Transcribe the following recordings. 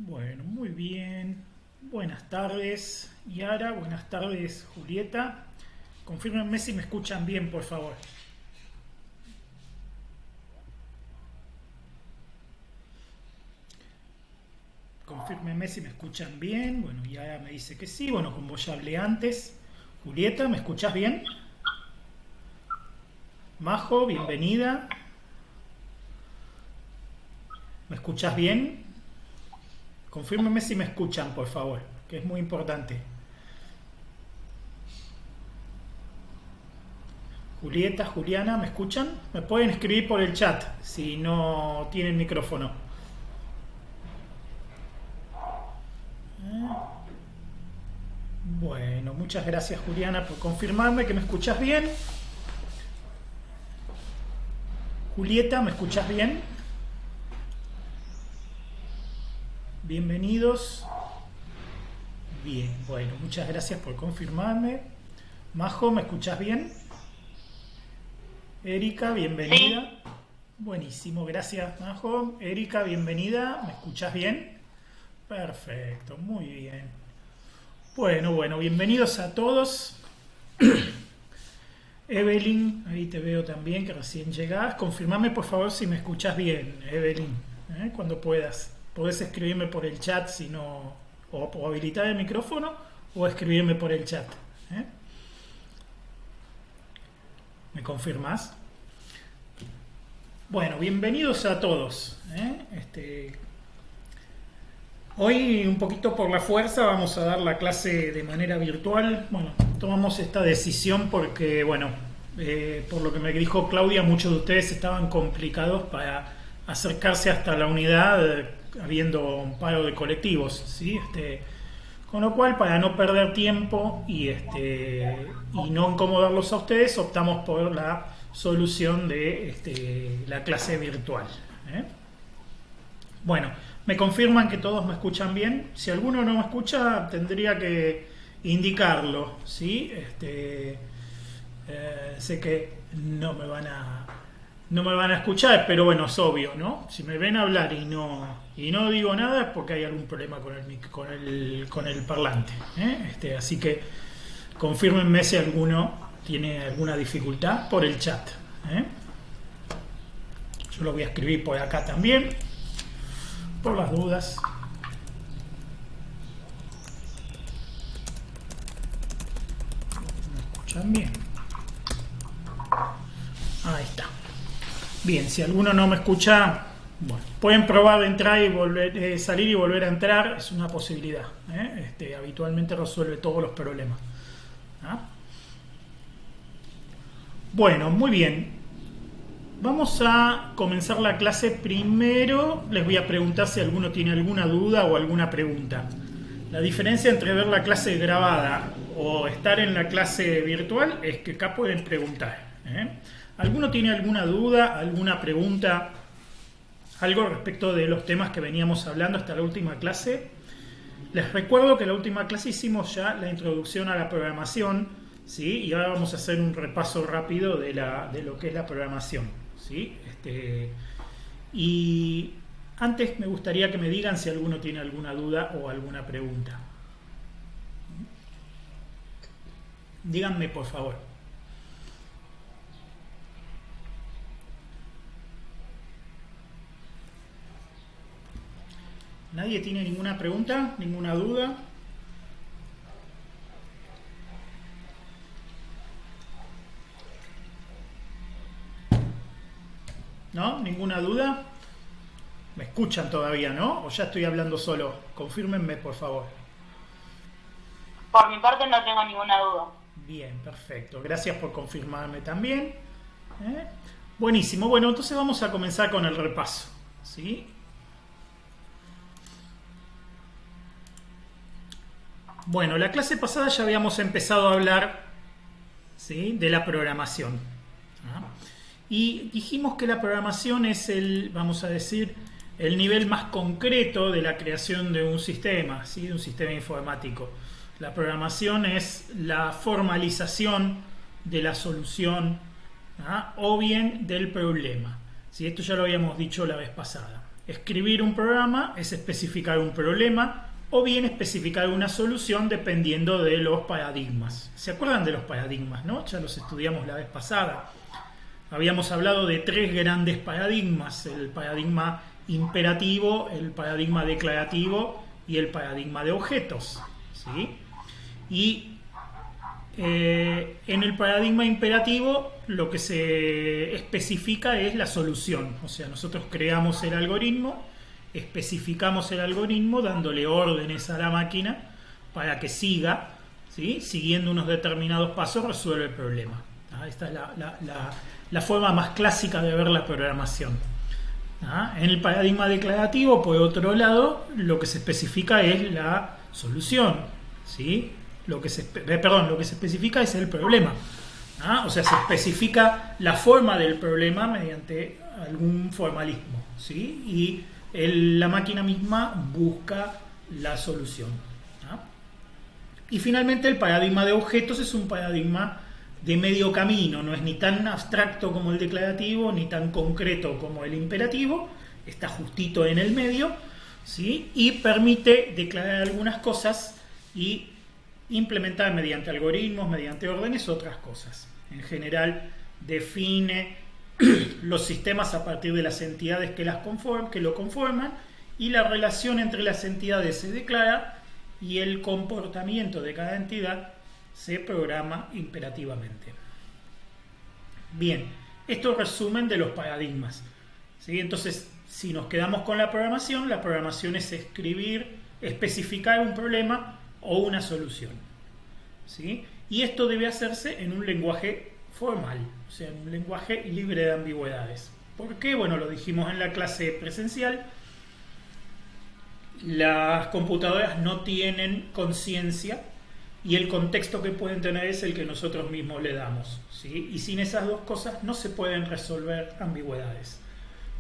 Bueno, muy bien. Buenas tardes, Yara. Buenas tardes, Julieta. Confírmenme si me escuchan bien, por favor. Confírmenme si me escuchan bien. Bueno, Yara me dice que sí. Bueno, como ya hablé antes. Julieta, ¿me escuchas bien? Majo, bienvenida. ¿Me escuchas bien? Confírmenme si me escuchan, por favor, que es muy importante. Julieta, Juliana, ¿me escuchan? Me pueden escribir por el chat si no tienen micrófono. Bueno, muchas gracias, Juliana, por confirmarme que me escuchas bien. Julieta, ¿me escuchas bien? Bienvenidos. Bien, bueno, muchas gracias por confirmarme. Majo, ¿me escuchas bien? Erika, bienvenida. Sí, Buenísimo, gracias, Majo. Erika, bienvenida. ¿Me escuchas bien? Perfecto, muy bien. Bueno, bienvenidos a todos. Evelyn, ahí te veo también, que recién llegás. Confirmame por favor si me escuchas bien, Evelyn, cuando puedas. Podés escribirme por el chat si no, o habilitar el micrófono o escribirme por el chat. ¿eh? ¿Me confirmás? Bueno, bienvenidos a todos. Hoy, un poquito por la fuerza, vamos a dar la clase de manera virtual. Bueno, tomamos esta decisión porque, bueno, por lo que me dijo Claudia, muchos de ustedes estaban complicados para acercarse hasta la unidad, habiendo un paro de colectivos, ¿sí? Con lo cual, para no perder tiempo y no incomodarlos a ustedes, optamos por la solución de la clase virtual. ¿eh? Bueno, me confirman que todos me escuchan bien. Si alguno no me escucha, tendría que indicarlo, ¿sí? Sé que no me van a escuchar, pero bueno, es obvio, ¿no? Si me ven hablar y no digo nada es porque hay algún problema con el parlante. Así que confírmenme si alguno tiene alguna dificultad por el chat. ¿eh? Yo lo voy a escribir por acá también, por las dudas. ¿Me escuchan bien? Ahí está. Bien, si alguno no me escucha, bueno, pueden probar de entrar y volver, salir y volver a entrar, es una posibilidad. Habitualmente resuelve todos los problemas. ¿Ah? Bueno, muy bien. Vamos a comenzar la clase. Primero les voy a preguntar si alguno tiene alguna duda o alguna pregunta. La diferencia entre ver la clase grabada o estar en la clase virtual es que acá pueden preguntar. ¿Alguno tiene alguna duda, alguna pregunta, algo respecto de los temas que veníamos hablando hasta la última clase? Les recuerdo que en la última clase hicimos ya la introducción a la programación, ¿sí? Y ahora vamos a hacer un repaso rápido de lo que es la programación, ¿sí? Y antes me gustaría que me digan si alguno tiene alguna duda o alguna pregunta. Díganme, por favor. ¿Nadie tiene ninguna pregunta? ¿Ninguna duda? ¿No? ¿Ninguna duda? ¿Me escuchan todavía, no? ¿O ya estoy hablando solo? Confírmenme, por favor. por mi parte no tengo ninguna duda. Bien, perfecto. Gracias por confirmarme también. ¿eh? Buenísimo. Bueno, entonces vamos a comenzar con el repaso. ¿Sí? Bueno, la clase pasada ya habíamos empezado a hablar, ¿sí?, de la programación. ¿ah? Y dijimos que la programación es vamos a decir, el nivel más concreto de la creación de un sistema, ¿sí?, de un sistema informático. La programación es la formalización de la solución, o bien del problema. ¿sí? Esto ya lo habíamos dicho la vez pasada. Escribir un programa es especificar un problema o bien especificar una solución dependiendo de los paradigmas. ¿Se acuerdan de los paradigmas, no? Ya los estudiamos la vez pasada. Habíamos hablado de 3 grandes paradigmas: el paradigma imperativo, el paradigma declarativo y el paradigma de objetos, ¿sí? Y en el paradigma imperativo lo que se especifica es la solución. O sea, nosotros creamos el algoritmo, especificamos el algoritmo dándole órdenes a la máquina para que siga, ¿sí? Siguiendo unos determinados pasos resuelve el problema. Esta es la forma más clásica de ver la programación. En el paradigma declarativo, por otro lado, lo que se especifica es la solución, ¿sí? Lo que se especifica es el problema. O sea, se especifica la forma del problema mediante algún formalismo, ¿sí? Y la máquina misma busca la solución. Y finalmente el paradigma de objetos es un paradigma de medio camino, no es ni tan abstracto como el declarativo, ni tan concreto como el imperativo, está justito en el medio, ¿sí? Y permite declarar algunas cosas y implementar mediante algoritmos, mediante órdenes, otras cosas. En general define los sistemas a partir de las entidades que lo conforman, y la relación entre las entidades se declara y el comportamiento de cada entidad se programa imperativamente. Bien, esto es resumen de los paradigmas, ¿sí? Entonces, si nos quedamos con la programación es escribir, especificar un problema o una solución, ¿sí? Y esto debe hacerse en un lenguaje formal, o sea, en un lenguaje libre de ambigüedades. ¿Por qué? Bueno, lo dijimos en la clase presencial. Las computadoras no tienen conciencia y el contexto que pueden tener es el que nosotros mismos le damos, ¿sí? Y sin esas dos cosas no se pueden resolver ambigüedades.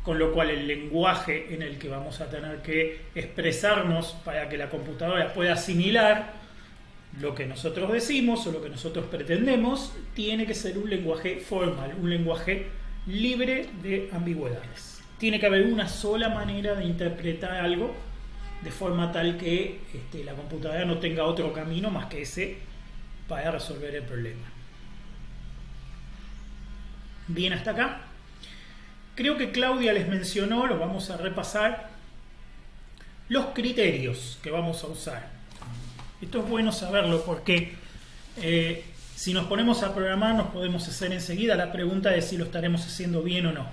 Con lo cual el lenguaje en el que vamos a tener que expresarnos para que la computadora pueda asimilar lo que nosotros decimos o lo que nosotros pretendemos tiene que ser un lenguaje formal, un lenguaje libre de ambigüedades. Tiene que haber una sola manera de interpretar algo de forma tal que la computadora no tenga otro camino más que ese para resolver el problema. Bien, hasta acá. Creo que Claudia les mencionó, lo vamos a repasar, los criterios que vamos a usar. Esto es bueno saberlo porque si nos ponemos a programar nos podemos hacer enseguida la pregunta de si lo estaremos haciendo bien o no.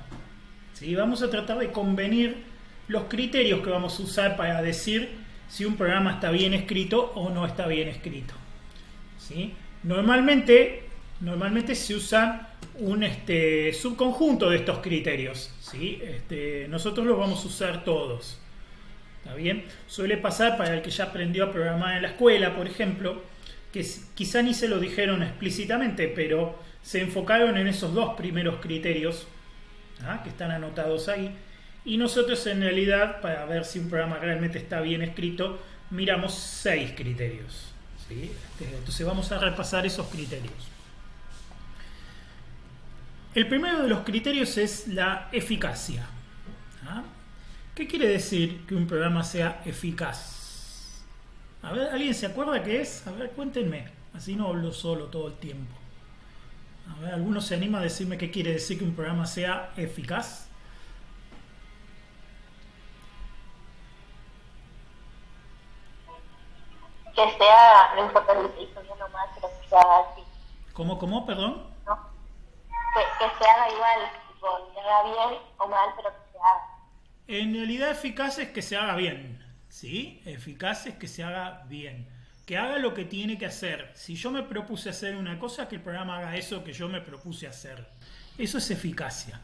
¿Sí? Vamos a tratar de convenir los criterios que vamos a usar para decir si un programa está bien escrito o no está bien escrito. ¿Sí? Normalmente se usa un subconjunto de estos criterios, ¿sí? Nosotros los vamos a usar todos. ¿Está bien? Suele pasar para el que ya aprendió a programar en la escuela, por ejemplo, que quizá ni se lo dijeron explícitamente, pero se enfocaron en esos 2 primeros criterios, que están anotados ahí. Y nosotros en realidad, para ver si un programa realmente está bien escrito, miramos 6 criterios, ¿sí? Entonces vamos a repasar esos criterios. El primero de los criterios es la eficacia. ¿Qué quiere decir que un programa sea eficaz? A ver, ¿alguien se acuerda qué es? A ver, cuéntenme. Así no hablo solo todo el tiempo. A ver, ¿alguno se anima a decirme qué quiere decir que un programa sea eficaz? Que sea, no importa lo que hizo bien o mal, pero que sea así. ¿Cómo? Perdón. ¿No? Que se haga igual, tipo, que haga bien o mal, pero que se haga. En realidad eficaz es que se haga bien, ¿sí? Eficaz es que se haga bien. Que haga lo que tiene que hacer. Si yo me propuse hacer una cosa, que el programa haga eso que yo me propuse hacer. Eso es eficacia.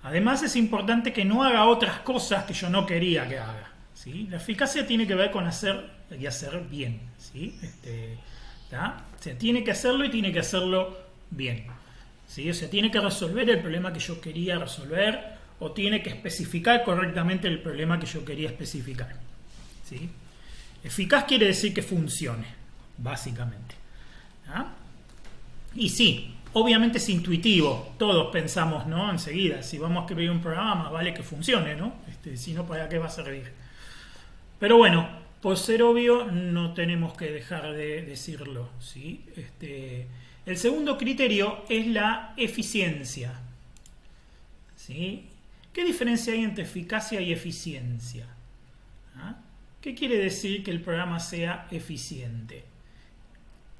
Además es importante que no haga otras cosas que yo no quería que haga, ¿sí? La eficacia tiene que ver con hacer y hacer bien, ¿sí? O sea, tiene que hacerlo y tiene que hacerlo bien, ¿sí? O sea, tiene que resolver el problema que yo quería resolver o tiene que especificar correctamente el problema que yo quería especificar, ¿sí? Eficaz quiere decir que funcione, básicamente. Y sí, Obviamente es intuitivo, todos pensamos, ¿no? Enseguida, si vamos a escribir un programa, más vale que funcione, ¿no? Si no, ¿para qué va a servir? Pero bueno, por ser obvio, no tenemos que dejar de decirlo, ¿sí? El segundo criterio es la eficiencia, ¿sí? ¿Qué diferencia hay entre eficacia y eficiencia? ¿Ah? ¿Qué quiere decir que el programa sea eficiente?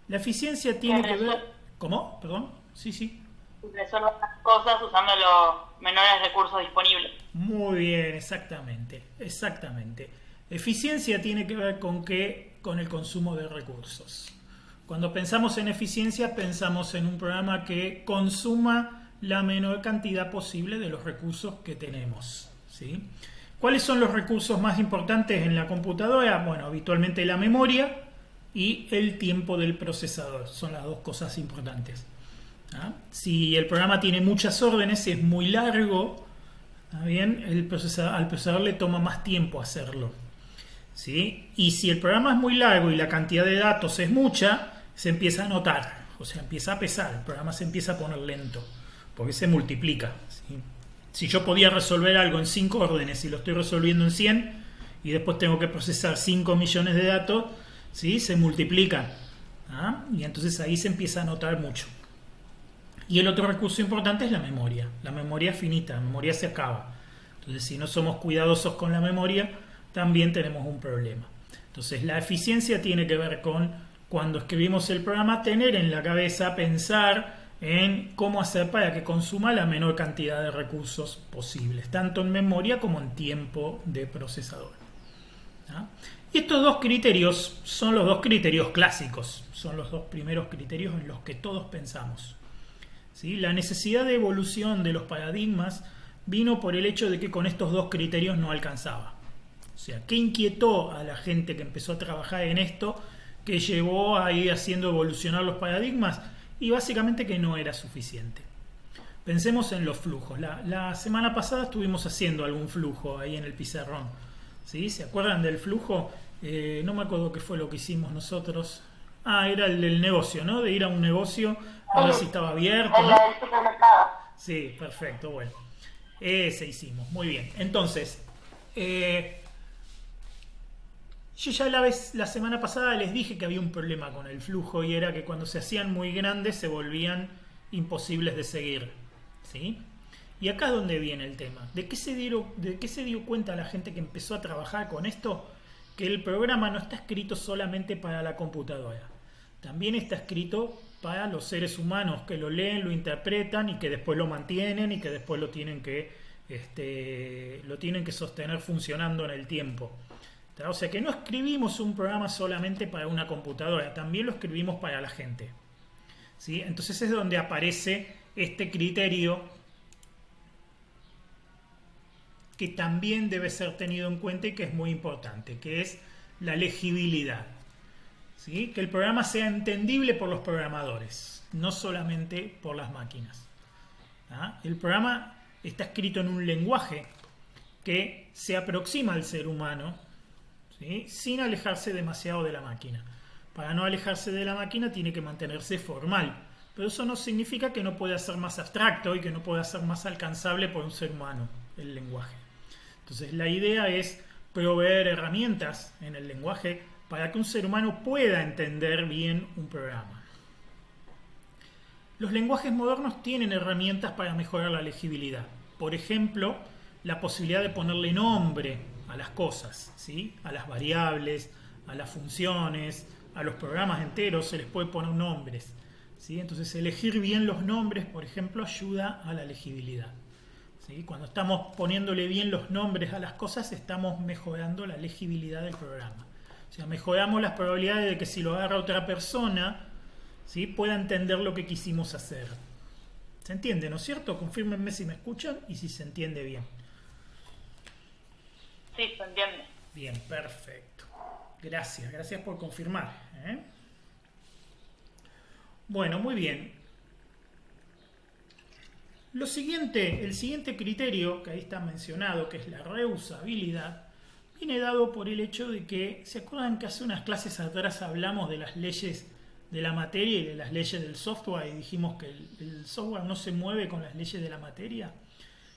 La eficiencia tiene que ver... ¿Cómo? Perdón. Sí. Resuelvan las cosas usando los menores recursos disponibles. Muy bien, exactamente. Eficiencia tiene que ver con qué, con el consumo de recursos. Cuando pensamos en eficiencia, pensamos en un programa que consuma la menor cantidad posible de los recursos que tenemos, ¿sí? ¿Cuáles son los recursos más importantes en la computadora? Bueno, habitualmente la memoria y el tiempo del procesador. Son las dos cosas importantes. ¿Ah? Si el programa tiene muchas órdenes, es muy largo, ¿está bien? Al procesador le toma más tiempo hacerlo, ¿sí? Y si el programa es muy largo y la cantidad de datos es mucha, se empieza a notar, o sea, empieza a pesar, el programa se empieza a poner lento, porque se multiplica, ¿sí? Si yo podía resolver algo en 5 órdenes y lo estoy resolviendo en 100 y después tengo que procesar 5 millones de datos, ¿sí? Se multiplican, ¿ah? Y entonces ahí se empieza a notar mucho. Y el otro recurso importante es la memoria finita, la memoria se acaba. Entonces, si no somos cuidadosos con la memoria, también tenemos un problema. Entonces, la eficiencia tiene que ver con, cuando escribimos el programa, tener en la cabeza, pensar en cómo hacer para que consuma la menor cantidad de recursos posibles, tanto en memoria como en tiempo de procesador. ¿Ah? Y estos dos criterios son los dos criterios clásicos, son los dos primeros criterios en los que todos pensamos. ¿Sí? La necesidad de evolución de los paradigmas vino por el hecho de que con estos dos criterios no alcanzaba. O sea, ¿qué inquietó a la gente que empezó a trabajar en esto, que llevó a ir haciendo evolucionar los paradigmas? Y básicamente que no era suficiente. Pensemos en los flujos. La semana pasada estuvimos haciendo algún flujo ahí en el pizarrón, ¿sí? ¿Se acuerdan del flujo? No me acuerdo qué fue lo que hicimos nosotros. Era el del negocio, ¿no? De ir a un negocio a ver si estaba abierto, ¿no? El supermercado. Sí, perfecto, bueno. Ese hicimos, muy bien. Entonces, yo ya la semana pasada les dije que había un problema con el flujo y era que cuando se hacían muy grandes se volvían imposibles de seguir, ¿sí? Y acá es donde viene el tema. ¿De qué se dio cuenta la gente que empezó a trabajar con esto? Que el programa no está escrito solamente para la computadora. También está escrito para los seres humanos que lo leen, lo interpretan y que después lo mantienen y que después lo tienen que sostener funcionando en el tiempo. O sea que no escribimos un programa solamente para una computadora, también lo escribimos para la gente, ¿sí? Entonces es donde aparece este criterio que también debe ser tenido en cuenta y que es muy importante, que es la legibilidad, ¿sí? Que el programa sea entendible por los programadores, no solamente por las máquinas. ¿Ah? El programa está escrito en un lenguaje que se aproxima al ser humano, ¿sí? Sin alejarse demasiado de la máquina. Para no alejarse de la máquina tiene que mantenerse formal, pero eso no significa que no pueda ser más abstracto y que no pueda ser más alcanzable por un ser humano el lenguaje. Entonces la idea es proveer herramientas en el lenguaje para que un ser humano pueda entender bien un programa. Los lenguajes modernos tienen herramientas para mejorar la legibilidad. Por ejemplo, la posibilidad de ponerle nombre a las cosas, ¿sí? A las variables, a las funciones, a los programas enteros se les puede poner nombres, ¿sí? Entonces elegir bien los nombres, por ejemplo, ayuda a la legibilidad. ¿Sí? Cuando estamos poniéndole bien los nombres a las cosas, estamos mejorando la legibilidad del programa. O sea, mejoramos las probabilidades de que si lo agarra otra persona, ¿sí? Pueda entender lo que quisimos hacer. ¿Se entiende, no es cierto? Confírmenme si me escuchan y si se entiende bien. Sí, se entiende. Bien, perfecto. Gracias por confirmar, ¿eh? Bueno, muy bien. El siguiente criterio, que ahí está mencionado, que es la reusabilidad, viene dado por el hecho de que, ¿se acuerdan que hace unas clases atrás hablamos de las leyes de la materia y de las leyes del software y dijimos que el software no se mueve con las leyes de la materia.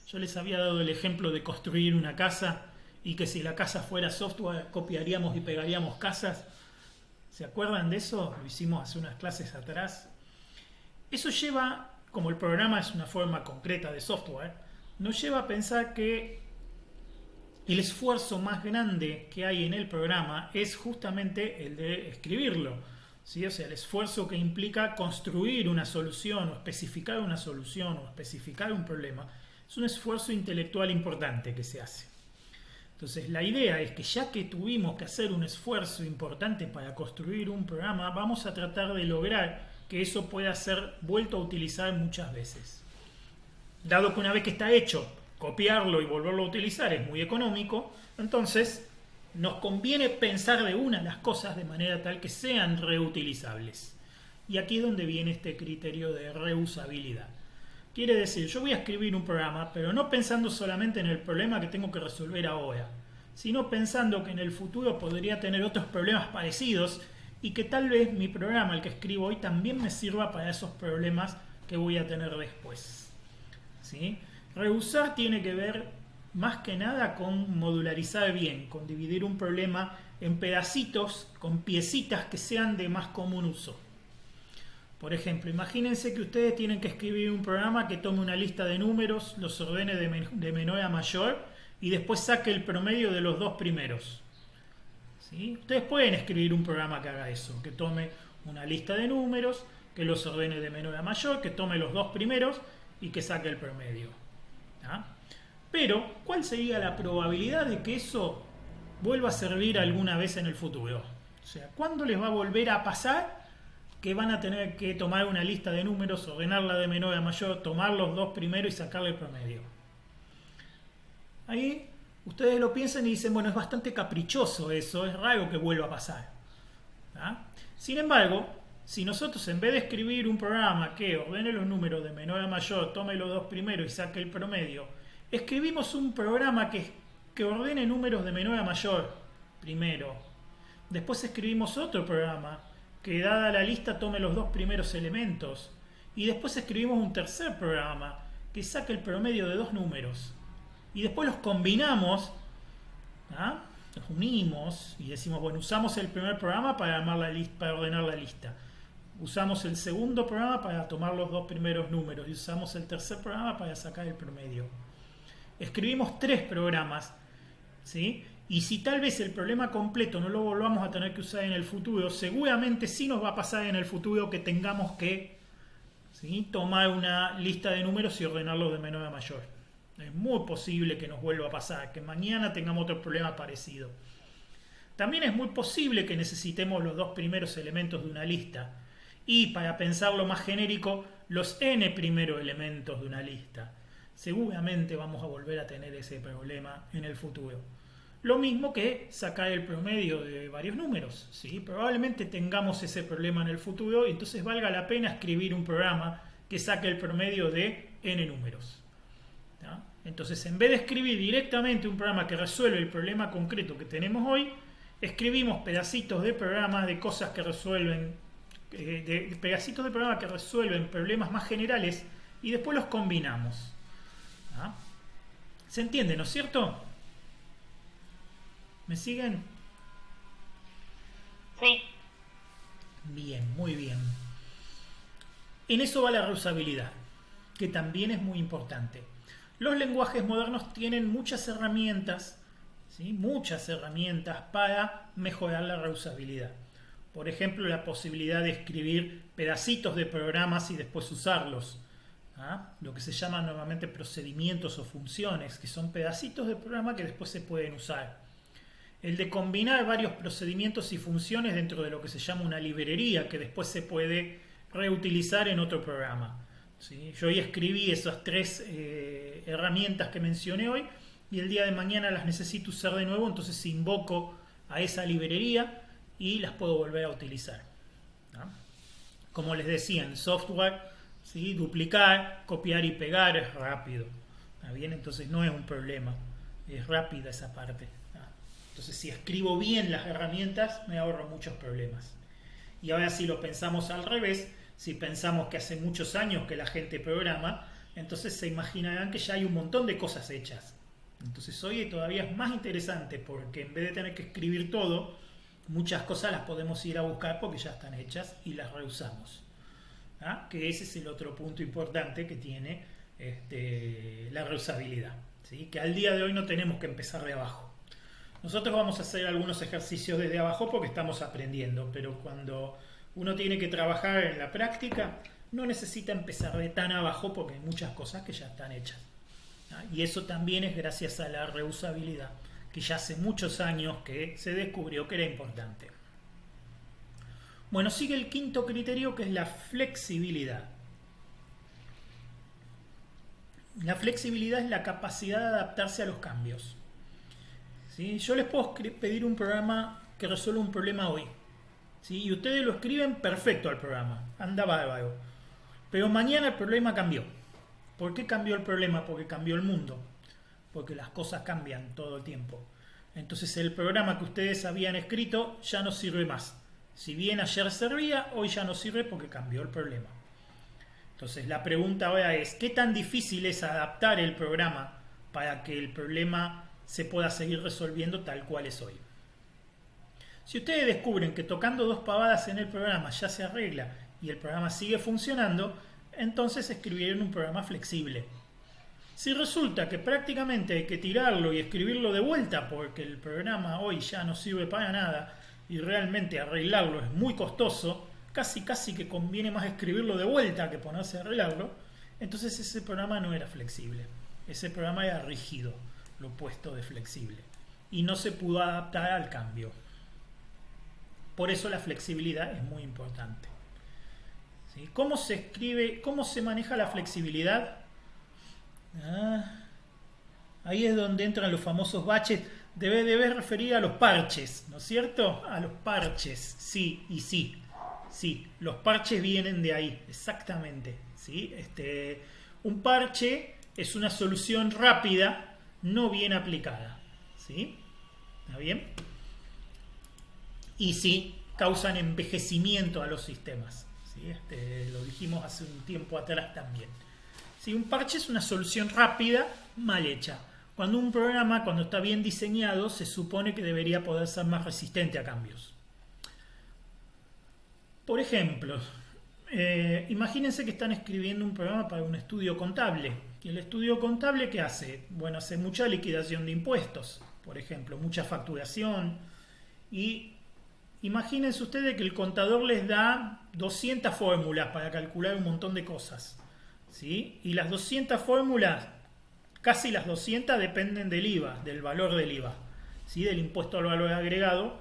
Yo les había dado el ejemplo de construir una casa y que si la casa fuera software copiaríamos y pegaríamos casas. ¿Se acuerdan de eso? Lo hicimos hace unas clases atrás. Eso lleva, como el programa es una forma concreta de software, nos lleva a pensar que el esfuerzo más grande que hay en el programa es justamente el de escribirlo, ¿sí? O sea, el esfuerzo que implica construir una solución o especificar una solución o especificar un problema es un esfuerzo intelectual importante que se hace. Entonces, la idea es que ya que tuvimos que hacer un esfuerzo importante para construir un programa, vamos a tratar de lograr que eso pueda ser vuelto a utilizar muchas veces. Dado que una vez que está hecho, copiarlo y volverlo a utilizar es muy económico, entonces nos conviene pensar de una las cosas de manera tal que sean reutilizables. Y aquí es donde viene este criterio de reusabilidad. Quiere decir, yo voy a escribir un programa, pero no pensando solamente en el problema que tengo que resolver ahora, sino pensando que en el futuro podría tener otros problemas parecidos y que tal vez mi programa, el que escribo hoy, también me sirva para esos problemas que voy a tener después. ¿Sí? Reusar tiene que ver más que nada con modularizar bien, con dividir un problema en pedacitos, con piecitas que sean de más común uso. Por ejemplo, imagínense que ustedes tienen que escribir un programa que tome una lista de números, los ordene de menor a mayor y después saque el promedio de los dos primeros. ¿Sí? Ustedes pueden escribir un programa que haga eso, que tome una lista de números, que los ordene de menor a mayor, que tome los dos primeros y que saque el promedio. ¿Ah? Pero, ¿cuál sería la probabilidad de que eso vuelva a servir alguna vez en el futuro? O sea, ¿cuándo les va a volver a pasar que van a tener que tomar una lista de números, ordenarla de menor a mayor, tomar los dos primeros y sacarle el promedio? Ahí ustedes lo piensan y dicen, bueno, es bastante caprichoso eso, es raro que vuelva a pasar. ¿Ah? Sin embargo, si nosotros en vez de escribir un programa que ordene los números de menor a mayor, tome los dos primeros y saque el promedio, escribimos un programa que ordene números de menor a mayor primero, después escribimos otro programa que dada la lista tome los dos primeros elementos y después escribimos un tercer programa que saque el promedio de dos números y después los combinamos, ¿ah? Los unimos y decimos, bueno, usamos el primer programa para ordenar la lista, usamos el segundo programa para tomar los dos primeros números y usamos el tercer programa para sacar el promedio. Escribimos tres programas, ¿sí? Y si tal vez el problema completo no lo volvamos a tener que usar en el futuro, seguramente sí nos va a pasar en el futuro que tengamos que, ¿sí?, tomar una lista de números y ordenarlos de menor a mayor. Es muy posible que nos vuelva a pasar, que mañana tengamos otro problema parecido. También es muy posible que necesitemos los dos primeros elementos de una lista y, para pensarlo más genérico, los n primeros elementos de una lista. Seguramente vamos a volver a tener ese problema en el futuro. Lo mismo que sacar el promedio de varios números, ¿sí? Probablemente tengamos ese problema en el futuro y entonces valga la pena escribir un programa que saque el promedio de n números. ¿Ya? Entonces, en vez de escribir directamente un programa que resuelve el problema concreto que tenemos hoy, escribimos pedacitos de programas de cosas que resuelven, pedacitos de programas que resuelven problemas más generales y después los combinamos. ¿Ah? ¿Se entiende, no es cierto? ¿Me siguen? Sí. Bien, muy bien. En eso va la reusabilidad, que también es muy importante. Los lenguajes modernos tienen muchas herramientas, ¿sí? Muchas herramientas para mejorar la reusabilidad. Por ejemplo, la posibilidad de escribir pedacitos de programas y después usarlos. ¿Ah? Lo que se llaman normalmente procedimientos o funciones, que son pedacitos de programa que después se pueden usar. El de combinar varios procedimientos y funciones dentro de lo que se llama una librería, que después se puede reutilizar en otro programa. ¿Sí? Yo hoy escribí esas tres herramientas que mencioné hoy y el día de mañana las necesito usar de nuevo, entonces invoco a esa librería y las puedo volver a utilizar. ¿Ah? Como les decía, en software, ¿sí?, duplicar, copiar y pegar es rápido. ¿Está bien? Entonces no es un problema, es rápida esa parte. Entonces, si escribo bien las herramientas, me ahorro muchos problemas. Y ahora si lo pensamos al revés, si pensamos que hace muchos años que la gente programa, entonces se imaginarán que ya hay un montón de cosas hechas. Entonces hoy todavía es más interesante porque en vez de tener que escribir todo, muchas cosas las podemos ir a buscar porque ya están hechas y las reusamos. ¿Ah? Que ese es el otro punto importante que tiene la reusabilidad, ¿sí? Que al día de hoy no tenemos que empezar de abajo. Nosotros vamos a hacer algunos ejercicios desde abajo porque estamos aprendiendo, pero cuando uno tiene que trabajar en la práctica, no necesita empezar de tan abajo porque hay muchas cosas que ya están hechas. ¿Ah? Y eso también es gracias a la reusabilidad, que ya hace muchos años que se descubrió que era importante. Bueno, sigue el quinto criterio, que es la flexibilidad. La flexibilidad es la capacidad de adaptarse a los cambios. ¿Sí? Yo les puedo pedir un programa que resuelva un problema hoy, ¿sí? Y ustedes lo escriben perfecto al programa, anda bárbaro. Pero mañana el problema cambió. ¿Por qué cambió el problema? Porque cambió el mundo. Porque las cosas cambian todo el tiempo. Entonces el programa que ustedes habían escrito ya no sirve más. Si bien ayer servía, hoy ya no sirve porque cambió el problema. Entonces la pregunta ahora es, ¿qué tan difícil es adaptar el programa para que el problema se pueda seguir resolviendo tal cual es hoy? Si ustedes descubren que tocando 2 pavadas en el programa ya se arregla y el programa sigue funcionando, entonces escribieron un programa flexible. Si resulta que prácticamente hay que tirarlo y escribirlo de vuelta porque el programa hoy ya no sirve para nada y realmente arreglarlo es muy costoso, casi que conviene más escribirlo de vuelta que ponerse a arreglarlo, entonces ese programa no era flexible. Ese programa era rígido, lo opuesto de flexible, y no se pudo adaptar al cambio. Por eso la flexibilidad es muy importante. ¿Sí? ¿Cómo se escribe, cómo se maneja la flexibilidad? Ahí es donde entran los famosos baches. Debe referir a los parches, ¿no es cierto? A los parches, sí y sí. Sí, los parches vienen de ahí, exactamente. ¿Sí? Un parche es una solución rápida, no bien aplicada. ¿Sí? ¿Está bien? Y sí, causan envejecimiento a los sistemas. ¿Sí? Lo dijimos hace un tiempo atrás también. ¿Sí? Un parche es una solución rápida, mal hecha. Cuando un programa, cuando está bien diseñado, se supone que debería poder ser más resistente a cambios. Por ejemplo, imagínense que están escribiendo un programa para un estudio contable. ¿Y el estudio contable qué hace? Bueno, hace mucha liquidación de impuestos, por ejemplo, mucha facturación. Y imagínense ustedes que el contador les da 200 fórmulas para calcular un montón de cosas. ¿Sí? Y las 200 fórmulas, casi las 200 dependen del IVA, del valor del IVA, ¿sí? Del impuesto al valor agregado,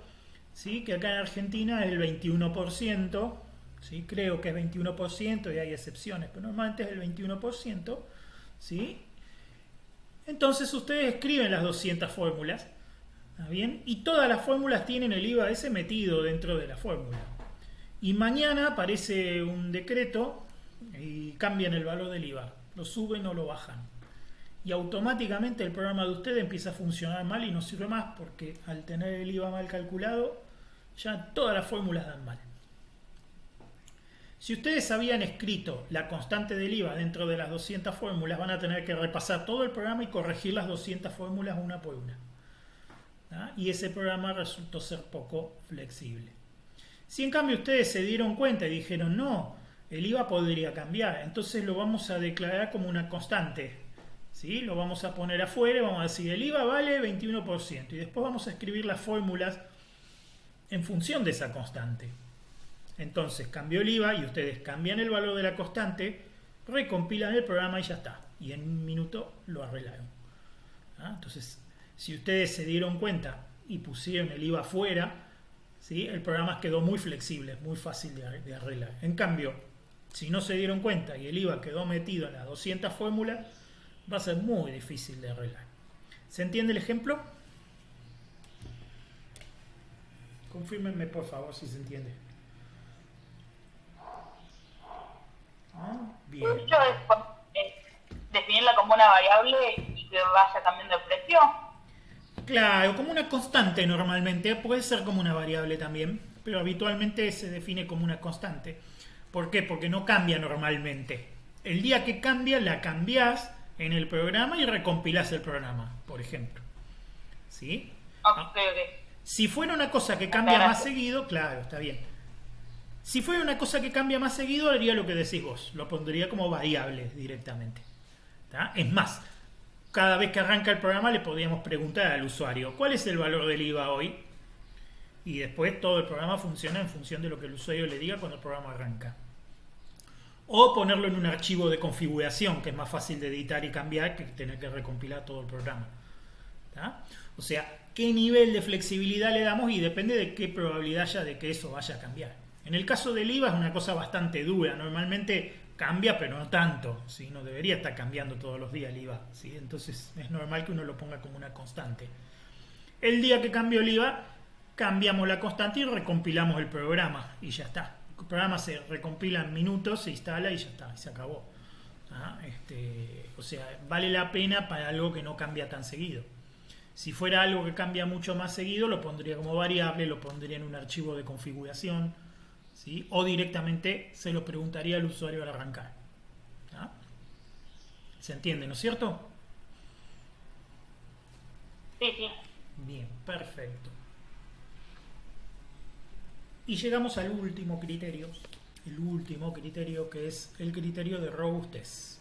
¿sí? Que acá en Argentina es el 21%, ¿sí? Creo que es 21% y hay excepciones, pero normalmente es el 21%, ¿sí? Entonces ustedes escriben las 200 fórmulas, ¿está bien? Y todas las fórmulas tienen el IVA ese metido dentro de la fórmula. Y mañana aparece un decreto y cambian el valor del IVA, lo suben o lo bajan. Y automáticamente el programa de ustedes empieza a funcionar mal y no sirve más porque al tener el IVA mal calculado, ya todas las fórmulas dan mal. Si ustedes habían escrito la constante del IVA dentro de las 200 fórmulas, van a tener que repasar todo el programa y corregir las 200 fórmulas una por una. ¿Ah? Y ese programa resultó ser poco flexible. Si en cambio ustedes se dieron cuenta y dijeron, no, el IVA podría cambiar, entonces lo vamos a declarar como una constante. ¿Sí? Lo vamos a poner afuera y vamos a decir, el IVA vale 21%. Y después vamos a escribir las fórmulas en función de esa constante. Entonces cambió el IVA y ustedes cambian el valor de la constante, recompilan el programa y ya está. Y en un minuto lo arreglaron. ¿Ah? Entonces, si ustedes se dieron cuenta y pusieron el IVA afuera, ¿sí? El programa quedó muy flexible, muy fácil de arreglar. En cambio, si no se dieron cuenta y el IVA quedó metido en las 200 fórmulas, va a ser muy difícil de arreglar. ¿Se entiende el ejemplo? Confírmenme por favor si se entiende. Bien. De hecho, es definirla como una variable y que vaya cambiando de precio. Claro, como una constante normalmente, puede ser como una variable también, pero habitualmente se define como una constante. ¿Por qué? Porque no cambia normalmente. El día que cambia, la cambiás en el programa y recompilás el programa, por ejemplo. ¿Sí? Ok, Ah, ok. si fuera una cosa que cambia más Gracias. seguido, claro, está bien. Si fuera una cosa que cambia más seguido, haría lo que decís vos. Lo pondría como variable directamente. ¿Tá? Es más, cada vez que arranca el programa le podríamos preguntar al usuario, ¿cuál es el valor del IVA hoy? Y después todo el programa funciona en función de lo que el usuario le diga cuando el programa arranca. O ponerlo en un archivo de configuración, que es más fácil de editar y cambiar que tener que recompilar todo el programa. ¿Tá? O sea, qué nivel de flexibilidad le damos y depende de qué probabilidad haya de que eso vaya a cambiar. En el caso del IVA es una cosa bastante dura. Normalmente cambia, pero no tanto. ¿Sí? No debería estar cambiando todos los días el IVA. ¿Sí? Entonces es normal que uno lo ponga como una constante. El día que cambió el IVA, cambiamos la constante y recompilamos el programa. Y ya está. El programa se recompila en minutos, se instala y ya está. Y se acabó. ¿Ah? O sea, vale la pena para algo que no cambia tan seguido. Si fuera algo que cambia mucho más seguido, lo pondría como variable, lo pondría en un archivo de configuración, ¿sí? O directamente se lo preguntaría al usuario al arrancar. ¿Ah? ¿Se entiende, no es cierto? Sí, sí. Bien, perfecto. Y llegamos al último criterio, el último criterio que es el criterio de robustez.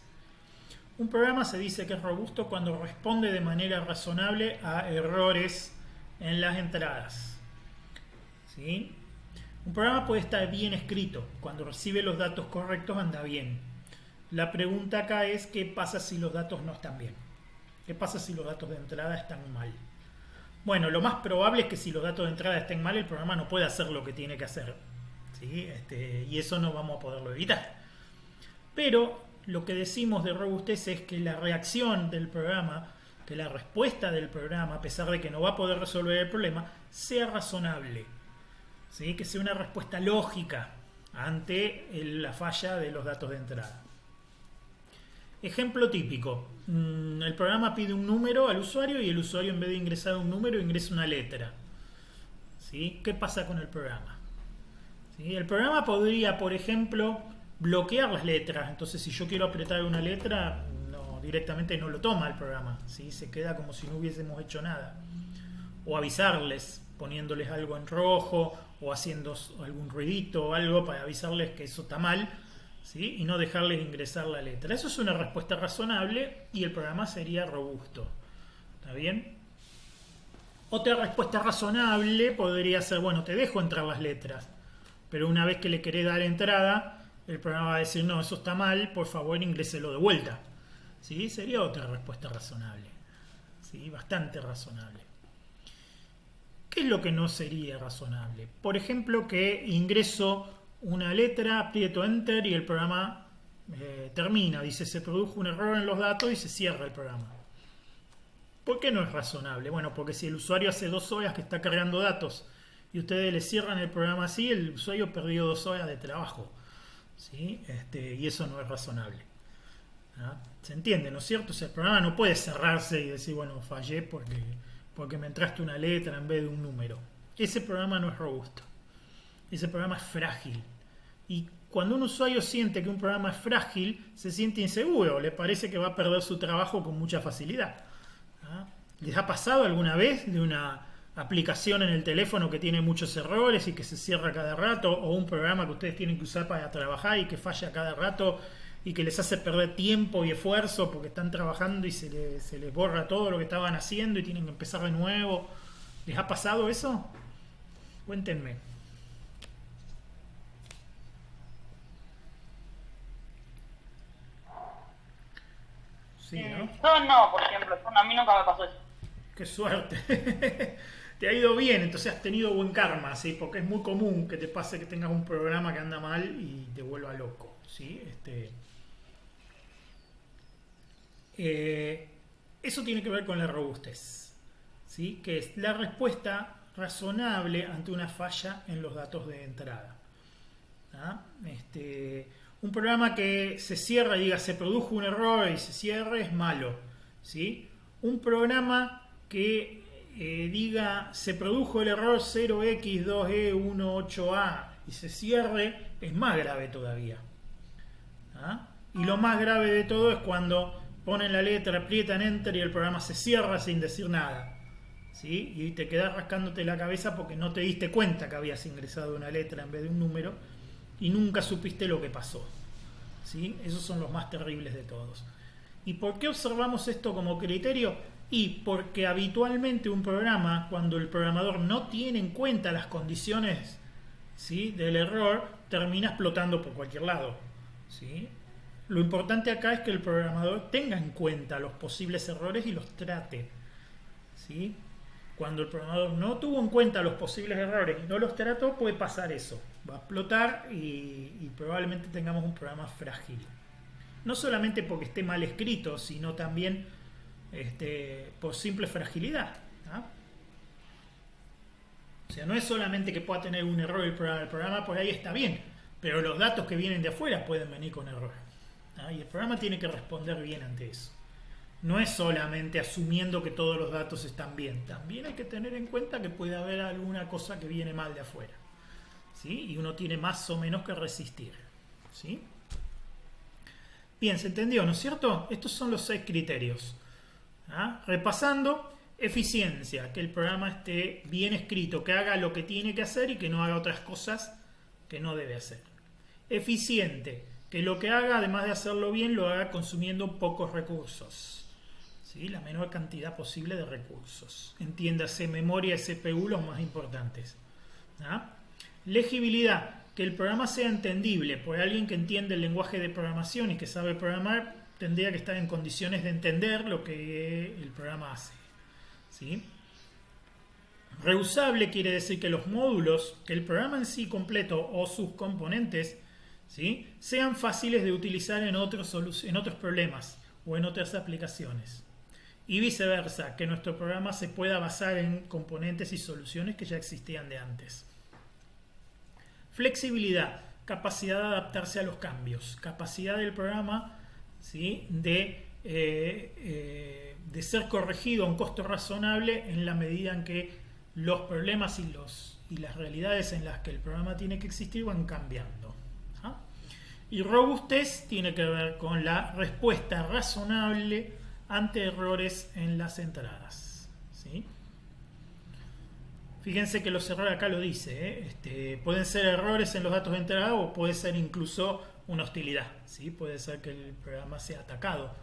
Un programa se dice que es robusto cuando responde de manera razonable a errores en las entradas. ¿Sí? Un programa puede estar bien escrito. Cuando recibe los datos correctos anda bien. La pregunta acá es ¿qué pasa si los datos no están bien? ¿Qué pasa si los datos de entrada están mal? Bueno, lo más probable es que si los datos de entrada estén mal, el programa no puede hacer lo que tiene que hacer. ¿Sí? Y eso no vamos a poderlo evitar. Pero lo que decimos de robustez es que la reacción del programa, que la respuesta del programa, a pesar de que no va a poder resolver el problema, sea razonable. ¿Sí? Que sea una respuesta lógica ante la falla de los datos de entrada. Ejemplo típico. El programa pide un número al usuario y el usuario en vez de ingresar un número ingresa una letra. ¿Sí? ¿Qué pasa con el programa? ¿Sí? El programa podría, por ejemplo, bloquear las letras. Entonces, si yo quiero apretar una letra, no, directamente no lo toma el programa. ¿Sí? Se queda como si no hubiésemos hecho nada. O avisarles, poniéndoles algo en rojo o haciendo algún ruidito o algo para avisarles que eso está mal. ¿Sí? Y no dejarles ingresar la letra. Eso es una respuesta razonable y el programa sería robusto. ¿Está bien? Otra respuesta razonable podría ser, bueno, te dejo entrar las letras, pero una vez que le querés dar entrada, el programa va a decir, no, eso está mal, por favor ingréselo de vuelta. ¿Sí? Sería otra respuesta razonable. ¿Sí? Bastante razonable. ¿Qué es lo que no sería razonable? Por ejemplo, que ingreso una letra, aprieto Enter y el programa termina. Dice, se produjo un error en los datos y se cierra el programa. ¿Por qué no es razonable? Bueno, porque si el usuario hace 2 horas que está cargando datos y ustedes le cierran el programa así, el usuario perdió 2 horas de trabajo. ¿Sí? Y eso no es razonable. ¿Ah? ¿Se entiende, no es cierto? O sea, el programa no puede cerrarse y decir, bueno, fallé porque me entraste una letra en vez de un número. Ese programa no es robusto. Ese programa es frágil. Y cuando un usuario siente que un programa es frágil, se siente inseguro, le parece que va a perder su trabajo con mucha facilidad. ¿Ah? ¿Les ha pasado alguna vez de una aplicación en el teléfono que tiene muchos errores y que se cierra cada rato, o un programa que ustedes tienen que usar para trabajar y que falla cada rato y que les hace perder tiempo y esfuerzo porque están trabajando y se les borra todo lo que estaban haciendo y tienen que empezar de nuevo? ¿Les ha pasado eso? Cuéntenme. Sí, ¿no? Yo no, por ejemplo. A mí nunca me pasó eso. Qué suerte. Te ha ido bien, entonces has tenido buen karma, ¿sí? Porque es muy común que te pase que tengas un programa que anda mal y te vuelva loco, ¿sí? Eso tiene que ver con la robustez, ¿sí? Que es la respuesta razonable ante una falla en los datos de entrada. ¿Ah? Un programa que se cierra y diga se produjo un error y se cierre es malo, ¿sí? Un programa que diga se produjo el error 0x2e18a y se cierre, es más grave todavía. ¿Ah? Y lo más grave de todo es cuando ponen la letra, aprietan enter y el programa se cierra sin decir nada. ¿Sí? Y te quedas rascándote la cabeza porque no te diste cuenta que habías ingresado una letra en vez de un número y nunca supiste lo que pasó. ¿Sí? Esos son los más terribles de todos. ¿Y por qué observamos esto como criterio? Y porque habitualmente un programa, cuando el programador no tiene en cuenta las condiciones, ¿sí?, del error, termina explotando por cualquier lado. ¿Sí? Lo importante acá es que el programador tenga en cuenta los posibles errores y los trate. ¿Sí? Cuando el programador no tuvo en cuenta los posibles errores y no los trató, puede pasar eso. Va a explotar y probablemente tengamos un programa frágil. No solamente porque esté mal escrito, sino también por simple fragilidad. ¿Ah? O sea, no es solamente que pueda tener un error el programa por ahí está bien, pero los datos que vienen de afuera pueden venir con error. ¿Ah? Y el programa tiene que responder bien ante eso. No es solamente asumiendo que todos los datos están bien. También hay que tener en cuenta que puede haber alguna cosa que viene mal de afuera. ¿Sí? Y uno tiene más o menos que resistir. ¿Sí? Bien, ¿se entendió, no es cierto? Estos son los 6 criterios. ¿Ah? Repasando, eficiencia, que el programa esté bien escrito, que haga lo que tiene que hacer y que no haga otras cosas que no debe hacer. Eficiente, que lo que haga, además de hacerlo bien, lo haga consumiendo pocos recursos. ¿Sí? La menor cantidad posible de recursos. Entiéndase, memoria y CPU los más importantes. ¿Ah? Legibilidad, que el programa sea entendible por alguien que entiende el lenguaje de programación y que sabe programar, tendría que estar en condiciones de entender lo que el programa hace. ¿Sí? Reusable quiere decir que los módulos, que el programa en sí completo o sus componentes, ¿sí?, sean fáciles de utilizar en otros problemas o en otras aplicaciones. Y viceversa, que nuestro programa se pueda basar en componentes y soluciones que ya existían de antes. Flexibilidad, capacidad de adaptarse a los cambios, capacidad del programa, ¿sí?, de ser corregido a un costo razonable en la medida en que los problemas y las realidades en las que el programa tiene que existir van cambiando. ¿Ah? Y robustez tiene que ver con la respuesta razonable ante errores en las entradas. ¿Sí? Fíjense que los errores acá lo dice, pueden ser errores en los datos de entrada o puede ser incluso una hostilidad. ¿Sí? Puede ser que el programa sea atacado,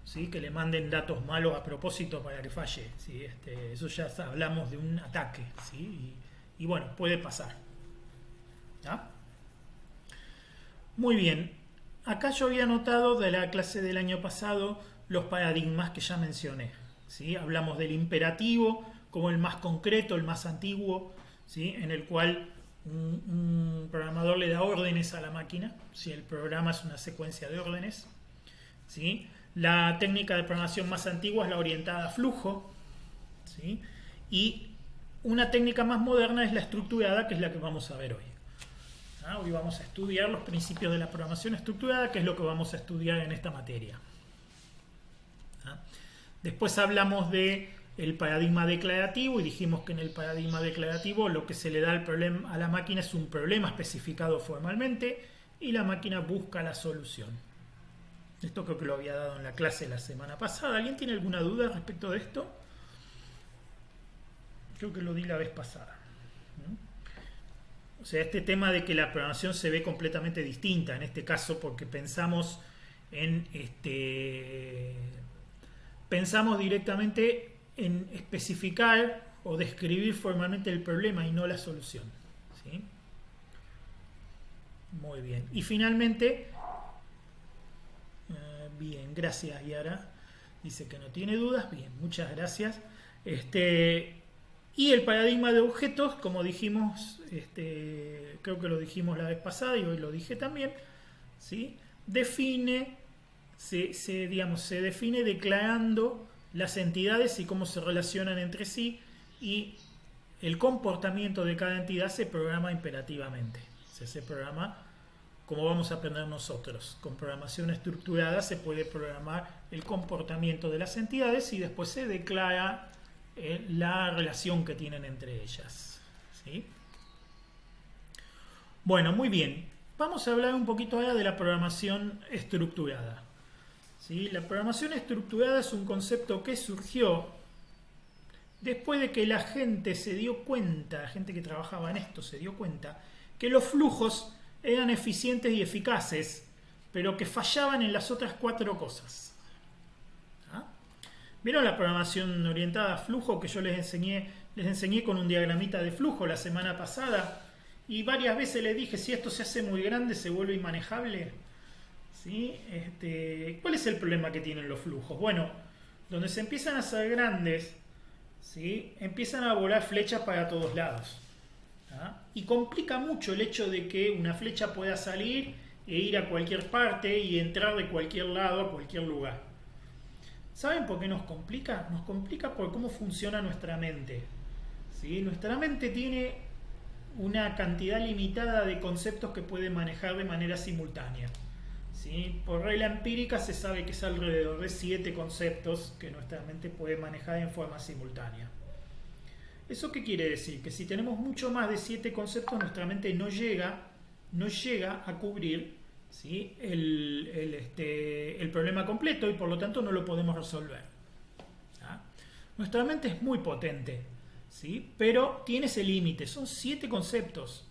¿sí?, que le manden datos malos a propósito para que falle. ¿Sí? Eso ya hablamos de un ataque. ¿Sí? Y bueno, puede pasar. ¿Ah? Muy bien. Acá yo había notado de la clase del año pasado los paradigmas que ya mencioné. ¿Sí? Hablamos del imperativo como el más concreto, el más antiguo, ¿sí?, en el cual un programador le da órdenes a la máquina, si el programa es una secuencia de órdenes. ¿Sí? La técnica de programación más antigua es la orientada a flujo. ¿Sí? Y una técnica más moderna es la estructurada, que es la que vamos a ver hoy. Hoy vamos a estudiar los principios de la programación estructurada, que es lo que vamos a estudiar en esta materia. Después hablamos de el paradigma declarativo y dijimos que en el paradigma declarativo lo que se le da a la máquina es un problema especificado formalmente y la máquina busca la solución. Esto creo que lo había dado en la clase la semana pasada. ¿Alguien tiene alguna duda respecto de esto? Creo que lo di la vez pasada. O sea, este tema de que la programación se ve completamente distinta, en este caso porque pensamos directamente en especificar o describir formalmente el problema y no la solución. ¿Sí? Muy bien. Y finalmente, bien, gracias Yara. Dice que no tiene dudas. Bien, muchas gracias. Y el paradigma de objetos, como dijimos, creo que lo dijimos la vez pasada y hoy lo dije también, ¿sí?, se define declarando las entidades y cómo se relacionan entre sí, y el comportamiento de cada entidad se programa imperativamente. Se programa como vamos a aprender nosotros. Con programación estructurada se puede programar el comportamiento de las entidades y después se declara la relación que tienen entre ellas. ¿Sí? Bueno, muy bien. Vamos a hablar un poquito ahora de la programación estructurada. ¿Sí? La programación estructurada es un concepto que surgió después de que la gente se dio cuenta, la gente que trabajaba en esto se dio cuenta, que los flujos eran eficientes y eficaces, pero que fallaban en las otras 4 cosas. ¿Ah? ¿Vieron la programación orientada a flujo que yo les enseñé con un diagramita de flujo la semana pasada? Y varias veces les dije, si esto se hace muy grande, se vuelve inmanejable. ¿Sí? ¿Cuál es el problema que tienen los flujos? Bueno, donde se empiezan a hacer grandes, ¿sí? Empiezan a volar flechas para todos lados. ¿Ah? Y complica mucho el hecho de que una flecha pueda salir e ir a cualquier parte y entrar de cualquier lado a cualquier lugar. ¿Saben por qué nos complica? Nos complica por cómo funciona nuestra mente. ¿Sí? Nuestra mente tiene una cantidad limitada de conceptos que puede manejar de manera simultánea. ¿Sí? Por regla empírica se sabe que es alrededor de 7 conceptos que nuestra mente puede manejar en forma simultánea. ¿Eso qué quiere decir? Que si tenemos mucho más de 7 conceptos, nuestra mente no llega a cubrir, ¿sí? el problema completo y por lo tanto no lo podemos resolver. ¿Ah? Nuestra mente es muy potente, ¿sí? Pero tiene ese límite, son 7 conceptos,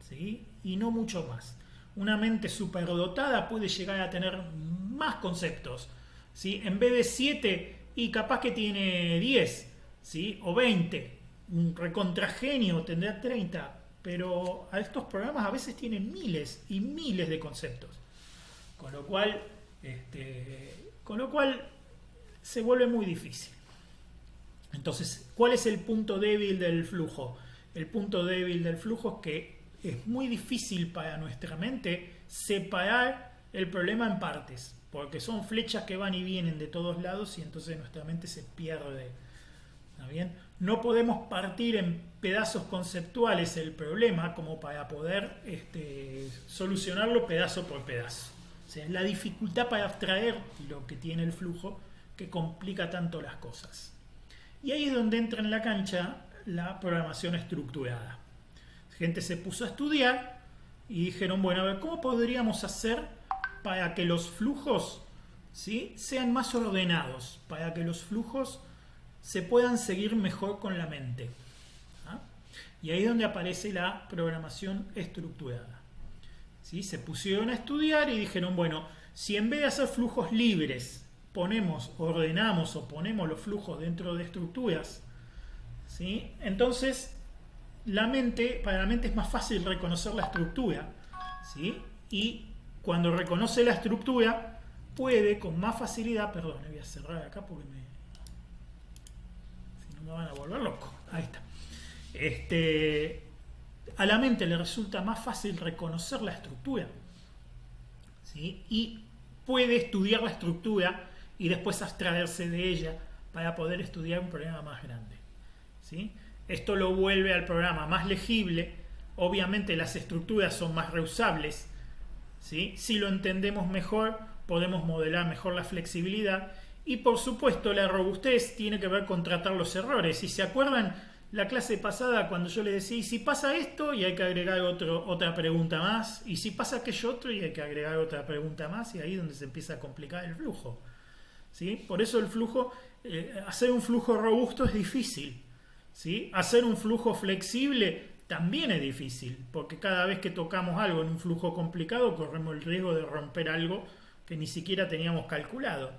¿sí? Y no mucho más. Una mente superdotada puede llegar a tener más conceptos, ¿sí? En vez de 7 y capaz que tiene 10, ¿sí? O 20. Un recontragenio tendrá 30, pero a estos programas a veces tienen miles y miles de conceptos. Con lo cual se vuelve muy difícil. Entonces, ¿cuál es el punto débil del flujo? El punto débil del flujo es que es muy difícil para nuestra mente separar el problema en partes, porque son flechas que van y vienen de todos lados y entonces nuestra mente se pierde. ¿Está bien? No podemos partir en pedazos conceptuales el problema como para poder solucionarlo pedazo por pedazo. O sea, es la dificultad para abstraer lo que tiene el flujo que complica tanto las cosas. Y ahí es donde entra en la cancha la programación estructurada. La gente se puso a estudiar y dijeron, bueno, a ver, ¿cómo podríamos hacer para que los flujos, ¿sí?, sean más ordenados? Para que los flujos se puedan seguir mejor con la mente. ¿Ah? Y ahí es donde aparece la programación estructurada. ¿Sí? Se pusieron a estudiar y dijeron, bueno, si en vez de hacer flujos libres ordenamos o ponemos los flujos dentro de estructuras, ¿sí?, entonces para la mente es más fácil reconocer la estructura, ¿sí? Y cuando reconoce la estructura puede con más facilidad, perdón, voy a cerrar acá porque si no me van a volver loco. Ahí está. A la mente le resulta más fácil reconocer la estructura, ¿sí? Y puede estudiar la estructura y después abstraerse de ella para poder estudiar un problema más grande, ¿sí? Esto lo vuelve al programa más legible. Obviamente las estructuras son más reusables, ¿sí? Si lo entendemos mejor, podemos modelar mejor la flexibilidad y por supuesto la robustez tiene que ver con tratar los errores. Si se acuerdan la clase pasada cuando yo les decía, y si pasa esto y hay que agregar otra pregunta más, y si pasa aquello otro y hay que agregar otra pregunta más, y ahí es donde se empieza a complicar el flujo, ¿sí? Por eso el flujo, hacer un flujo robusto es difícil, ¿sí? Hacer un flujo flexible también es difícil, porque cada vez que tocamos algo en un flujo complicado corremos el riesgo de romper algo que ni siquiera teníamos calculado,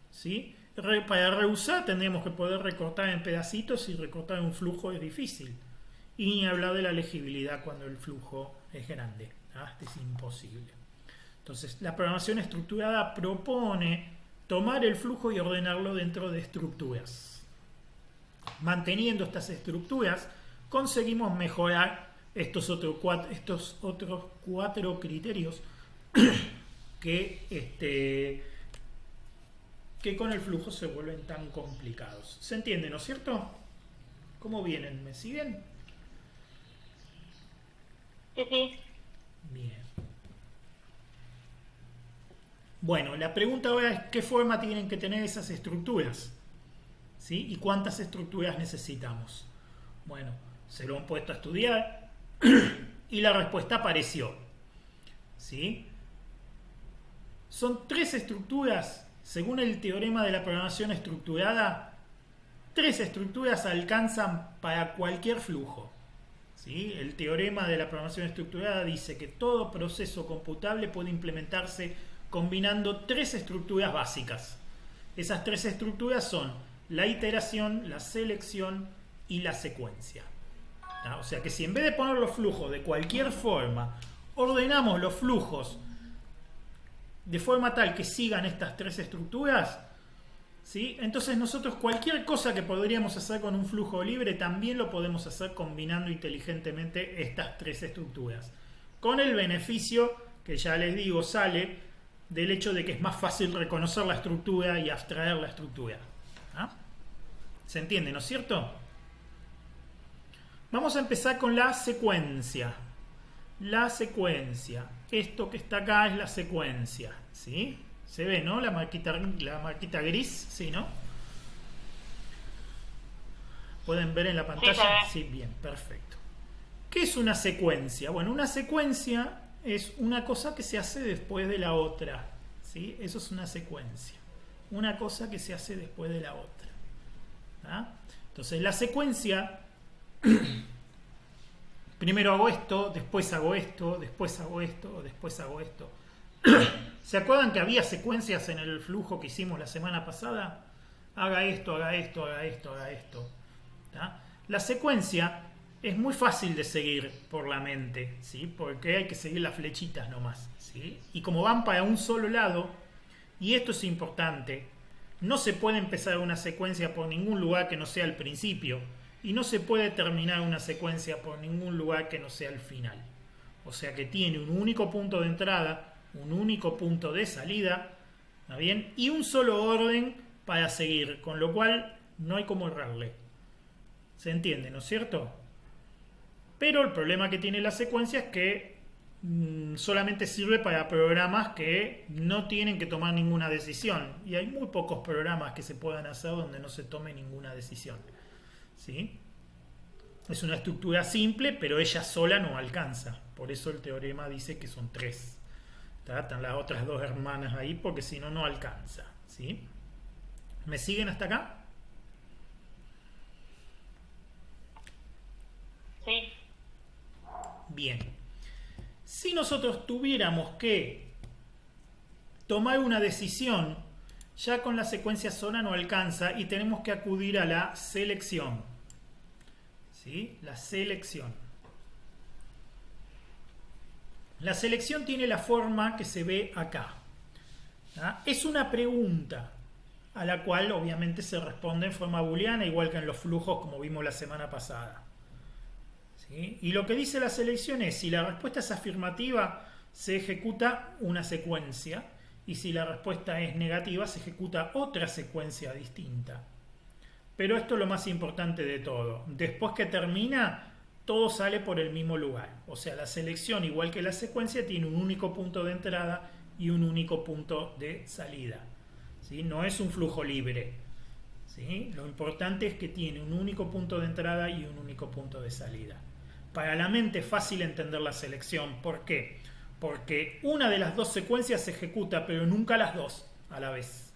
¿sí? Para reusar tendríamos que poder recortar en pedacitos y recortar un flujo es difícil. Y ni hablar de la legibilidad cuando el flujo es grande. Este es imposible. Entonces, la programación estructurada propone tomar el flujo y ordenarlo dentro de estructuras. Manteniendo estas estructuras, conseguimos mejorar estos otros 4 criterios que con el flujo se vuelven tan complicados. ¿Se entiende, no es cierto? ¿Cómo vienen? ¿Me siguen? Sí. Bien. Bueno, la pregunta ahora es ¿qué forma tienen que tener esas estructuras? ¿sí? ¿Y cuántas estructuras necesitamos? Bueno, se lo han puesto a estudiar y la respuesta apareció, ¿sí? Son 3 estructuras, según el teorema de la programación estructurada, 3 estructuras alcanzan para cualquier flujo. ¿Sí? El teorema de la programación estructurada dice que todo proceso computable puede implementarse combinando 3 estructuras básicas. Esas 3 estructuras son la iteración, la selección y la secuencia. ¿Ah? O sea que si en vez de poner los flujos de cualquier forma, ordenamos los flujos de forma tal que sigan estas 3 estructuras, ¿sí? Entonces nosotros cualquier cosa que podríamos hacer con un flujo libre también lo podemos hacer combinando inteligentemente estas 3 estructuras. Con el beneficio que ya les digo sale del hecho de que es más fácil reconocer la estructura y abstraer la estructura. ¿Ah? ¿Se entiende, no es cierto? Vamos a empezar con la secuencia. La secuencia. Esto que está acá es la secuencia. ¿Sí? Se ve, ¿no? La marquita gris, ¿sí, no? ¿Pueden ver en la pantalla? Sí, bien, perfecto. ¿Qué es una secuencia? Bueno, una secuencia es una cosa que se hace después de la otra, ¿sí? Eso es una secuencia. Una cosa que se hace después de la otra. ¿Ah? Entonces, la secuencia... Primero hago esto, después hago esto, después hago esto, después hago esto. ¿Se acuerdan que había secuencias en el flujo que hicimos la semana pasada? Haga esto, haga esto, haga esto, haga esto. ¿Tá? La secuencia es muy fácil de seguir por la mente, ¿sí? Porque hay que seguir las flechitas nomás, ¿sí? Y como van para un solo lado, y esto es importante, no se puede empezar una secuencia por ningún lugar que no sea el principio, y no se puede terminar una secuencia por ningún lugar que no sea el final. O sea que tiene un único punto de entrada, un único punto de salida, ¿está bien? Y un solo orden para seguir, con lo cual no hay como errarle. ¿Se entiende, no es cierto? Pero el problema que tiene la secuencia es que solamente sirve para programas que no tienen que tomar ninguna decisión. Y hay muy pocos programas que se puedan hacer donde no se tome ninguna decisión. ¿Sí? Es una estructura simple, pero ella sola no alcanza. Por eso el teorema dice que son 3. Están las otras 2 hermanas ahí porque si no, no alcanza. ¿Sí? ¿Me siguen hasta acá? Sí. Bien. Si nosotros tuviéramos que tomar una decisión, ya con la secuencia sola no alcanza y tenemos que acudir a la selección. ¿Sí? La selección. La selección tiene la forma que se ve acá. ¿Ah? Es una pregunta a la cual obviamente se responde en forma booleana, igual que en los flujos como vimos la semana pasada. ¿Sí? Y lo que dice la selección es, si la respuesta es afirmativa, se ejecuta una secuencia, y si la respuesta es negativa, se ejecuta otra secuencia distinta. Pero esto es lo más importante de todo. Después que termina, todo sale por el mismo lugar. O sea, la selección, igual que la secuencia, tiene un único punto de entrada y un único punto de salida. ¿Sí? No es un flujo libre. ¿Sí? Lo importante es que tiene un único punto de entrada y un único punto de salida. Para la mente es fácil entender la selección. ¿Por qué? Porque una de las 2 secuencias se ejecuta, pero nunca las 2 a la vez.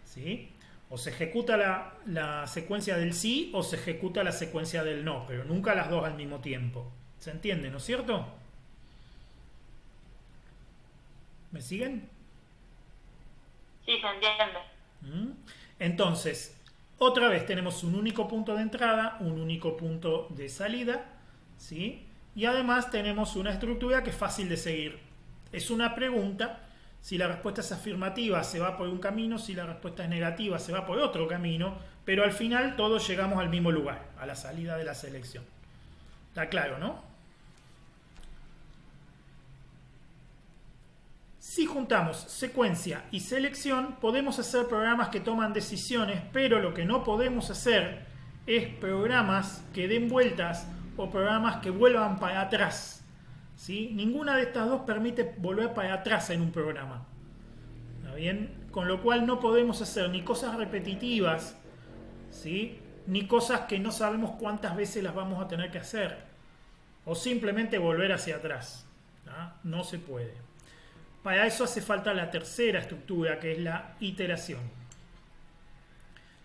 ¿Sí? O se ejecuta la secuencia del sí o se ejecuta la secuencia del no, pero nunca las 2 al mismo tiempo. ¿Se entiende, no es cierto? ¿Me siguen? Sí, se entiende. Entonces, otra vez tenemos un único punto de entrada, un único punto de salida, ¿sí? Y además tenemos una estructura que es fácil de seguir. Es una pregunta. Si la respuesta es afirmativa, se va por un camino. Si la respuesta es negativa, se va por otro camino. Pero al final todos llegamos al mismo lugar, a la salida de la selección. ¿Está claro, no? Si juntamos secuencia y selección, podemos hacer programas que toman decisiones, pero lo que no podemos hacer es programas que den vueltas o programas que vuelvan para atrás. ¿Sí? Ninguna de estas 2 permite volver para atrás en un programa. ¿Está bien? Con lo cual no podemos hacer ni cosas repetitivas, ¿sí? Ni cosas que no sabemos cuántas veces las vamos a tener que hacer. O simplemente volver hacia atrás. No se puede. Para eso hace falta la tercera estructura, que es la iteración.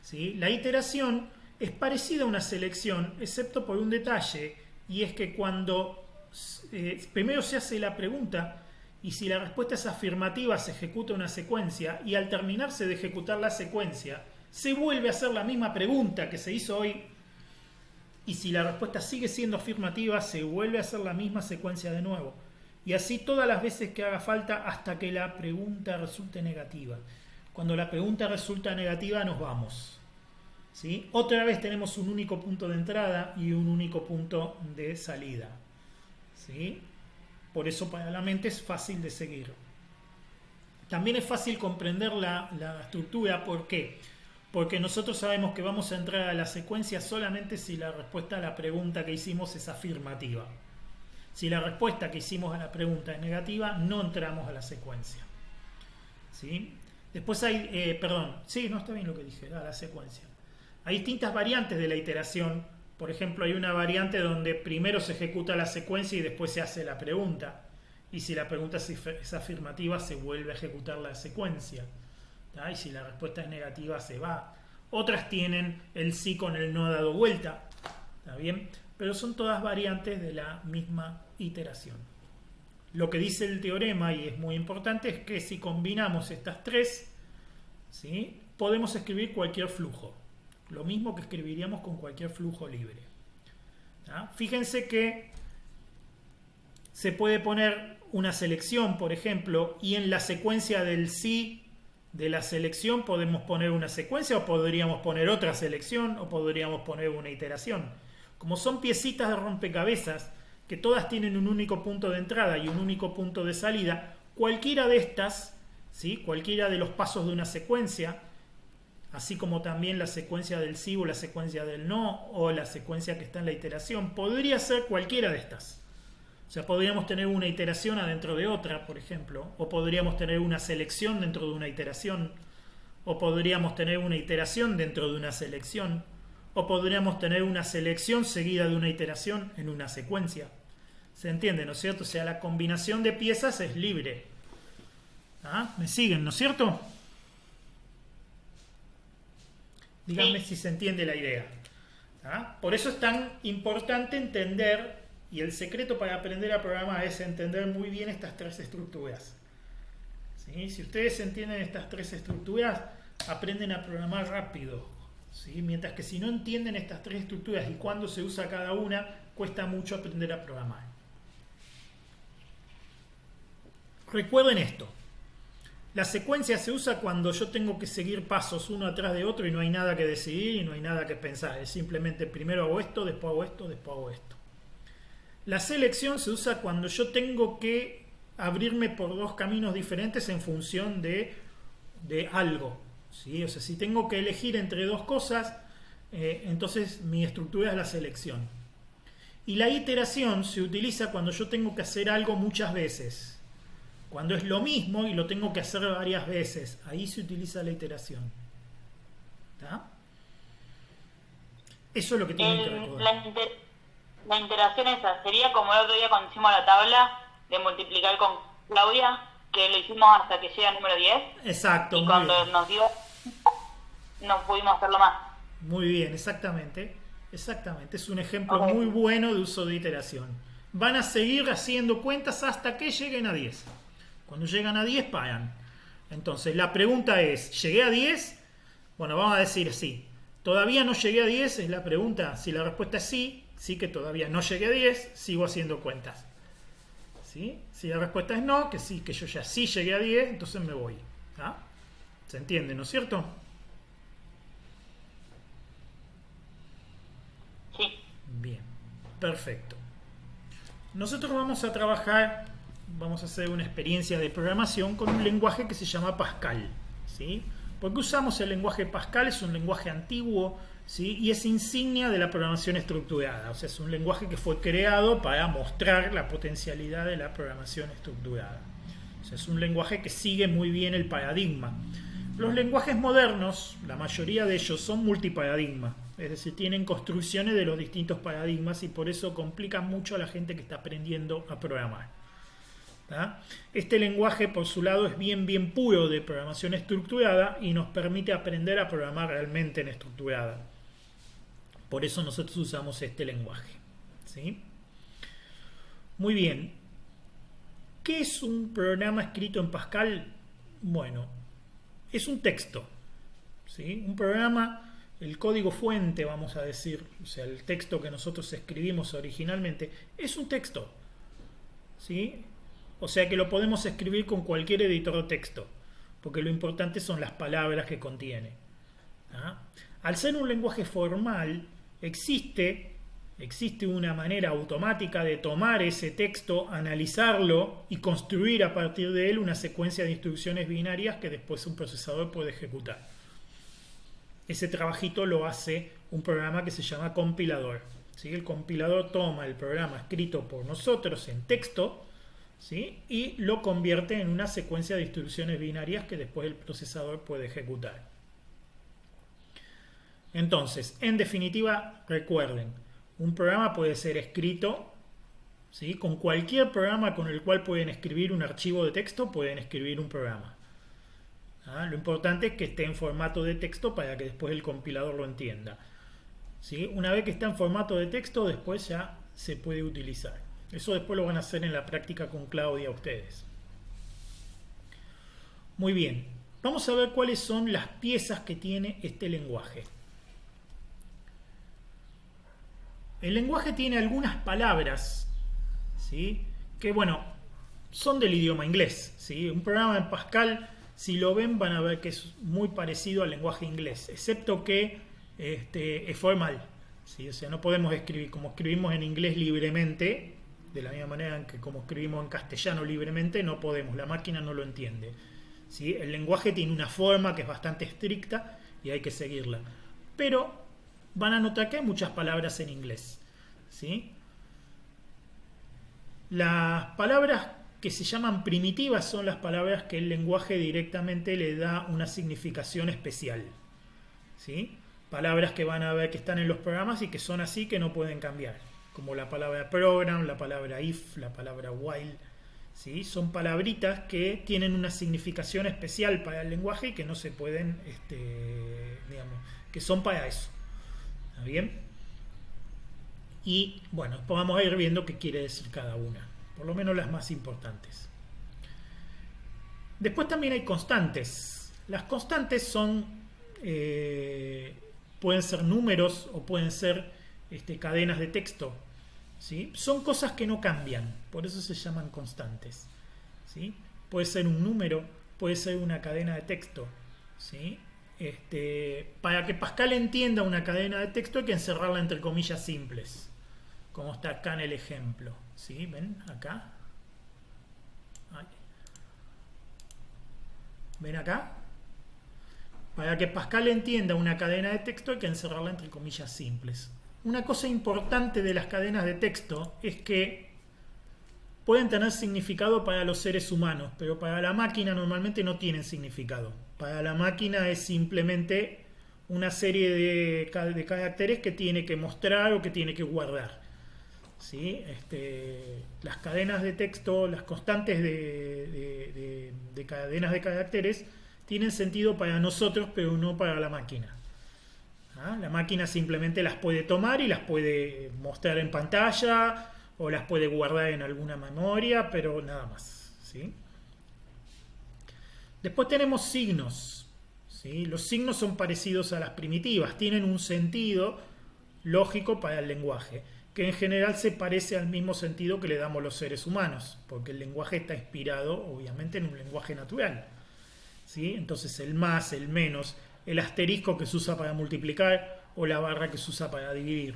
¿Sí? La iteración es parecida a una selección, excepto por un detalle, y es que cuando primero se hace la pregunta, y si la respuesta es afirmativa, se ejecuta una secuencia, y al terminarse de ejecutar la secuencia, se vuelve a hacer la misma pregunta que se hizo hoy, y si la respuesta sigue siendo afirmativa, se vuelve a hacer la misma secuencia de nuevo. Y así todas las veces que haga falta hasta que la pregunta resulte negativa. Cuando la pregunta resulta negativa, nos vamos. ¿Sí? Otra vez tenemos un único punto de entrada y un único punto de salida. ¿Sí? Por eso para la mente es fácil de seguir. También es fácil comprender la estructura. ¿Por qué? Porque nosotros sabemos que vamos a entrar a la secuencia solamente si la respuesta a la pregunta que hicimos es afirmativa. Si la respuesta que hicimos a la pregunta es negativa, no entramos a la secuencia. ¿Sí? Después hay, sí, no está bien lo que dije, a la secuencia. Hay distintas variantes de la iteración. Por ejemplo, hay una variante donde primero se ejecuta la secuencia y después se hace la pregunta. Y si la pregunta es afirmativa, se vuelve a ejecutar la secuencia. ¿Tá? Y si la respuesta es negativa, se va. Otras tienen el sí con el no dado vuelta. ¿Está bien? Pero son todas variantes de la misma iteración. Lo que dice el teorema, y es muy importante, es que si combinamos estas tres, ¿sí?, podemos escribir cualquier flujo. Lo mismo que escribiríamos con cualquier flujo libre. ¿Tá? Fíjense que se puede poner una selección, por ejemplo, y en la secuencia del sí de la selección podemos poner una secuencia, o podríamos poner otra selección, o podríamos poner una iteración. Como son piecitas de rompecabezas que todas tienen un único punto de entrada y un único punto de salida, cualquiera de estas, ¿sí?, cualquiera de los pasos de una secuencia, así como también la secuencia del sí o la secuencia del no, o la secuencia que está en la iteración, podría ser cualquiera de estas. O sea, podríamos tener una iteración adentro de otra, por ejemplo, o podríamos tener una selección dentro de una iteración, o podríamos tener una iteración dentro de una selección, o podríamos tener una selección seguida de una iteración en una secuencia. ¿Se entiende, no es cierto? O sea, la combinación de piezas es libre. ¿Me siguen, no es cierto? Díganme si se entiende la idea. Por eso es tan importante entender, y el secreto para aprender a programar es entender muy bien estas tres estructuras. ¿Sí? Si ustedes entienden estas tres estructuras, aprenden a programar rápido. ¿Sí? Mientras que si no entienden estas tres estructuras y cuándo se usa cada una, cuesta mucho aprender a programar. Recuerden esto. La secuencia se usa cuando yo tengo que seguir pasos uno atrás de otro y no hay nada que decidir y no hay nada que pensar. Es simplemente primero hago esto, después hago esto, después hago esto. La selección se usa cuando yo tengo que abrirme por dos caminos diferentes en función de algo. ¿Sí? O sea, si tengo que elegir entre dos cosas, entonces mi estructura es la selección. Y la iteración se utiliza cuando yo tengo que hacer algo muchas veces. Cuando es lo mismo y lo tengo que hacer varias veces. Ahí se utiliza la iteración. ¿Está? Eso es lo que tienen que recordar. La iteración esa sería como el otro día cuando hicimos la tabla de multiplicar con Claudia, que lo hicimos hasta que llega al número 10. Exacto. Y cuando nos dio, no pudimos hacerlo más. Muy bien, exactamente. Exactamente. Es un ejemplo muy bueno de uso de iteración. Van a seguir haciendo cuentas hasta que lleguen a 10. Cuando llegan a 10, paran. Entonces, la pregunta es, ¿llegué a 10? Bueno, vamos a decir sí. ¿Todavía no llegué a 10? Es la pregunta. Si la respuesta es sí, sí que todavía no llegué a 10, sigo haciendo cuentas. ¿Sí? Si la respuesta es no, que sí, que yo ya sí llegué a 10, entonces me voy. ¿Ah? ¿Se entiende, no es cierto? Sí. Bien, perfecto. Nosotros vamos a trabajar, vamos a hacer una experiencia de programación con un lenguaje que se llama Pascal. ¿Sí? ¿Por qué usamos el lenguaje Pascal? Es un lenguaje antiguo, ¿sí? Y es insignia de la programación estructurada. O sea, es un lenguaje que fue creado para mostrar la potencialidad de la programación estructurada. O sea, es un lenguaje que sigue muy bien el paradigma. Los lenguajes modernos, la mayoría de ellos son multiparadigma, es decir, tienen construcciones de los distintos paradigmas y por eso complican mucho a la gente que está aprendiendo a programar. ¿Tá? Este lenguaje, por su lado, es bien puro de programación estructurada y nos permite aprender a programar realmente en estructurada. Por eso nosotros usamos este lenguaje. ¿Sí? Muy bien. ¿Qué es un programa escrito en Pascal? Bueno, es un texto. ¿Sí? Un programa, el código fuente, vamos a decir, o sea, el texto que nosotros escribimos originalmente, es un texto. ¿Sí? O sea que lo podemos escribir con cualquier editor de texto, porque lo importante son las palabras que contiene. ¿Ah? Al ser un lenguaje formal, existe una manera automática de tomar ese texto, analizarlo y construir a partir de él una secuencia de instrucciones binarias que después un procesador puede ejecutar. Ese trabajito lo hace un programa que se llama compilador. ¿Sí? El compilador toma el programa escrito por nosotros en texto, ¿sí? Y lo convierte en una secuencia de instrucciones binarias que después el procesador puede ejecutar. Entonces, en definitiva, recuerden, un programa puede ser escrito, ¿sí? Con cualquier programa con el cual pueden escribir un archivo de texto, pueden escribir un programa. ¿Ah? Lo importante es que esté en formato de texto para que después el compilador lo entienda. ¿Sí? Una vez que está en formato de texto, después ya se puede utilizar. Eso después lo van a hacer en la práctica con Claudia ustedes. Muy bien, vamos a ver cuáles son las piezas que tiene este lenguaje. El lenguaje tiene algunas palabras, ¿sí? Que bueno, son del idioma inglés, ¿sí? Un programa en Pascal, si lo ven, van a ver que es muy parecido al lenguaje inglés, excepto que es formal, ¿sí? O sea, no podemos escribir como escribimos en inglés libremente. De la misma manera que como escribimos en castellano libremente, no podemos, la máquina no lo entiende. ¿Sí? El lenguaje tiene una forma que es bastante estricta y hay que seguirla. Pero van a notar que hay muchas palabras en inglés. ¿Sí? Las palabras que se llaman primitivas son las palabras que el lenguaje directamente le da una significación especial. ¿Sí? Palabras que van a ver que están en los programas y que son así, que no pueden cambiar. Como la palabra program, la palabra if, la palabra while. ¿Sí? Son palabritas que tienen una significación especial para el lenguaje y que no se pueden, digamos, que son para eso. ¿Está bien? Y bueno, después vamos a ir viendo qué quiere decir cada una, por lo menos las más importantes. Después también hay constantes. Las constantes son, pueden ser números o pueden ser cadenas de texto. ¿Sí? Son cosas que no cambian, por eso se llaman constantes. ¿Sí? Puede ser un número, puede ser una cadena de texto. ¿Sí? Para que Pascal entienda una cadena de texto hay que encerrarla entre comillas simples, como está acá en el ejemplo. ¿Sí? ¿Ven acá? Ay. ¿Ven acá? Para que Pascal entienda una cadena de texto hay que encerrarla entre comillas simples. Una cosa importante de las cadenas de texto es que pueden tener significado para los seres humanos, pero para la máquina normalmente no tienen significado. Para la máquina es simplemente una serie de caracteres que tiene que mostrar o que tiene que guardar. ¿Sí? Las cadenas de texto, las constantes de cadenas de caracteres tienen sentido para nosotros, pero no para la máquina. ¿Ah? La máquina simplemente las puede tomar y las puede mostrar en pantalla o las puede guardar en alguna memoria, pero nada más. ¿Sí? Después tenemos signos. ¿Sí? Los signos son parecidos a las primitivas, tienen un sentido lógico para el lenguaje, que en general se parece al mismo sentido que le damos los seres humanos, porque el lenguaje está inspirado obviamente en un lenguaje natural. ¿Sí? Entonces el más, el menos, el asterisco que se usa para multiplicar o la barra que se usa para dividir,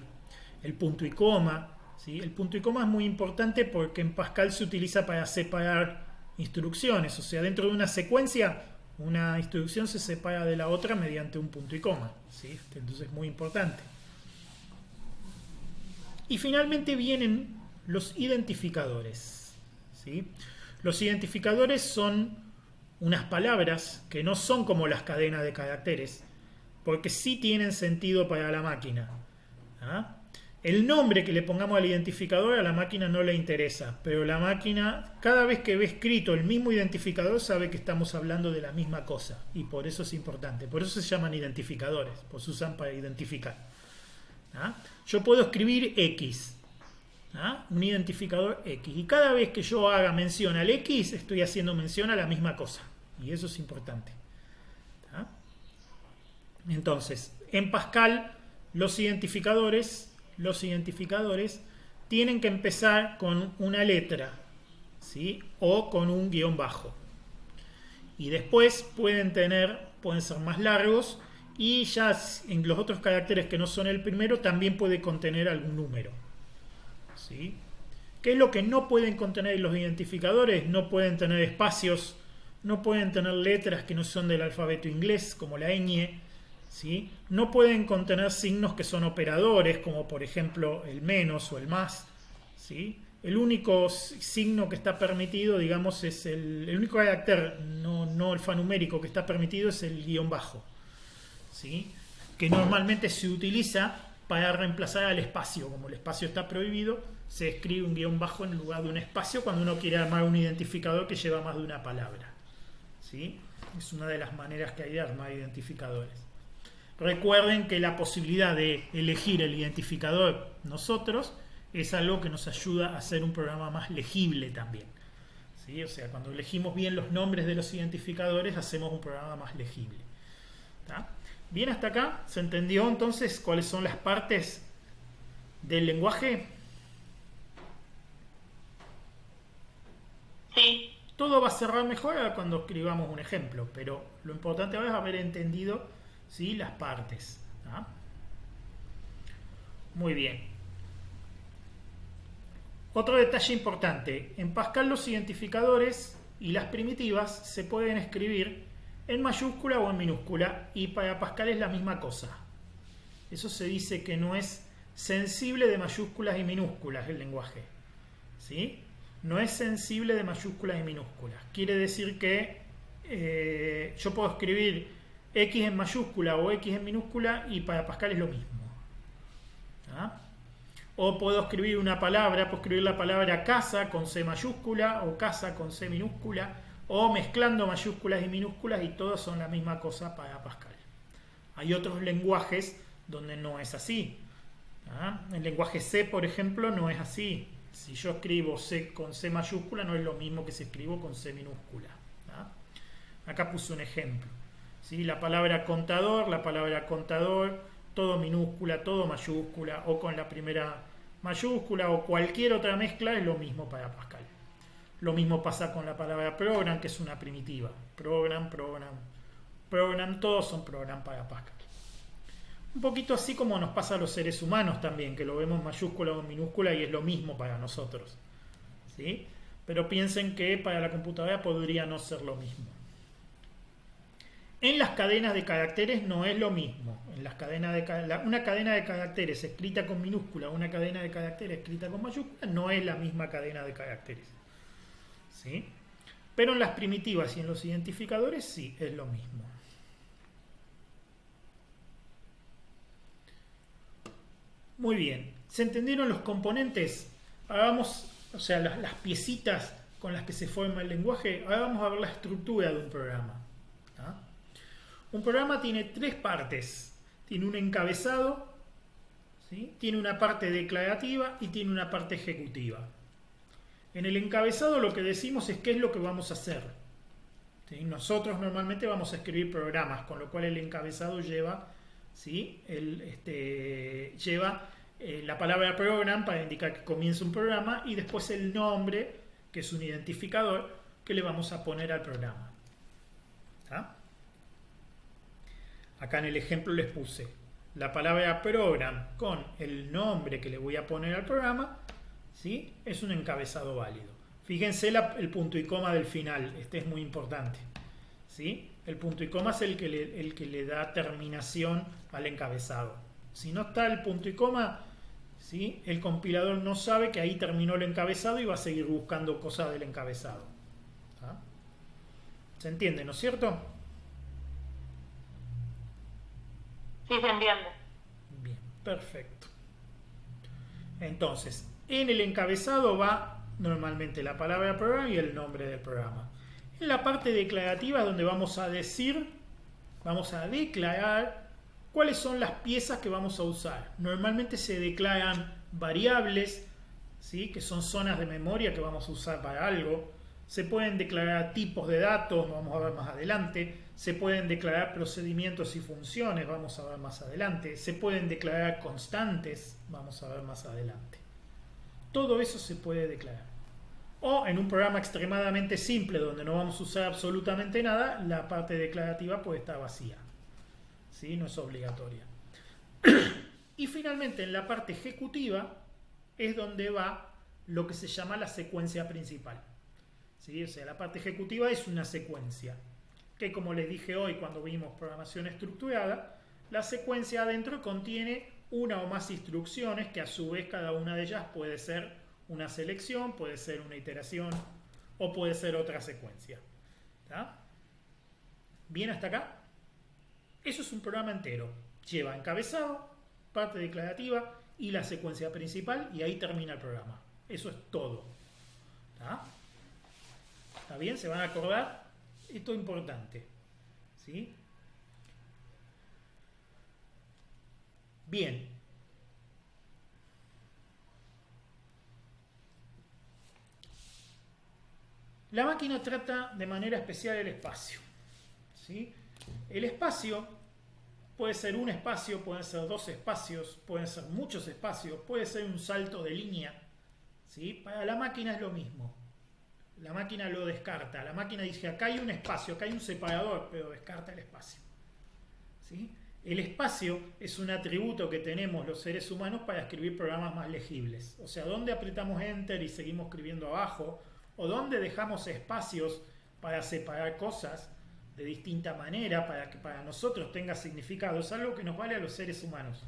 el punto y coma. ¿Sí? El punto y coma es muy importante porque en Pascal se utiliza para separar instrucciones, o sea, dentro de una secuencia una instrucción se separa de la otra mediante un punto y coma. ¿Sí? Entonces es muy importante. Y finalmente vienen los identificadores. ¿Sí? Los identificadores son unas palabras que no son como las cadenas de caracteres, porque sí tienen sentido para la máquina. ¿Ah? El nombre que le pongamos al identificador a la máquina no le interesa, pero la máquina, cada vez que ve escrito el mismo identificador, sabe que estamos hablando de la misma cosa, y por eso es importante. Por eso se llaman identificadores, pues se usan para identificar. ¿Ah? Yo puedo escribir X, ¿ah? Un identificador X, y cada vez que yo haga mención al X, estoy haciendo mención a la misma cosa, y eso es importante. ¿Ah? Entonces, en Pascal, los identificadores tienen que empezar con una letra, ¿sí? O con un guión bajo. Y después pueden ser más largos, y ya en los otros caracteres que no son el primero también puede contener algún número. ¿Sí? ¿Qué es lo que no pueden contener los identificadores? No pueden tener espacios, no pueden tener letras que no son del alfabeto inglés, como la ñ. ¿Sí? No pueden contener signos que son operadores, como por ejemplo el menos o el más. ¿Sí? El único signo que está permitido, digamos, es el único carácter no alfanumérico que está permitido es el guión bajo. ¿Sí? Que normalmente se utiliza para reemplazar al espacio. Como el espacio está prohibido, se escribe un guión bajo en lugar de un espacio cuando uno quiere armar un identificador que lleva más de una palabra. ¿Sí? Es una de las maneras que hay de armar identificadores. Recuerden que la posibilidad de elegir el identificador nosotros es algo que nos ayuda a hacer un programa más legible también. ¿Sí? O sea, cuando elegimos bien los nombres de los identificadores, hacemos un programa más legible. ¿Tá? Bien, hasta acá. ¿Se entendió entonces cuáles son las partes del lenguaje? Sí. Todo va a cerrar mejor cuando escribamos un ejemplo, pero lo importante ahora es haber entendido, ¿sí?, las partes. ¿Tá? Muy bien. Otro detalle importante. En Pascal los identificadores y las primitivas se pueden escribir en mayúscula o en minúscula, y para Pascal es la misma cosa. Eso se dice que no es sensible de mayúsculas y minúsculas el lenguaje. ¿Sí? No es sensible de mayúsculas y minúsculas. Quiere decir que yo puedo escribir X en mayúscula o X en minúscula y para Pascal es lo mismo. ¿Ah? O puedo escribir una palabra, puedo escribir la palabra casa con C mayúscula o casa con C minúscula, o mezclando mayúsculas y minúsculas, y todas son la misma cosa para Pascal. Hay otros lenguajes donde no es así. ¿Ah? El lenguaje C, por ejemplo, no es así. Si yo escribo C con C mayúscula, no es lo mismo que si escribo con C minúscula. ¿Ah? Acá puse un ejemplo. ¿Sí? La palabra contador, todo minúscula, todo mayúscula, o con la primera mayúscula, o cualquier otra mezcla, es lo mismo para Pascal. Lo mismo pasa con la palabra program, que es una primitiva. Program, todos son program para Pascal. Un poquito así como nos pasa a los seres humanos también, que lo vemos mayúscula o minúscula y es lo mismo para nosotros. ¿Sí? Pero piensen que para la computadora podría no ser lo mismo. En las cadenas de caracteres no es lo mismo. En las una cadena de caracteres escrita con minúscula, una cadena de caracteres escrita con mayúscula, no es la misma cadena de caracteres. ¿Sí? Pero en las primitivas y en los identificadores sí es lo mismo. Muy bien. ¿Se entendieron los componentes? Ahora vamos, o sea, las piecitas con las que se forma el lenguaje. Ahora vamos a ver la estructura de un programa. ¿Ah? Un programa tiene tres partes. Tiene un encabezado, ¿sí? Tiene una parte declarativa y tiene una parte ejecutiva. En el encabezado lo que decimos es qué es lo que vamos a hacer. ¿Sí? Nosotros normalmente vamos a escribir programas, con lo cual el encabezado lleva, ¿sí?, la palabra program para indicar que comienza un programa, y después el nombre, que es un identificador, que le vamos a poner al programa. ¿Ah? Acá en el ejemplo les puse la palabra program con el nombre que le voy a poner al programa. ¿Sí? Es un encabezado válido. Fíjense el punto y coma del final. Este es muy importante. ¿Sí? El punto y coma es el que le da terminación al encabezado. Si no está el punto y coma, ¿sí?, el compilador no sabe que ahí terminó el encabezado y va a seguir buscando cosas del encabezado. ¿Ah? ¿Se entiende, no es cierto? Sí, se entiende. Bien, perfecto. Entonces, en el encabezado va normalmente la palabra programa y el nombre del programa. En la parte declarativa es donde vamos a declarar cuáles son las piezas que vamos a usar. Normalmente se declaran variables, ¿sí? Que son zonas de memoria que vamos a usar para algo. Se pueden declarar tipos de datos, vamos a ver más adelante. Se pueden declarar procedimientos y funciones, vamos a ver más adelante. Se pueden declarar constantes, vamos a ver más adelante. Todo eso se puede declarar. O en un programa extremadamente simple donde no vamos a usar absolutamente nada, la parte declarativa puede estar vacía. ¿Sí? No es obligatoria. Y finalmente en la parte ejecutiva es donde va lo que se llama la secuencia principal. ¿Sí? O sea, la parte ejecutiva es una secuencia que, como les dije hoy cuando vimos programación estructurada, la secuencia adentro contiene una o más instrucciones que a su vez cada una de ellas puede ser una selección, puede ser una iteración o puede ser otra secuencia. ¿Está? ¿Bien hasta acá? Eso es un programa entero. Lleva encabezado, parte declarativa y la secuencia principal y ahí termina el programa. Eso es todo. ¿Está? ¿Está bien? ¿Se van a acordar? Esto es importante. ¿Sí? Bien. La máquina trata de manera especial el espacio. ¿Sí? El espacio puede ser un espacio, pueden ser dos espacios, pueden ser muchos espacios, puede ser un salto de línea. ¿Sí? Para la máquina es lo mismo. La máquina lo descarta. La máquina dice, acá hay un espacio, acá hay un separador, pero descarta el espacio. ¿Sí? El espacio es un atributo que tenemos los seres humanos para escribir programas más legibles. O sea, ¿dónde apretamos Enter y seguimos escribiendo abajo? ¿O dónde dejamos espacios para separar cosas de distinta manera para que para nosotros tenga significado? Es algo que nos vale a los seres humanos.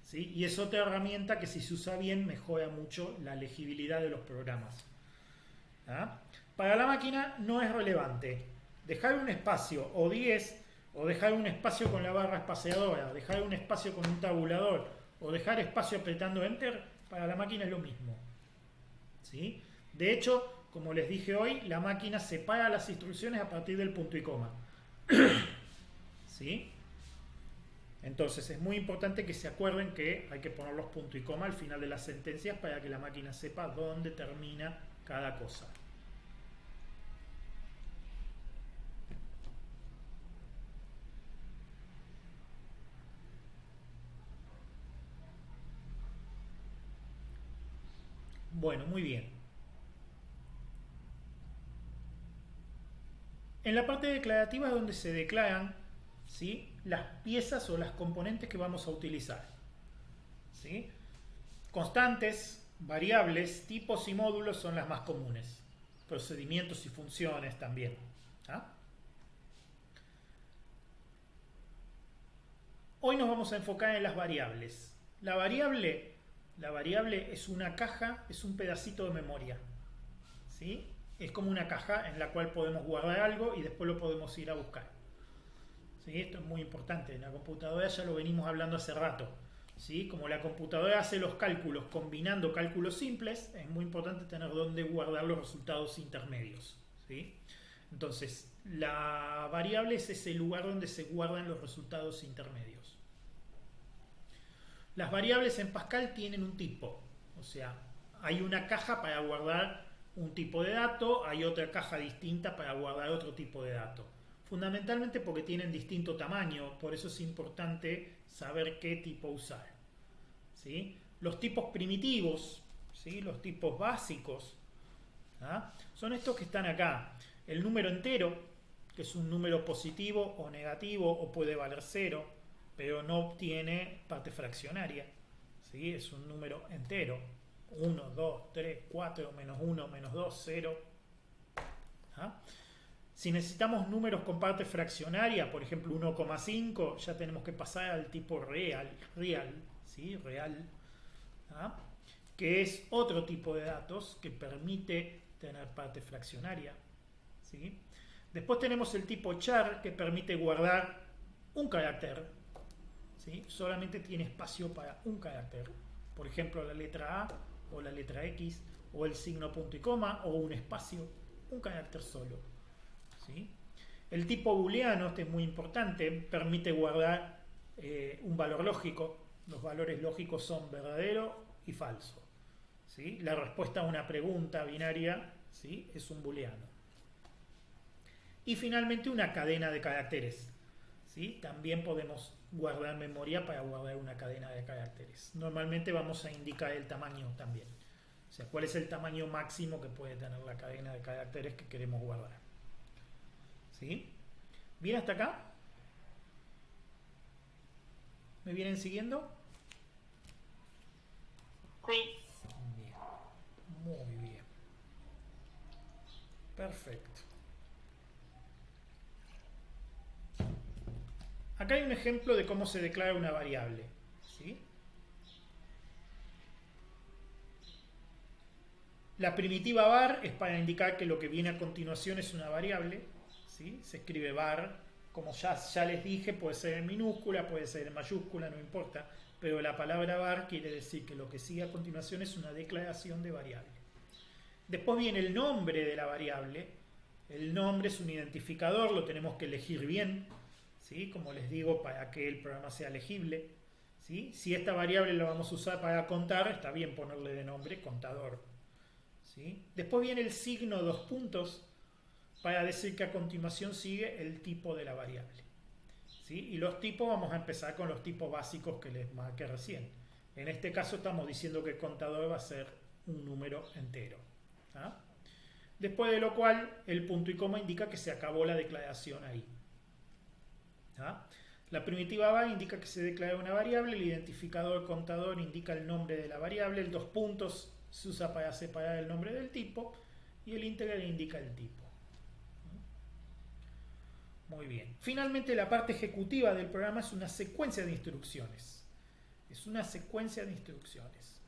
¿Sí? Y es otra herramienta que si se usa bien mejora mucho la legibilidad de los programas. ¿Ah? Para la máquina no es relevante dejar un espacio o 10 o dejar un espacio con la barra espaciadora, dejar un espacio con un tabulador o dejar espacio apretando Enter. Para la máquina es lo mismo. ¿Sí? De hecho, como les dije hoy, la máquina separa las instrucciones a partir del punto y coma. ¿Sí? Entonces es muy importante que se acuerden que hay que poner los puntos y coma al final de las sentencias para que la máquina sepa dónde termina cada cosa. Bueno, muy bien. En la parte declarativa es donde se declaran, ¿sí?, las piezas o las componentes que vamos a utilizar. ¿Sí? Constantes, variables, tipos y módulos son las más comunes. Procedimientos y funciones también. ¿Ah? Hoy nos vamos a enfocar en las variables. La variable es una caja, es un pedacito de memoria. ¿Sí? Es como una caja en la cual podemos guardar algo y después lo podemos ir a buscar. ¿Sí? Esto es muy importante. En la computadora ya lo venimos hablando hace rato. ¿Sí? Como la computadora hace los cálculos combinando cálculos simples, es muy importante tener dónde guardar los resultados intermedios. ¿Sí? Entonces, la variable es ese lugar donde se guardan los resultados intermedios. Las variables en Pascal tienen un tipo. O sea, hay una caja para guardar un tipo de dato, hay otra caja distinta para guardar otro tipo de dato. Fundamentalmente porque tienen distinto tamaño, por eso es importante saber qué tipo usar. ¿Sí? Los tipos primitivos, ¿sí?, los tipos básicos, ¿ah?, son estos que están acá. El número entero, que es un número positivo o negativo o puede valer 0, pero no tiene parte fraccionaria. ¿Sí? Es un número entero. 1, 2, 3, 4, menos 1, menos 2, 0. ¿Ah? Si necesitamos números con parte fraccionaria, por ejemplo 1,5, ya tenemos que pasar al tipo real, ¿sí? Real, ¿ah?, que es otro tipo de datos que permite tener parte fraccionaria. ¿Sí? Después tenemos el tipo char, que permite guardar un carácter, ¿sí? Solamente tiene espacio para un carácter. Por ejemplo, la letra A o la letra X o el signo punto y coma o un espacio, un carácter solo, ¿sí? El tipo booleano, este es muy importante, permite guardar un valor lógico. Los valores lógicos son verdadero y falso, ¿sí? La respuesta a una pregunta binaria, ¿sí?, es un booleano. Y finalmente una cadena de caracteres, ¿sí? También podemos guardar memoria para guardar una cadena de caracteres. Normalmente vamos a indicar el tamaño también. O sea, cuál es el tamaño máximo que puede tener la cadena de caracteres que queremos guardar. ¿Sí? ¿Bien hasta acá? ¿Me vienen siguiendo? Sí. Bien. Muy bien. Perfecto. Acá hay un ejemplo de cómo se declara una variable, ¿sí? La primitiva var es para indicar que lo que viene a continuación es una variable, ¿sí? Se escribe var, como ya les dije, puede ser en minúscula, puede ser en mayúscula, no importa, pero la palabra var quiere decir que lo que sigue a continuación es una declaración de variable. Después viene el nombre de la variable. El nombre es un identificador, lo tenemos que elegir bien, ¿sí? Como les digo, para que el programa sea legible, ¿sí? Si esta variable la vamos a usar para contar, está bien ponerle de nombre contador, ¿sí? Después viene el signo dos puntos para decir que a continuación sigue el tipo de la variable, ¿sí? Y los tipos, vamos a empezar con los tipos básicos que les marqué recién. En este caso estamos diciendo que el contador va a ser un número entero, ¿ah? Después de lo cual el punto y coma indica que se acabó la declaración ahí, ¿ah? La primitiva var indica que se declara una variable, el identificador contador indica el nombre de la variable, el dos puntos se usa para separar el nombre del tipo y el integral indica el tipo. Muy bien. Finalmente, la parte ejecutiva del programa es una secuencia de instrucciones. Es una secuencia de instrucciones,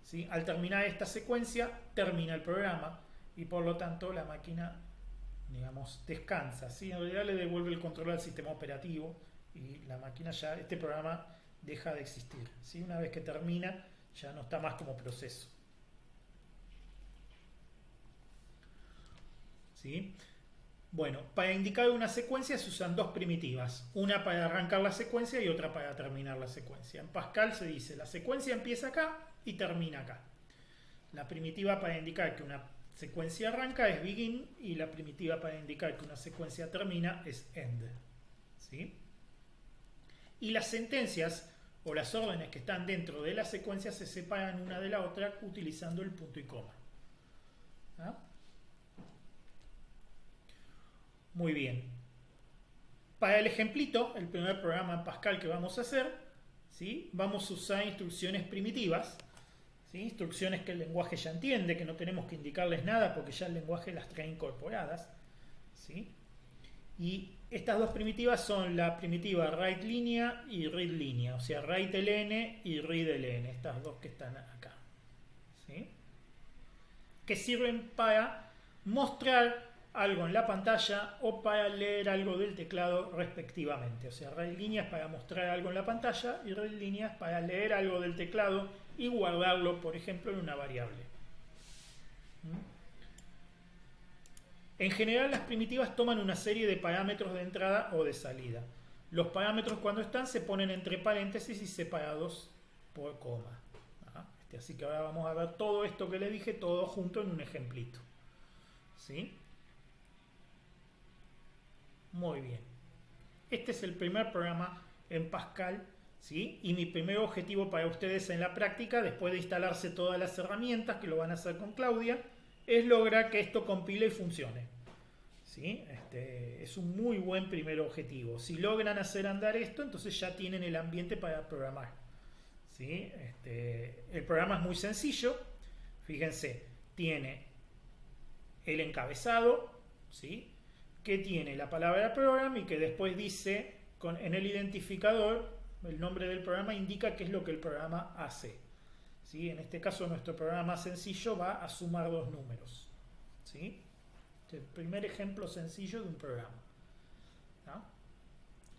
¿sí? Al terminar esta secuencia, termina el programa y por lo tanto la máquina, digamos, descansa, ¿sí? En realidad le devuelve el control al sistema operativo y la máquina ya, este programa deja de existir, ¿sí? Una vez que termina, ya no está más como proceso, ¿sí? Bueno, para indicar una secuencia se usan dos primitivas, una para arrancar la secuencia y otra para terminar la secuencia. En Pascal se dice la secuencia empieza acá y termina acá. La primitiva para indicar que una secuencia arranca es begin y la primitiva para indicar que una secuencia termina es end, ¿sí? Y las sentencias o las órdenes que están dentro de la secuencia se separan una de la otra utilizando el punto y coma, ¿ah? Muy bien. Para el ejemplito, el primer programa en Pascal que vamos a hacer, ¿sí?, vamos a usar instrucciones primitivas, ¿sí? Instrucciones que el lenguaje ya entiende, que no tenemos que indicarles nada porque ya el lenguaje las trae incorporadas, ¿sí? Y estas dos primitivas son la primitiva write línea y read línea, o sea, write ln y read ln, estas dos que están acá, ¿sí?, que sirven para mostrar algo en la pantalla o para leer algo del teclado respectivamente. O sea, write línea es para mostrar algo en la pantalla y read línea es para leer algo del teclado y guardarlo, por ejemplo, en una variable. En general, las primitivas toman una serie de parámetros de entrada o de salida. Los parámetros, cuando están, se ponen entre paréntesis y separados por coma. Así que ahora vamos a ver todo esto que le dije, todo junto en un ejemplito, ¿sí? Muy bien. Este es el primer programa en Pascal, ¿sí? Y mi primer objetivo para ustedes en la práctica, después de instalarse todas las herramientas que lo van a hacer con Claudia, es lograr que esto compile y funcione, ¿sí? Es un muy buen primer objetivo. Si logran hacer andar esto, entonces ya tienen el ambiente para programar, ¿sí? El programa es muy sencillo. Fíjense, tiene el encabezado, ¿sí?, que tiene la palabra program y que después dice en el identificador, el nombre del programa indica qué es lo que el programa hace, ¿sí? En este caso nuestro programa sencillo va a sumar dos números, ¿sí? El primer ejemplo sencillo de un programa. ¿No?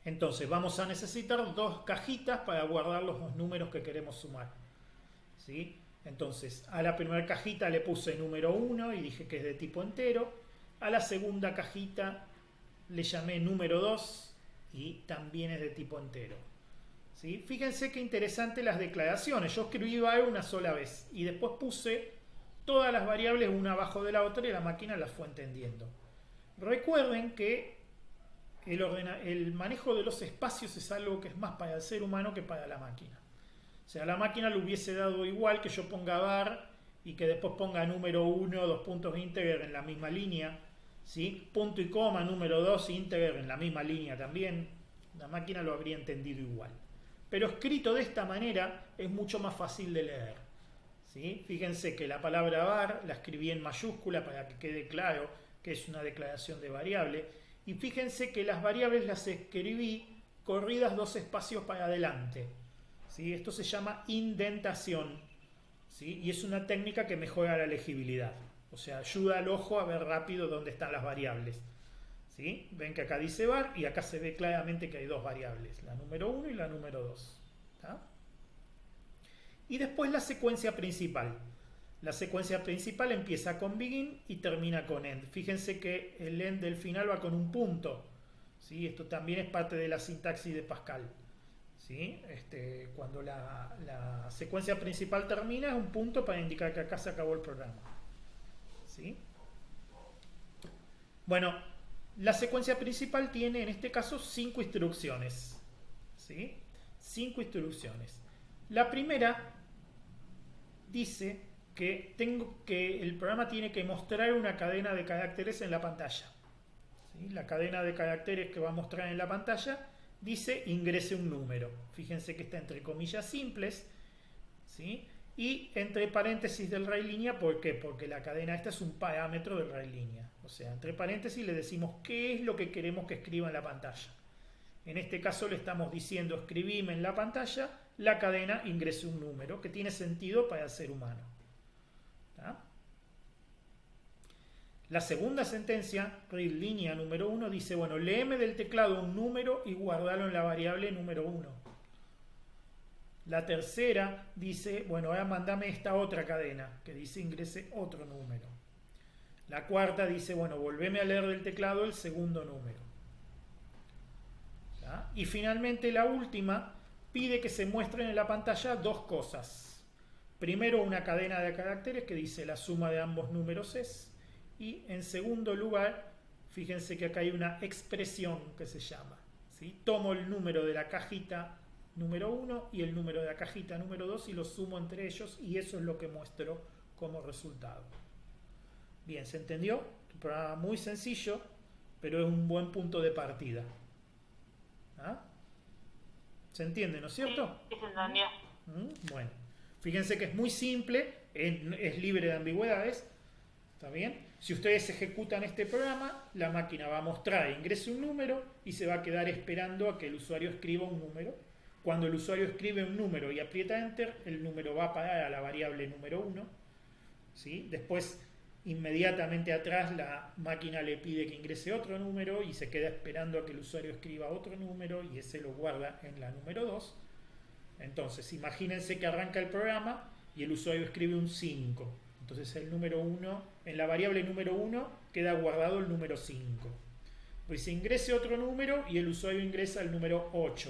Entonces vamos a necesitar dos cajitas para guardar los dos números que queremos sumar. ¿Sí? Entonces a la primera cajita le puse número 1 y dije que es de tipo entero. A la segunda cajita le llamé número 2 y también es de tipo entero. ¿Sí? Fíjense qué interesante las declaraciones. Yo escribí var una sola vez y después puse todas las variables una abajo de la otra y la máquina las fue entendiendo. Recuerden que el manejo de los espacios es algo que es más para el ser humano que para la máquina. O sea, a la máquina le hubiese dado igual que yo ponga var y que después ponga número 1, dos puntos integer en la misma línea, ¿sí? Punto y coma, número 2, integer en la misma línea también. La máquina lo habría entendido igual. Pero escrito de esta manera es mucho más fácil de leer. ¿Sí? Fíjense que la palabra var la escribí en mayúscula para que quede claro que es una declaración de variable. Y fíjense que las variables las escribí corridas dos espacios para adelante. ¿Sí? Esto se llama indentación. ¿Sí? Y es una técnica que mejora la legibilidad. O sea, ayuda al ojo a ver rápido dónde están las variables. ¿Sí? Ven que acá dice var y acá se ve claramente que hay dos variables, la número 1 y la número 2. ¿Tá? Y después la secuencia principal. La secuencia principal empieza con begin y termina con end. Fíjense que el end del final va con un punto. ¿Sí? Esto también es parte de la sintaxis de Pascal. ¿Sí? Cuando la secuencia principal termina es un punto para indicar que acá se acabó el programa. ¿Sí? Bueno, la secuencia principal tiene en este caso 5 instrucciones. ¿Sí? 5 instrucciones. La primera dice que el programa tiene que mostrar una cadena de caracteres en la pantalla. ¿Sí? La cadena de caracteres que va a mostrar en la pantalla dice ingrese un número. Fíjense que está entre comillas simples, ¿sí? Y entre paréntesis del array línea. ¿Por qué? Porque la cadena esta es un parámetro del array línea. O sea, entre paréntesis le decimos qué es lo que queremos que escriba en la pantalla. En este caso le estamos diciendo escribime en la pantalla la cadena ingrese un número, que tiene sentido para el ser humano. ¿Tá? La segunda sentencia, read línea número 1, dice, bueno, léeme del teclado un número y guardalo en la variable número 1. La tercera dice, bueno, ahora mandame esta otra cadena, que dice ingrese otro número. La cuarta dice, bueno, volveme a leer del teclado el segundo número. ¿Tá? Y finalmente la última pide que se muestren en la pantalla dos cosas. Primero, una cadena de caracteres que dice la suma de ambos números es. Y en segundo lugar, fíjense que acá hay una expresión que se llama. ¿Sí? Tomo el número de la cajita número 1 y el número de la cajita número 2 y los sumo entre ellos y eso es lo que muestro como resultado. Bien, ¿se entendió? Un programa muy sencillo, pero es un buen punto de partida. ¿Ah? ¿Se entiende, no es cierto? Sí, se entendió. Bueno, fíjense que es muy simple, es libre de ambigüedades. ¿Está bien? Si ustedes ejecutan este programa, la máquina va a mostrar ingrese un número y se va a quedar esperando a que el usuario escriba un número. Cuando el usuario escribe un número y aprieta Enter, el número va a parar a la variable número 1. ¿Sí? Después, inmediatamente atrás, la máquina le pide que ingrese otro número y se queda esperando a que el usuario escriba otro número y ese lo guarda en la número 2. Entonces, imagínense que arranca el programa y el usuario escribe un 5. Entonces el número 1, en la variable número 1 queda guardado el número 5. Pues se ingrese otro número y el usuario ingresa el número 8.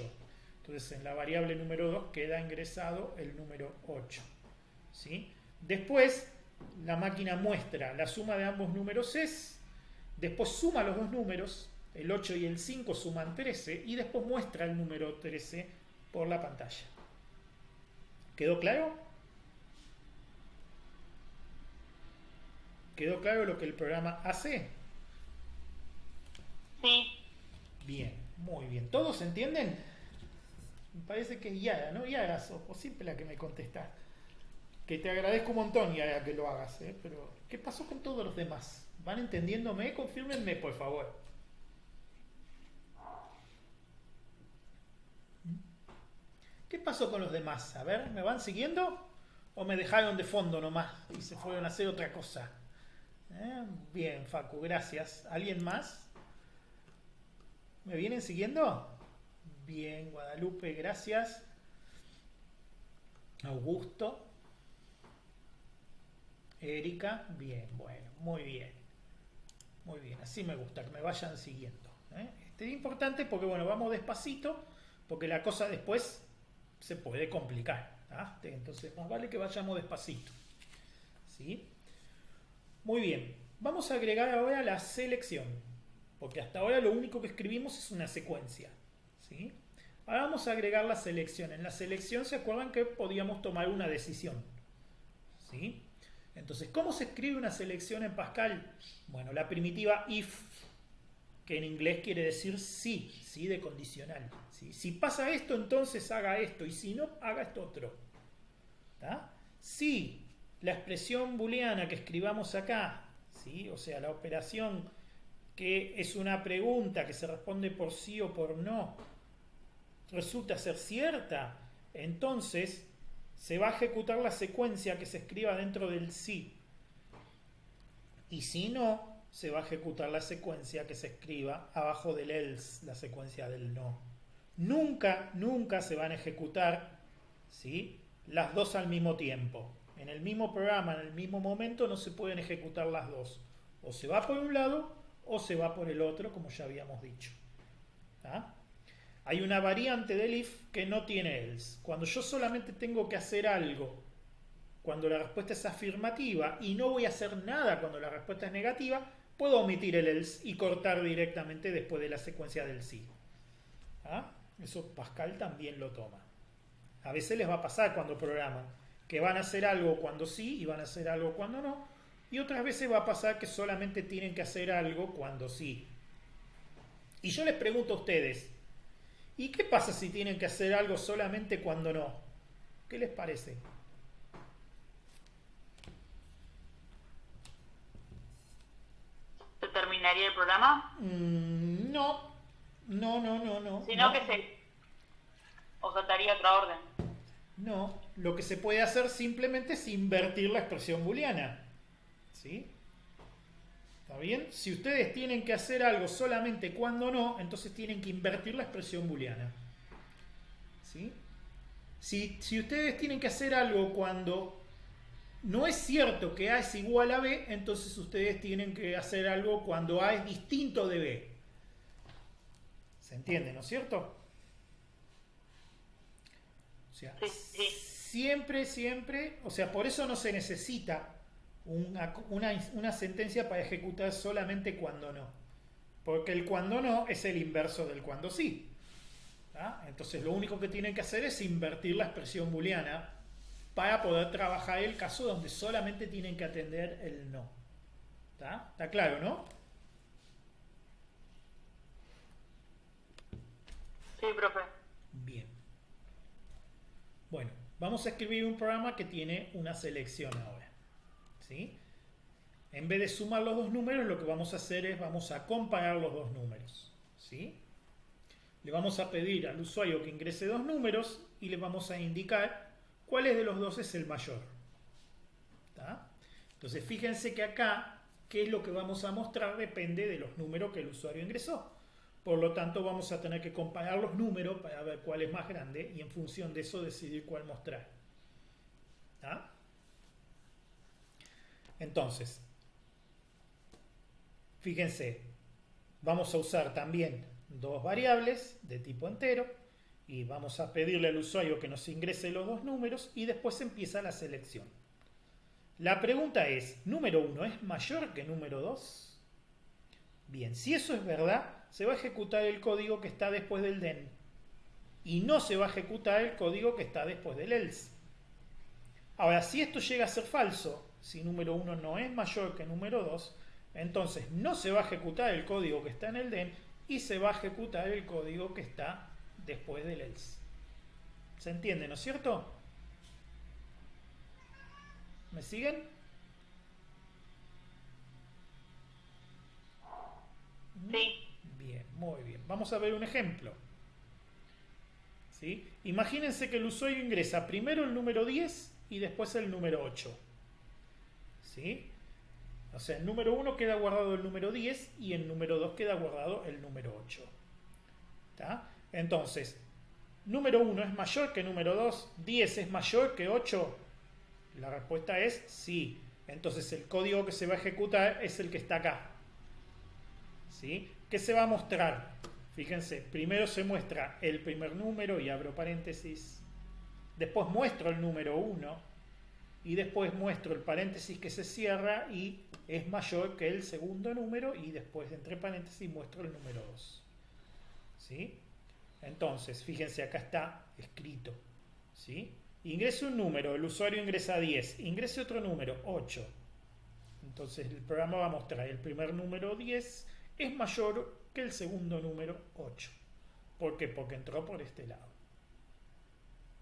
Entonces en la variable número 2 queda ingresado el número 8. ¿Sí? Después la máquina muestra la suma de ambos números es, después suma los dos números, el 8 y el 5 suman 13 y después muestra el número 13 por la pantalla. ¿Quedó claro? ¿Quedó claro lo que el programa hace? Sí. Bien, muy bien. ¿Todos entienden? Me parece que es Yara, ¿no? Yara, sos siempre la que me contesta. Que te agradezco un montón, Yara, que lo hagas, ¿eh? Pero, ¿qué pasó con todos los demás? ¿Van entendiéndome? Confírmenme, por favor. ¿Qué pasó con los demás? A ver, ¿me van siguiendo? ¿O me dejaron de fondo nomás y se fueron a hacer otra cosa? Bien, Facu, gracias. ¿Alguien más? ¿Me vienen siguiendo? Bien, Guadalupe, gracias. Augusto. Erika, bien, bueno, muy bien. Muy bien, así me gusta, que me vayan siguiendo. Es importante porque, bueno, vamos despacito, porque la cosa después se puede complicar. Entonces, más vale que vayamos despacito. ¿Sí? Muy bien, vamos a agregar ahora la selección, porque hasta ahora lo único que escribimos es una secuencia. ¿Sí? Ahora vamos a agregar la selección. En la selección, ¿se acuerdan que podíamos tomar una decisión? ¿Sí? Entonces, ¿cómo se escribe una selección en Pascal? Bueno, la primitiva if, que en inglés quiere decir sí, sí de condicional. ¿Sí? Si pasa esto, entonces haga esto, y si no, haga esto otro. ¿Tá? Si la expresión booleana que escribamos acá, ¿sí? O sea, la operación que es una pregunta que se responde por sí o por no, resulta ser cierta, entonces se va a ejecutar la secuencia que se escriba dentro del sí. Y si no, se va a ejecutar la secuencia que se escriba abajo del else, la secuencia del no. Nunca, nunca se van a ejecutar, ¿sí?, las dos al mismo tiempo. En el mismo programa, en el mismo momento, no se pueden ejecutar las dos. O se va por un lado o se va por el otro, como ya habíamos dicho. ¿Ah? Hay una variante del if que no tiene else. Cuando yo solamente tengo que hacer algo cuando la respuesta es afirmativa y no voy a hacer nada cuando la respuesta es negativa, puedo omitir el else y cortar directamente después de la secuencia del sí. ¿Ah? Eso Pascal también lo toma. A veces les va a pasar cuando programan que van a hacer algo cuando sí y van a hacer algo cuando no, y otras veces va a pasar que solamente tienen que hacer algo cuando sí. Y yo les pregunto a ustedes, ¿y qué pasa si tienen que hacer algo solamente cuando no? ¿Qué les parece? ¿Se terminaría el programa? No. Sino que se... o saltaría otra orden. No, lo que se puede hacer simplemente es invertir la expresión booleana. ¿Sí? ¿Está bien? Si ustedes tienen que hacer algo solamente cuando no, entonces tienen que invertir la expresión booleana. ¿Sí? Si ustedes tienen que hacer algo cuando no es cierto que A es igual a B, entonces ustedes tienen que hacer algo cuando A es distinto de B. ¿Se entiende, no es cierto? O sea, sí. Siempre, o sea, por eso no se necesita una sentencia para ejecutar solamente cuando no. Porque el cuando no es el inverso del cuando sí. ¿Ah? Entonces lo único que tienen que hacer es invertir la expresión booleana para poder trabajar el caso donde solamente tienen que atender el no. ¿Está claro, no? Sí, profe. Bien. Bueno, vamos a escribir un programa que tiene una selección ahora. ¿Sí? En vez de sumar los dos números, lo que vamos a hacer es vamos a comparar los dos números. ¿Sí? Le vamos a pedir al usuario que ingrese dos números y le vamos a indicar cuál de los dos es el mayor. ¿Tá? Entonces fíjense que acá, qué es lo que vamos a mostrar depende de los números que el usuario ingresó. Por lo tanto, vamos a tener que comparar los números para ver cuál es más grande y en función de eso decidir cuál mostrar. ¿Tá? Entonces, fíjense, vamos a usar también dos variables de tipo entero y vamos a pedirle al usuario que nos ingrese los dos números y después empieza la selección. La pregunta es, ¿número 1 es mayor que número 2? Bien, si eso es verdad, se va a ejecutar el código que está después del then y no se va a ejecutar el código que está después del else. Ahora, si esto llega a ser falso, si número 1 no es mayor que número 2, entonces no se va a ejecutar el código que está en el then y se va a ejecutar el código que está después del else. ¿Se entiende, no es cierto? ¿Me siguen? Sí. Bien, muy bien. Vamos a ver un ejemplo. ¿Sí? Imagínense que el usuario ingresa primero el número 10 y después el número 8. ¿Sí? O sea, en número 1 queda guardado el número 10 y en número 2 queda guardado el número 8. ¿Está? Entonces, número 1 es mayor que número 2, 10 es mayor que 8. La respuesta es sí. Entonces el código que se va a ejecutar es el que está acá. ¿Sí? ¿Qué se va a mostrar? Fíjense, primero se muestra el primer número y abro paréntesis. Después muestro el número 1 y después muestro el paréntesis que se cierra y es mayor que el segundo número y después entre paréntesis muestro el número 2. ¿Sí? Entonces, fíjense, acá está escrito. ¿Sí? Ingrese un número, el usuario ingresa 10, ingrese otro número, 8. Entonces el programa va a mostrar el primer número 10 es mayor que el segundo número 8. ¿Por qué? Porque entró por este lado.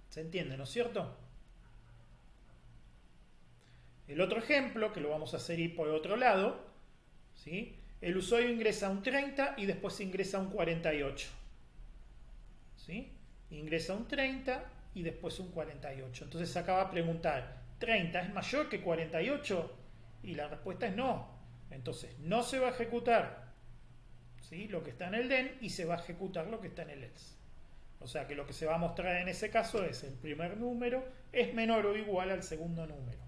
¿Se entiende, no es cierto? El otro ejemplo, que lo vamos a hacer ir por otro lado, ¿sí? El usuario ingresa un 30 y después ingresa un 48. ¿Sí? Ingresa un 30 y después un 48. Entonces acá va a preguntar, ¿30 es mayor que 48? Y la respuesta es no. Entonces no se va a ejecutar, ¿sí?, lo que está en el den y se va a ejecutar lo que está en el else. O sea que lo que se va a mostrar en ese caso es el primer número es menor o igual al segundo número.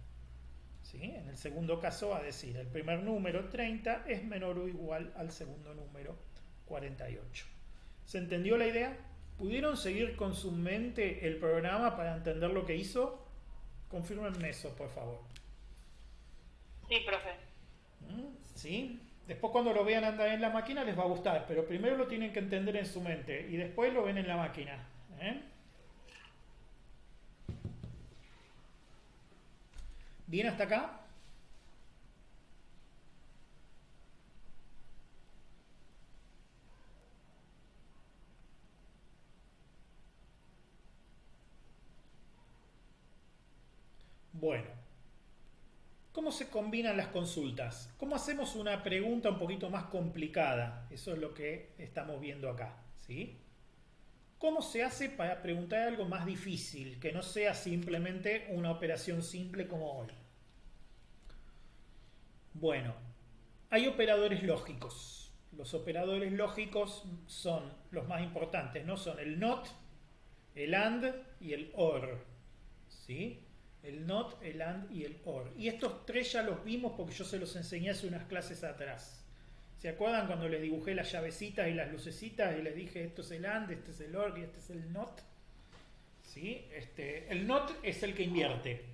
¿Sí? En el segundo caso va a decir el primer número 30 es menor o igual al segundo número 48. ¿Se entendió la idea? ¿Pudieron seguir con su mente el programa para entender lo que hizo? Confírmenme eso, por favor. Sí, profe. ¿Sí? Después cuando lo vean andar en la máquina les va a gustar, pero primero lo tienen que entender en su mente y después lo ven en la máquina. ¿Bien hasta acá? Bueno, ¿cómo se combinan las consultas? ¿Cómo hacemos una pregunta un poquito más complicada? Eso es lo que estamos viendo acá, ¿sí? ¿Cómo se hace para preguntar algo más difícil, que no sea simplemente una operación simple como hoy? Bueno, hay operadores lógicos. Los operadores lógicos son los más importantes, ¿no? Son el NOT, el AND y el OR, ¿sí? El NOT, el AND y el OR. Y estos tres ya los vimos porque yo se los enseñé hace unas clases atrás. ¿Se acuerdan cuando les dibujé las llavecitas y las lucecitas y les dije esto es el AND, este es el OR y este es el NOT? ¿Sí? El NOT es el que invierte.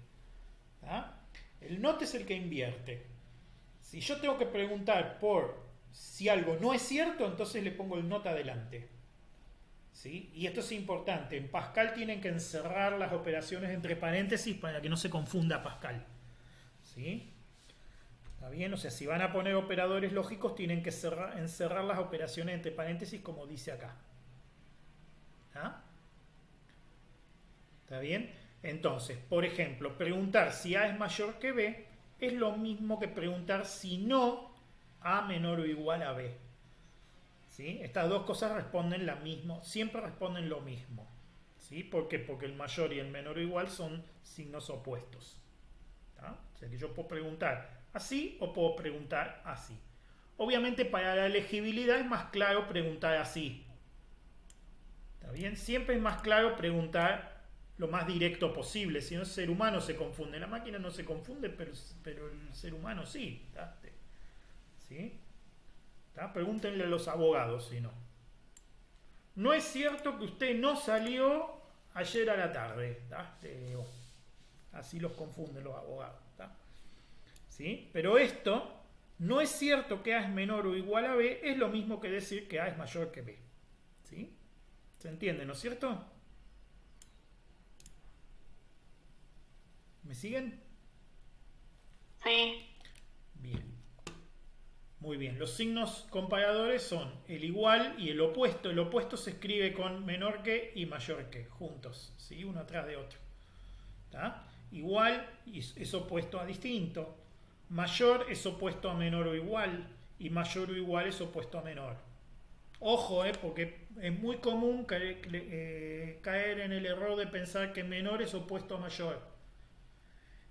¿Ah? El NOT es el que invierte. Si yo tengo que preguntar por si algo no es cierto, entonces le pongo el NOT adelante. ¿Sí? Y esto es importante. En Pascal tienen que encerrar las operaciones entre paréntesis para que no se confunda Pascal. ¿Sí? ¿Está bien? O sea, si van a poner operadores lógicos, tienen que encerrar las operaciones entre paréntesis como dice acá. ¿Ah? ¿Está bien? Entonces, por ejemplo, preguntar si A es mayor que B es lo mismo que preguntar si no A menor o igual a B. ¿Sí? Estas dos cosas responden la misma, siempre responden lo mismo. ¿Sí? ¿Por qué? Porque el mayor y el menor o igual son signos opuestos. ¿Tá? O sea que yo puedo preguntar así o puedo preguntar así. Obviamente para la legibilidad es más claro preguntar así. ¿Está bien? Siempre es más claro preguntar lo más directo posible. Si no, el ser humano se confunde. La máquina no se confunde, pero el ser humano sí. ¿Sí? Pregúntenle a los abogados si no. No es cierto que usted no salió ayer a la tarde. Así los confunden los abogados. ¿Sí? Pero esto, no es cierto que A es menor o igual a B, es lo mismo que decir que A es mayor que B. ¿Sí? ¿Se entiende, no es cierto? ¿Me siguen? Sí. Bien. Muy bien, los signos comparadores son el igual y el opuesto. El opuesto se escribe con menor que y mayor que, juntos, ¿sí? Uno atrás de otro. ¿Tá? Igual es opuesto a distinto. Mayor es opuesto a menor o igual. Y mayor o igual es opuesto a menor. Ojo, porque es muy común caer en el error de pensar que menor es opuesto a mayor.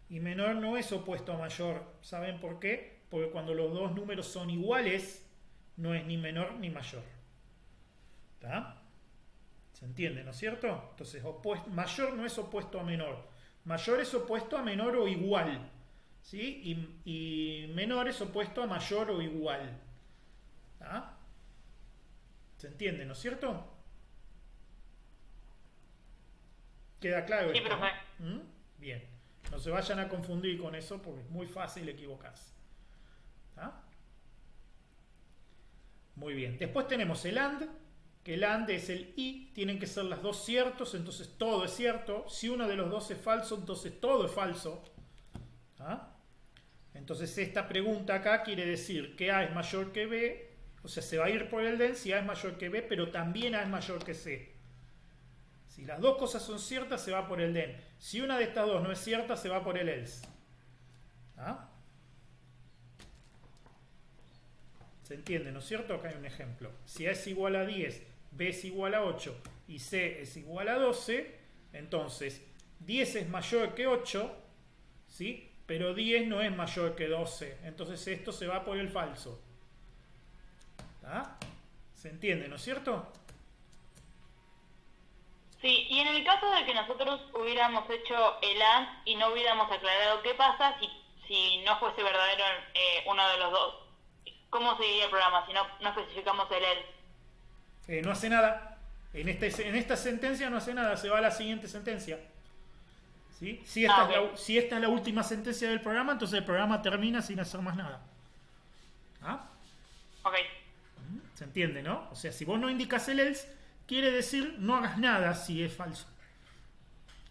Y menor no es opuesto a mayor. ¿Saben por qué? Porque cuando los dos números son iguales, no es ni menor ni mayor. ¿Está? ¿Se entiende, no es cierto? Entonces, mayor no es opuesto a menor. Mayor es opuesto a menor o igual. ¿Sí? Y menor es opuesto a mayor o igual. ¿Está? ¿Se entiende, no es cierto? ¿Queda claro Sí, esto, profe. ¿no? Bien. No se vayan a confundir con eso porque es muy fácil equivocarse. ¿Está? Muy bien. Después tenemos el AND, que el AND es el y, tienen que ser las dos ciertos, entonces todo es cierto. Si uno de los dos es falso, entonces todo es falso. ¿Ah? Entonces esta pregunta acá quiere decir que A es mayor que B, o sea, se va a ir por el DEN si A es mayor que B, pero también A es mayor que C. Si las dos cosas son ciertas, se va por el DEN. Si una de estas dos no es cierta, se va por el else. ¿Ah? ¿Se entiende, no es cierto? Acá hay un ejemplo. Si A es igual a 10, B es igual a 8 y C es igual a 12, entonces 10 es mayor que 8, ¿sí? Pero 10 no es mayor que 12. Entonces esto se va por el falso. ¿Ah? ¿Se entiende, no es cierto? Sí, y en el caso de que nosotros hubiéramos hecho el AND y no hubiéramos aclarado qué pasa si no fuese verdadero uno de los dos, ¿cómo seguiría el programa si no especificamos el else? No hace nada. En esta sentencia no hace nada. Se va a la siguiente sentencia. ¿Sí? Si esta es la última sentencia del programa, entonces el programa termina sin hacer más nada. ¿Ah? Ok. ¿Se entiende, no? O sea, si vos no indicas el else, quiere decir no hagas nada si es falso.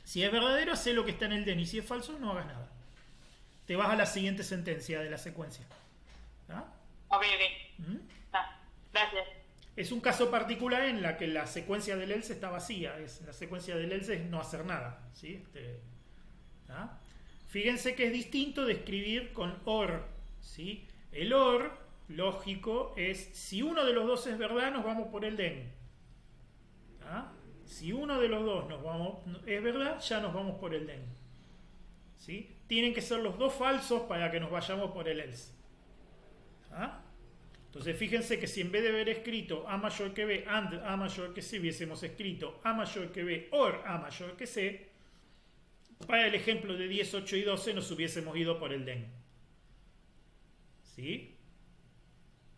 Si es verdadero, haz lo que está en el DEN. Y si es falso, no hagas nada. Te vas a la siguiente sentencia de la secuencia. ¿Ah? Ok. Gracias. Es un caso particular en la que la secuencia del else está vacía. La secuencia del else es no hacer nada. ¿Sí? ¿Ah? Fíjense que es distinto de escribir con OR. ¿Sí? El OR, lógico, es si uno de los dos es verdad, nos vamos por el DEN. ¿Ah? Si uno de los dos es verdad, ya nos vamos por el DEN. ¿Sí? Tienen que ser los dos falsos para que nos vayamos por el else. ¿Ah? Entonces fíjense que si en vez de haber escrito A mayor que B, AND A mayor que C, hubiésemos escrito A mayor que B, OR A mayor que C, para el ejemplo de 10, 8 y 12 nos hubiésemos ido por el DEN. ¿Sí?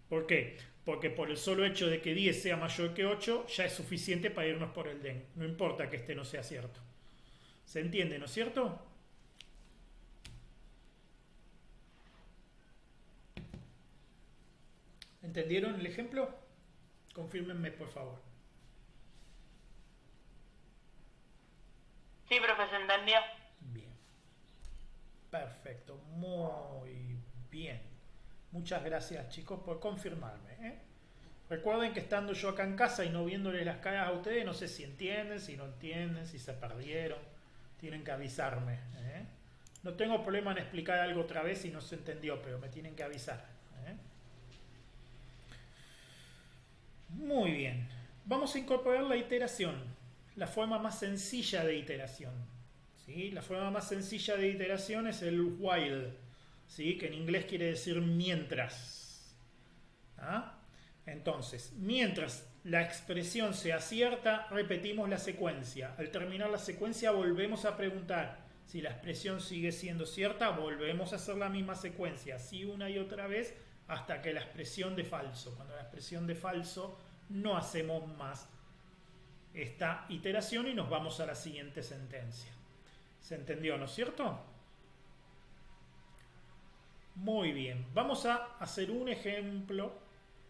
¿Por qué? Porque por el solo hecho de que 10 sea mayor que 8 ya es suficiente para irnos por el DEN. No importa que este no sea cierto. ¿Se entiende, no es cierto? ¿Entendieron el ejemplo? Confírmenme, por favor. Sí, profe, se entendió. Bien. Perfecto. Muy bien. Muchas gracias, chicos, por confirmarme, ¿eh? Recuerden que estando yo acá en casa y no viéndoles las caras a ustedes, no sé si entienden, si no entienden, si se perdieron. Tienen que avisarme, ¿eh? No tengo problema en explicar algo otra vez si no se entendió, pero me tienen que avisar, ¿eh? Muy bien. Vamos a incorporar la iteración, la forma más sencilla de iteración. ¿Sí? La forma más sencilla de iteración es el while, ¿sí? Que en inglés quiere decir mientras. ¿Ah? Entonces, mientras la expresión sea cierta, repetimos la secuencia. Al terminar la secuencia volvemos a preguntar. Si la expresión sigue siendo cierta, volvemos a hacer la misma secuencia, así una y otra vez, hasta que la expresión de falso. Cuando la expresión de falso, no hacemos más esta iteración y nos vamos a la siguiente sentencia. ¿Se entendió, no es cierto? Muy bien. Vamos a hacer un ejemplo,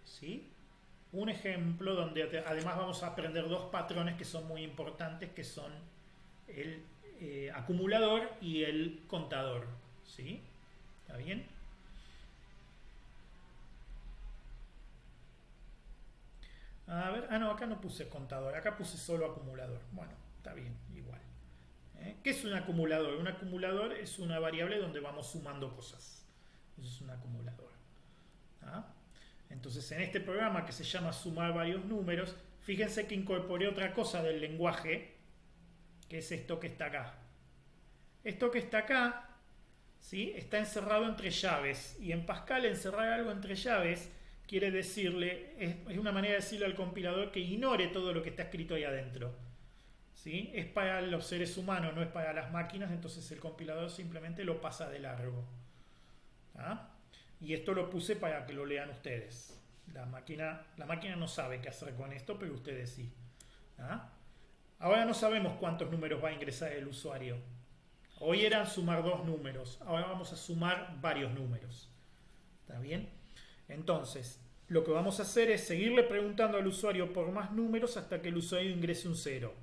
¿sí? Un ejemplo donde además vamos a aprender dos patrones que son muy importantes, que son el acumulador y el contador, ¿sí? ¿Está bien? A ver, no, acá no puse contador, acá puse solo acumulador. Bueno, está bien, igual. ¿Qué es un acumulador? Un acumulador es una variable donde vamos sumando cosas. Eso es un acumulador. ¿Ah? Entonces, en este programa que se llama sumar varios números, fíjense que incorporé otra cosa del lenguaje, que es esto que está acá. Esto que está acá ¿sí? Está encerrado entre llaves. Y en Pascal encerrar algo entre llaves quiere decirle, es una manera de decirle al compilador que ignore todo lo que está escrito ahí adentro. ¿Sí? Es para los seres humanos, no es para las máquinas, entonces el compilador simplemente lo pasa de largo. ¿Ah? Y esto lo puse para que lo lean ustedes. La máquina no sabe qué hacer con esto, pero ustedes sí. ¿Ah? Ahora no sabemos cuántos números va a ingresar el usuario. Hoy eran sumar 2 números, ahora vamos a sumar varios números. ¿Está bien? Entonces, lo que vamos a hacer es seguirle preguntando al usuario por más números hasta que el usuario ingrese un 0.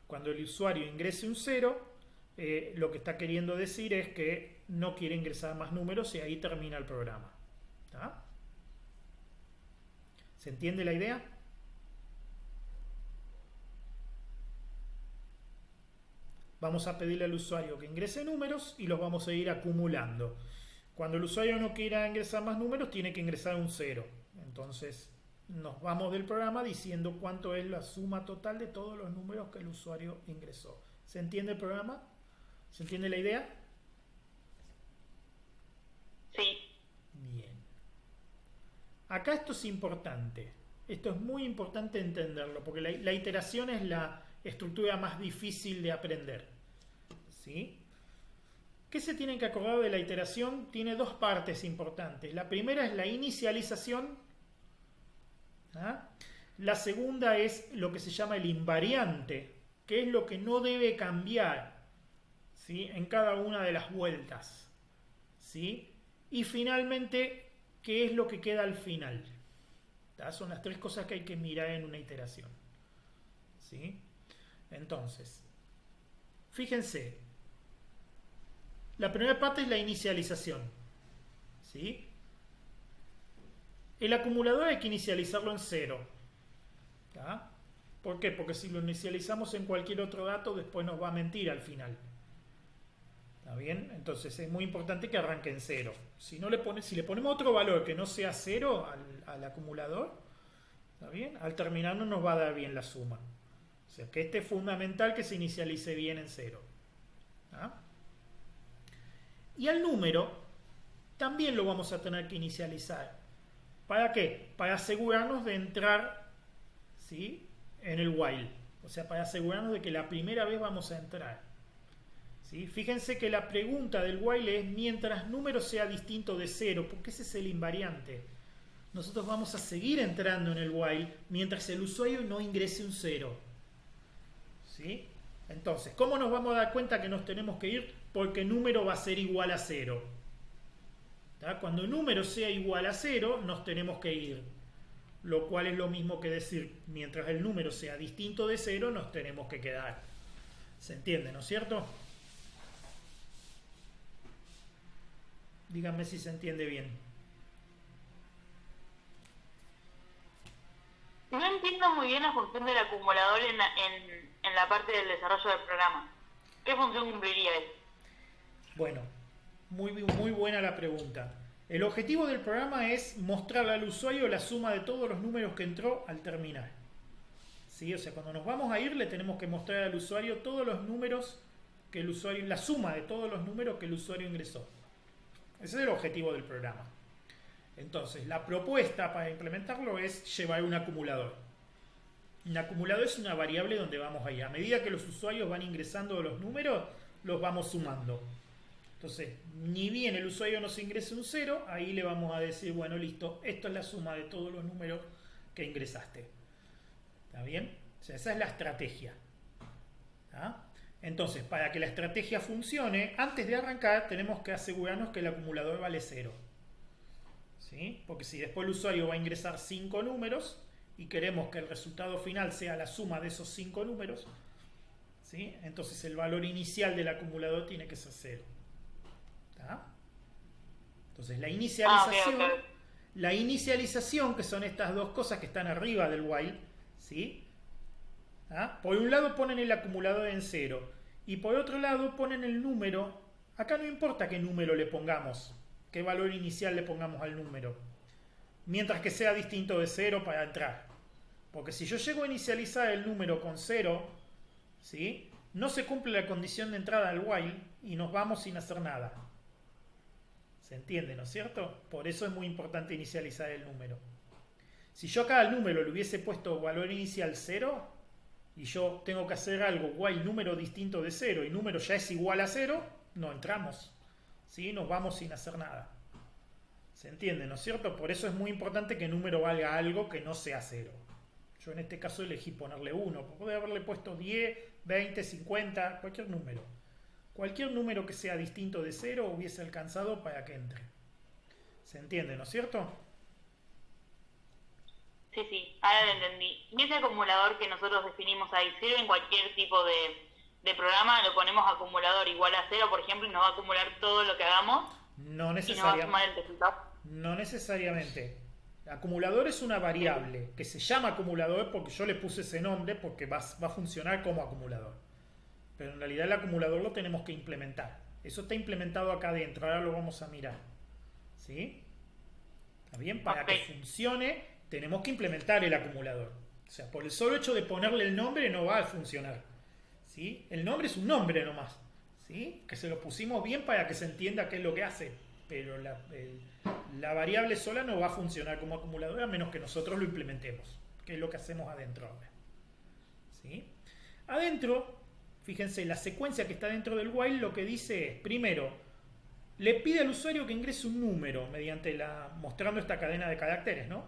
Cuando el usuario ingrese un 0, lo que está queriendo decir es que no quiere ingresar más números y ahí termina el programa. ¿Está? ¿Se entiende la idea? Vamos a pedirle al usuario que ingrese números y los vamos a ir acumulando. Cuando el usuario no quiera ingresar más números, tiene que ingresar un 0. Entonces, nos vamos del programa diciendo cuánto es la suma total de todos los números que el usuario ingresó. ¿Se entiende el programa? ¿Se entiende la idea? Sí. Bien. Acá esto es importante. Esto es muy importante entenderlo, porque la iteración es la estructura más difícil de aprender. ¿Sí? ¿Qué se tienen que acordar de la iteración? Tiene 2 partes importantes. La primera es la inicialización. ¿Ah? La segunda es lo que se llama el invariante, que es lo que no debe cambiar, ¿sí? En cada una de las vueltas, ¿sí? Y finalmente, ¿qué es lo que queda al final? ¿Tá? Son las 3 cosas que hay que mirar en una iteración, ¿sí? Entonces, fíjense, la primera parte es la inicialización, ¿sí? El acumulador hay que inicializarlo en 0. ¿Tá? ¿Por qué? Porque si lo inicializamos en cualquier otro dato, después nos va a mentir al final. ¿Está bien? Entonces es muy importante que arranque en 0. Si le ponemos otro valor que no sea 0 al acumulador, ¿está bien? Al terminar no nos va a dar bien la suma. O sea que este es fundamental que se inicialice bien en 0. ¿Tá? Y al número también lo vamos a tener que inicializar. ¿Para qué? Para asegurarnos de entrar, ¿sí?, en el while. O sea, para asegurarnos de que la primera vez vamos a entrar. ¿Sí? Fíjense que la pregunta del while es mientras número sea distinto de 0, porque ese es el invariante. Nosotros vamos a seguir entrando en el while mientras el usuario no ingrese un 0. ¿Sí? Entonces, ¿cómo nos vamos a dar cuenta que nos tenemos que ir? Porque número va a ser igual a 0. ¿Tá? Cuando el número sea igual a 0, nos tenemos que ir. Lo cual es lo mismo que decir, mientras el número sea distinto de 0, nos tenemos que quedar. ¿Se entiende, no es cierto? Díganme si se entiende bien. No entiendo muy bien la función del acumulador en la parte del desarrollo del programa. ¿Qué función cumpliría él? Bueno, muy buena la pregunta. El objetivo del programa es mostrarle al usuario la suma de todos los números que entró al terminar. ¿Sí? O sea, cuando nos vamos a ir le tenemos que mostrar al usuario todos los números que el usuario, la suma de todos los números que el usuario ingresó. Ese es el objetivo del programa. Entonces, la propuesta para implementarlo es llevar un acumulador. Un acumulador es una variable donde vamos a ir. A medida que los usuarios van ingresando los números, los vamos sumando. Entonces, ni bien el usuario nos ingrese un 0, ahí le vamos a decir, bueno, listo, esto es la suma de todos los números que ingresaste. ¿Está bien? O sea, esa es la estrategia. ¿Ah? Entonces, para que la estrategia funcione, antes de arrancar tenemos que asegurarnos que el acumulador vale 0. ¿Sí? Porque si después el usuario va a ingresar 5 números y queremos que el resultado final sea la suma de esos 5 números, ¿sí?, entonces el valor inicial del acumulador tiene que ser 0. ¿Tá? Entonces la inicialización, que son estas dos cosas que están arriba del while, ¿sí?, ¿tá? Por un lado ponen el acumulador en 0 y por otro lado ponen el número. Acá no importa qué número le pongamos, qué valor inicial le pongamos al número, mientras que sea distinto de 0 para entrar. Porque si yo llego a inicializar el número con 0, ¿sí?, no se cumple la condición de entrada al while y nos vamos sin hacer nada. ¿Se entiende, no es cierto? Por eso es muy importante inicializar el número. Si yo acá al número le hubiese puesto valor inicial 0 y yo tengo que hacer algo while número distinto de 0 y número ya es igual a 0, no entramos. ¿Sí? Nos vamos sin hacer nada. ¿Se entiende, no es cierto? Por eso es muy importante que el número valga algo que no sea 0. Yo en este caso elegí ponerle 1. Podría haberle puesto 10, 20, 50, cualquier número. Cualquier número que sea distinto de 0 hubiese alcanzado para que entre. ¿Se entiende, no es cierto? Sí, ahora lo entendí. Y ese acumulador que nosotros definimos ahí, ¿sirve en cualquier tipo de programa? Lo ponemos acumulador igual a 0, por ejemplo, y nos va a acumular todo lo que hagamos. No Y nos va a necesariamente. sumar el resultado. No necesariamente. Acumulador es una variable que se llama acumulador porque yo le puse ese nombre porque va a funcionar como acumulador. Pero en realidad el acumulador lo tenemos que implementar. Eso está implementado acá adentro, ahora lo vamos a mirar. ¿Sí? ¿Está bien? Para que funcione tenemos que implementar el acumulador. O sea, por el solo hecho de ponerle el nombre no va a funcionar. ¿Sí? El nombre es un nombre nomás. ¿Sí? Que se lo pusimos bien para que se entienda qué es lo que hace. Pero la variable sola no va a funcionar como acumulador a menos que nosotros lo implementemos. Que es lo que hacemos adentro ahora. ¿Sí? Adentro, fíjense, la secuencia que está dentro del while lo que dice es, primero, le pide al usuario que ingrese un número mediante mostrando esta cadena de caracteres, ¿no?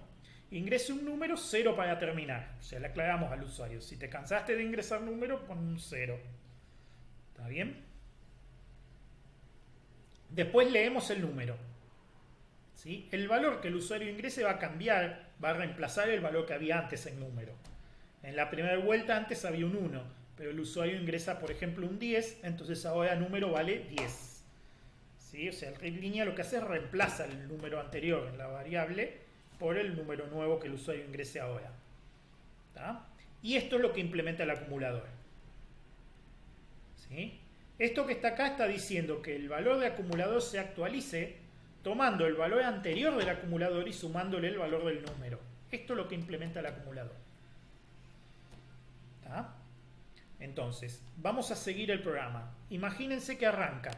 Ingrese un número 0 para terminar. O sea, le aclaramos al usuario. Si te cansaste de ingresar número, pon un 0. ¿Está bien? Después leemos el número. ¿Sí? El valor que el usuario ingrese va a cambiar, va a reemplazar el valor que había antes en número. En la primera vuelta antes había un 1, pero el usuario ingresa, por ejemplo, un 10, entonces ahora el número vale 10. ¿Sí? O sea, el read línea lo que hace es reemplaza el número anterior en la variable por el número nuevo que el usuario ingrese ahora. ¿Tá? Y esto es lo que implementa el acumulador. ¿Sí? Esto que está acá está diciendo que el valor de acumulador se actualice tomando el valor anterior del acumulador y sumándole el valor del número. Esto es lo que implementa el acumulador. ¿Tá? Entonces, vamos a seguir el programa. Imagínense que arranca.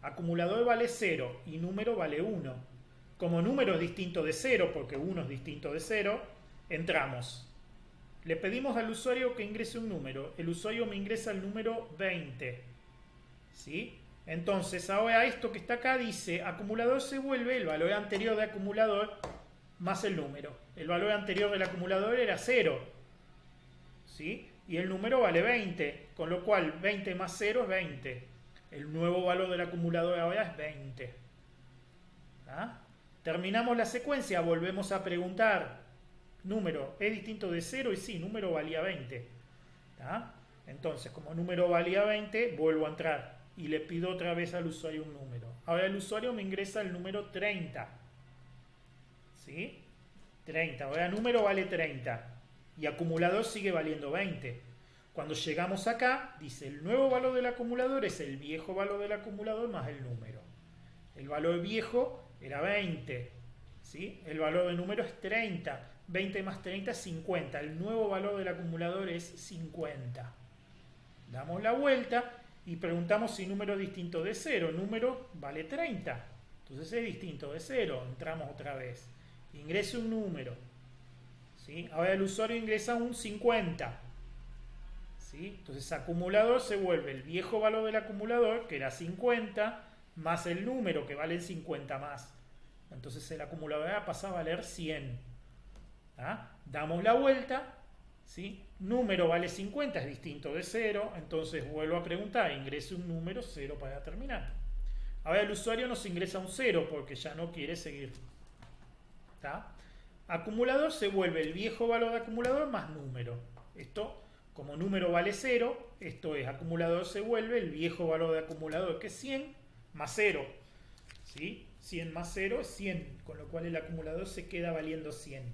Acumulador vale 0 y número vale 1. Como número es distinto de 0, porque 1 es distinto de 0, entramos. Le pedimos al usuario que ingrese un número. El usuario me ingresa el número 20. ¿Sí? Entonces, ahora esto que está acá dice, acumulador se vuelve el valor anterior de acumulador más el número. El valor anterior del acumulador era 0. ¿Sí? Y el número vale 20, con lo cual 20 más 0 es 20. El nuevo valor del acumulador ahora es 20. ¿Ah? Terminamos la secuencia, volvemos a preguntar, número es distinto de 0 y sí, número valía 20. ¿Ah? Entonces, como número valía 20, vuelvo a entrar y le pido otra vez al usuario un número. Ahora el usuario me ingresa el número 30. ¿Sí? 30. Ahora número vale 30 y acumulador sigue valiendo 20. Cuando llegamos acá, dice el nuevo valor del acumulador es el viejo valor del acumulador más el número. El valor viejo era 20. ¿Sí? El valor del número es 30. 20 más 30 es 50. El nuevo valor del acumulador es 50. Damos la vuelta y preguntamos si número es distinto de 0. Número vale 30. Entonces es distinto de 0. Entramos otra vez. Ingrese un número. ¿Sí? Ahora el usuario ingresa un 50. ¿Sí? Entonces acumulador se vuelve el viejo valor del acumulador, que era 50, más el número, que vale 50 más. Entonces el acumulador pasa a valer 100. ¿Ah? Damos la vuelta. ¿Sí? Número vale 50, es distinto de 0. Entonces vuelvo a preguntar, ingrese un número 0 para terminar. Ahora el usuario nos ingresa un 0 porque ya no quiere seguir. ¿Tá? Acumulador se vuelve el viejo valor de acumulador más número. Esto, como número vale 0, esto es, acumulador se vuelve el viejo valor de acumulador, que es 100, más 0. ¿Sí? 100 más 0 es 100, con lo cual el acumulador se queda valiendo 100.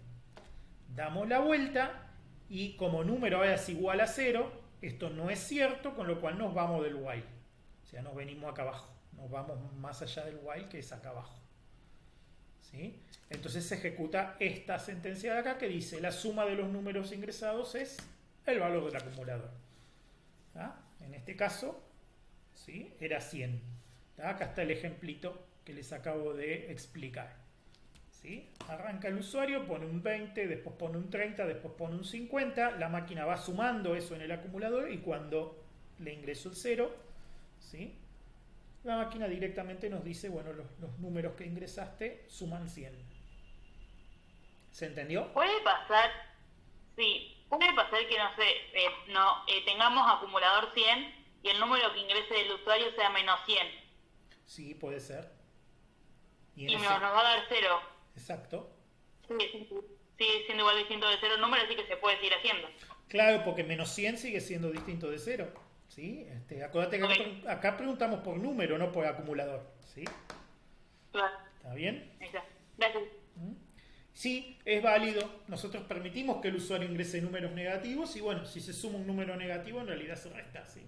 Damos la vuelta y como número ahora es igual a 0, esto no es cierto, con lo cual nos vamos del while. O sea, nos venimos acá abajo. Nos vamos más allá del while, que es acá abajo. ¿Sí? Entonces se ejecuta esta sentencia de acá que dice la suma de los números ingresados es el valor del acumulador. ¿Ah? En este caso, ¿sí? Era 100. ¿Ah? Acá está el ejemplito que les acabo de explicar. ¿Sí? Arranca el usuario, pone un 20, después pone un 30, después pone un 50, la máquina va sumando eso en el acumulador y cuando le ingreso el 0, ¿sí? La máquina directamente nos dice, bueno, los números que ingresaste suman 100. ¿Se entendió? Puede pasar, sí, puede pasar que, no sé, tengamos acumulador 100 y el número que ingrese del usuario sea menos 100. Sí, puede ser. Y nos va a dar 0. Exacto. Sigue siendo igual distinto de 0 el número, así que se puede seguir haciendo. Claro, porque menos 100 sigue siendo distinto de 0. ¿Sí? Acuérdate que Okay. acá preguntamos por número, no por acumulador. ¿Sí? Claro. ¿Está bien? Exacto. Gracias. Sí, es válido. Nosotros permitimos que el usuario ingrese números negativos y bueno, si se suma un número negativo en realidad se resta, ¿sí?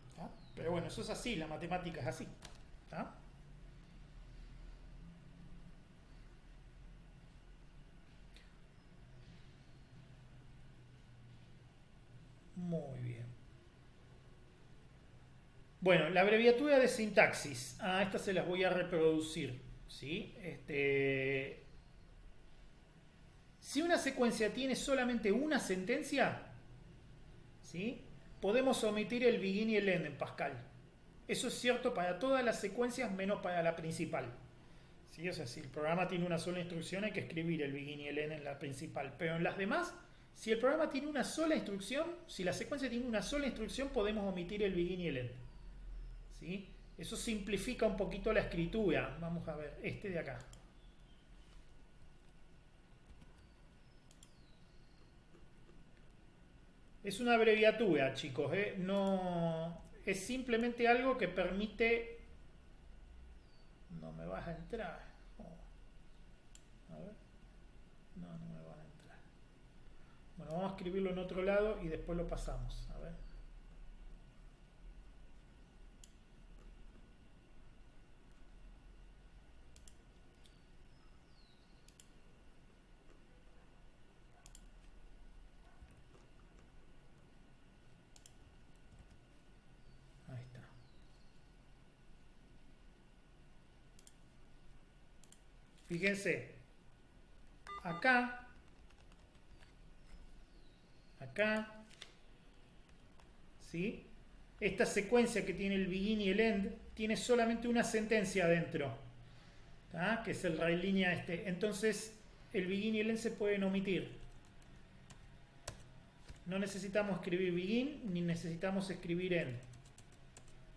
¿Está? Pero bueno, eso es así, la matemática es así. ¿Está? Muy bien. Bueno, la abreviatura de sintaxis. Esta se las voy a reproducir. ¿Sí? Si una secuencia tiene solamente una sentencia, ¿sí? Podemos omitir el begin y el end en Pascal. Eso es cierto para todas las secuencias menos para la principal. ¿Sí? O sea, si el programa tiene una sola instrucción hay que escribir el begin y el end en la principal. Pero en las demás, si el programa tiene una sola instrucción, si la secuencia tiene una sola instrucción, podemos omitir el begin y el end. ¿Sí? Eso simplifica un poquito la escritura. Vamos a ver, este de acá. Es una abreviatura, chicos, no es simplemente algo que permite. No me vas a entrar. A ver. No me vas a entrar. Bueno, vamos a escribirlo en otro lado y después lo pasamos. A ver. Ahí está. Fíjense, acá, ¿sí? Esta secuencia que tiene el begin y el end tiene solamente una sentencia adentro, ¿tá? Que es el raíz línea este. Entonces, el begin y el end se pueden omitir. No necesitamos escribir begin ni necesitamos escribir end.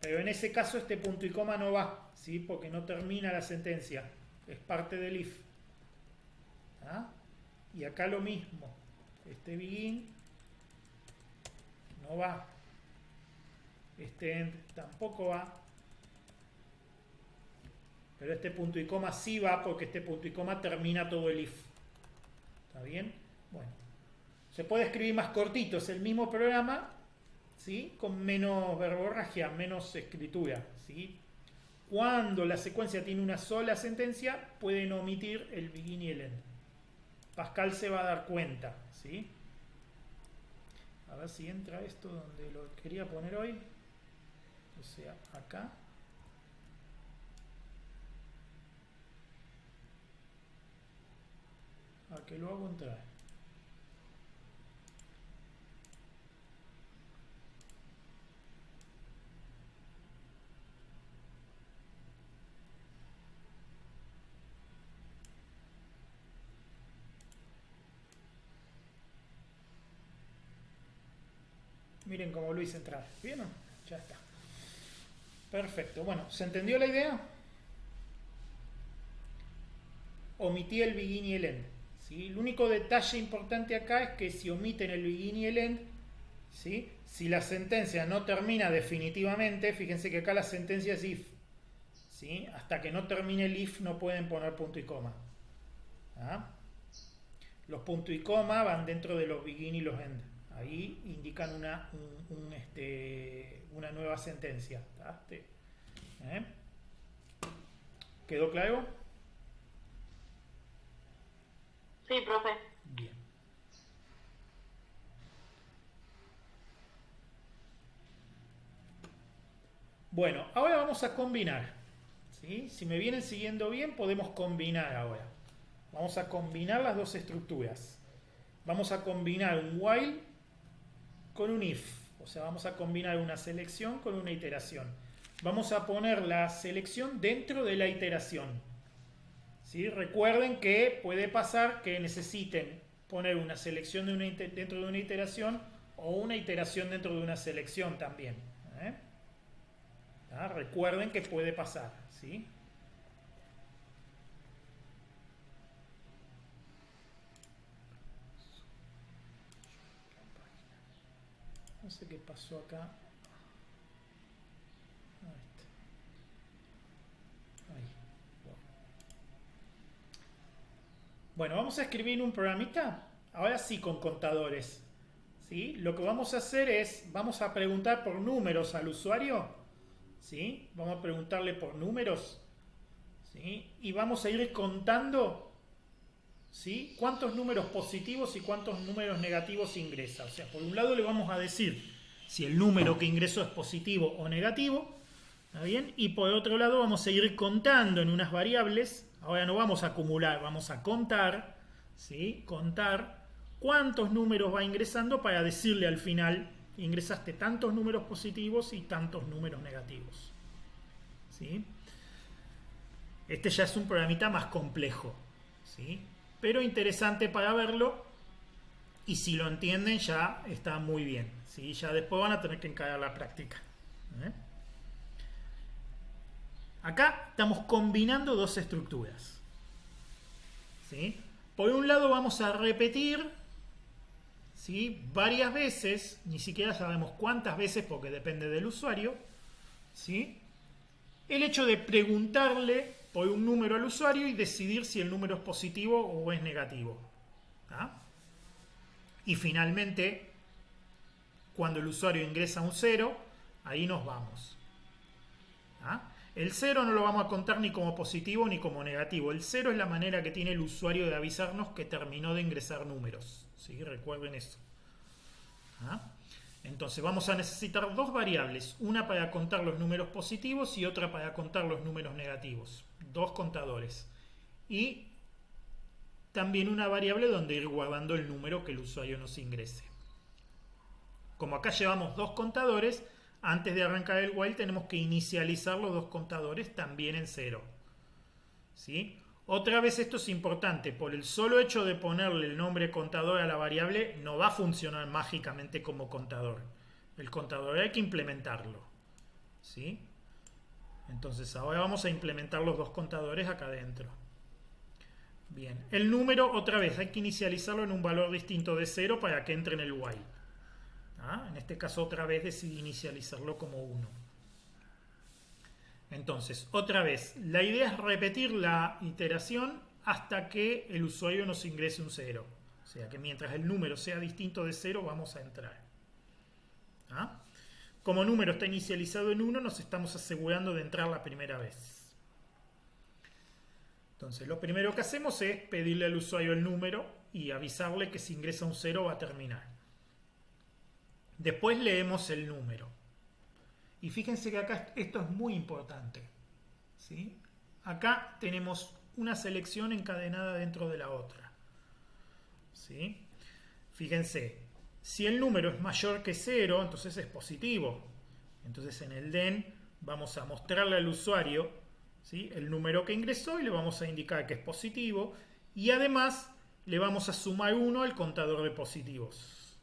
Pero en ese caso este punto y coma no va, ¿sí? Porque no termina la sentencia. Es parte del if. ¿Ah? Y acá lo mismo. Este begin no va. Este end tampoco va. Pero este punto y coma sí va porque este punto y coma termina todo el if. ¿Está bien? Bueno. Se puede escribir más cortito. Es el mismo programa, ¿sí? Con menos verborragia, menos escritura, ¿sí? Cuando la secuencia tiene una sola sentencia, pueden omitir el begin y el end. Pascal se va a dar cuenta, ¿sí? A ver si entra esto donde lo quería poner hoy. O sea, acá. ¿A qué lo hago entrar? Miren cómo lo hice entrar. ¿Vieron? Ya está. Perfecto. Bueno, ¿se entendió la idea? Omití el begin y el end. ¿Sí? El único detalle importante acá es que si omiten el begin y el end, ¿sí? Si la sentencia no termina definitivamente, fíjense que acá la sentencia es if. ¿Sí? Hasta que no termine el if no pueden poner punto y coma. ¿Ah? Los puntos y coma van dentro de los begin y los end. Ahí indican una nueva sentencia. ¿Quedó claro? Sí, profe. Bien. Bueno, ahora vamos a combinar. ¿Sí? ¿Sí? Si me vienen siguiendo bien, podemos combinar ahora. Vamos a combinar las dos estructuras. Vamos a combinar un while con un if. O sea, vamos a combinar una selección con una iteración. Vamos a poner la selección dentro de la iteración. ¿Sí? Recuerden que puede pasar que necesiten poner una selección dentro de una iteración o una iteración dentro de una selección también. Recuerden que puede pasar. ¿Sí? No sé qué pasó acá. Ahí está. Ahí. Bueno, vamos a escribir un programita. Ahora sí con contadores. ¿Sí? Lo que vamos a hacer es, vamos a preguntar por números al usuario. ¿Sí? Vamos a preguntarle por números. ¿Sí? Y vamos a ir contando, ¿sí?, cuántos números positivos y cuántos números negativos ingresa. O sea, por un lado le vamos a decir si el número que ingresó es positivo o negativo. ¿Está bien? Y por otro lado vamos a ir contando en unas variables. Ahora no vamos a acumular, vamos a contar. ¿Sí? Contar cuántos números va ingresando para decirle al final: ingresaste tantos números positivos y tantos números negativos. ¿Sí? Este ya es un programita más complejo, ¿sí?, pero interesante para verlo, y si lo entienden ya está muy bien, ¿sí? Ya después van a tener que encarar la práctica. Acá estamos combinando dos estructuras, ¿sí? Por un lado vamos a repetir, ¿sí?, varias veces, ni siquiera sabemos cuántas veces porque depende del usuario, ¿sí?, el hecho de preguntarle por un número al usuario y decidir si el número es positivo o es negativo. Y finalmente, cuando el usuario ingresa un 0, ahí nos vamos. El 0 no lo vamos a contar ni como positivo ni como negativo. El 0 es la manera que tiene el usuario de avisarnos que terminó de ingresar números. ¿Sí? Recuerden eso. Entonces vamos a necesitar dos variables, una para contar los números positivos y otra para contar los números negativos. Dos contadores. Y también una variable donde ir guardando el número que el usuario nos ingrese. Como acá llevamos dos contadores, antes de arrancar el while tenemos que inicializar los dos contadores también en 0. ¿Sí? Otra vez esto es importante, por el solo hecho de ponerle el nombre contador a la variable no va a funcionar mágicamente como contador. El contador hay que implementarlo. ¿Sí? Entonces ahora vamos a implementar los dos contadores acá adentro. Bien, el número otra vez hay que inicializarlo en un valor distinto de 0 para que entre en el while. En este caso otra vez decidí inicializarlo como 1. Entonces, otra vez, la idea es repetir la iteración hasta que el usuario nos ingrese un 0. O sea que mientras el número sea distinto de 0 vamos a entrar. Como número está inicializado en 1, nos estamos asegurando de entrar la primera vez. Entonces, lo primero que hacemos es pedirle al usuario el número y avisarle que si ingresa un 0 va a terminar. Después leemos el número. Y fíjense que acá esto es muy importante. ¿Sí? Acá tenemos una selección encadenada dentro de la otra. ¿Sí? Fíjense, si el número es mayor que 0, entonces es positivo. Entonces en el den vamos a mostrarle al usuario, ¿sí?, el número que ingresó y le vamos a indicar que es positivo. Y además le vamos a sumar 1 al contador de positivos.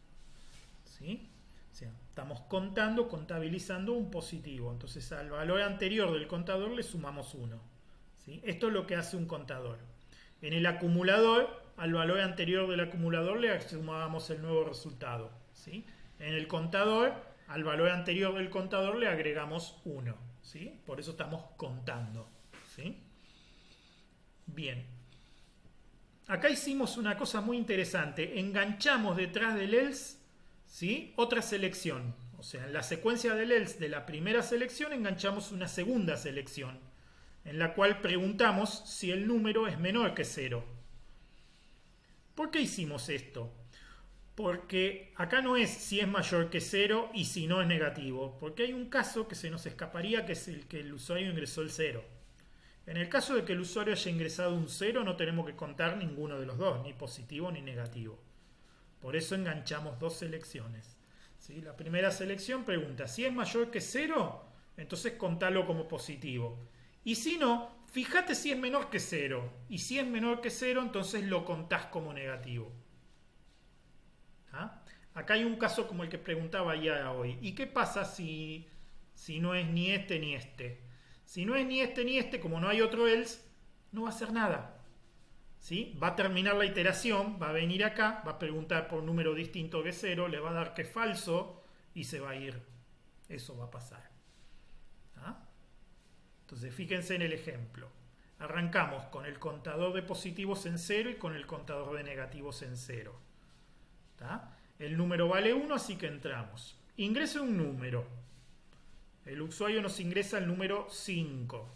¿Sí? O sea, estamos contabilizando un positivo. Entonces al valor anterior del contador le sumamos 1. ¿Sí? Esto es lo que hace un contador. En el acumulador, al valor anterior del acumulador le sumábamos el nuevo resultado. ¿Sí? En el contador, al valor anterior del contador le agregamos 1. ¿Sí? Por eso estamos contando. ¿Sí? Bien. Acá hicimos una cosa muy interesante. Enganchamos detrás del else, ¿sí?, otra selección. O sea, en la secuencia del else de la primera selección enganchamos una segunda selección, en la cual preguntamos si el número es menor que 0. ¿Por qué hicimos esto? Porque acá no es si es mayor que 0 y si no es negativo. Porque hay un caso que se nos escaparía, que es el que el usuario ingresó el 0. En el caso de que el usuario haya ingresado un 0, no tenemos que contar ninguno de los dos, ni positivo ni negativo. Por eso enganchamos dos selecciones. ¿Sí? La primera selección pregunta, si es mayor que 0, entonces contalo como positivo. Y si no, fíjate si es menor que 0. Y si es menor que 0, entonces lo contás como negativo. ¿Ah? Acá hay un caso como el que preguntaba ya hoy. ¿Y qué pasa si no es ni este ni este? Si no es ni este ni este, como no hay otro else, no va a hacer nada. ¿Sí? Va a terminar la iteración, va a venir acá, va a preguntar por un número distinto que 0, le va a dar que es falso y se va a ir. Eso va a pasar. ¿Ah? Entonces fíjense en el ejemplo. Arrancamos con el contador de positivos en 0 y con el contador de negativos en 0. ¿Tá? El número vale 1, así que entramos. Ingresa un número. El usuario nos ingresa el número 5.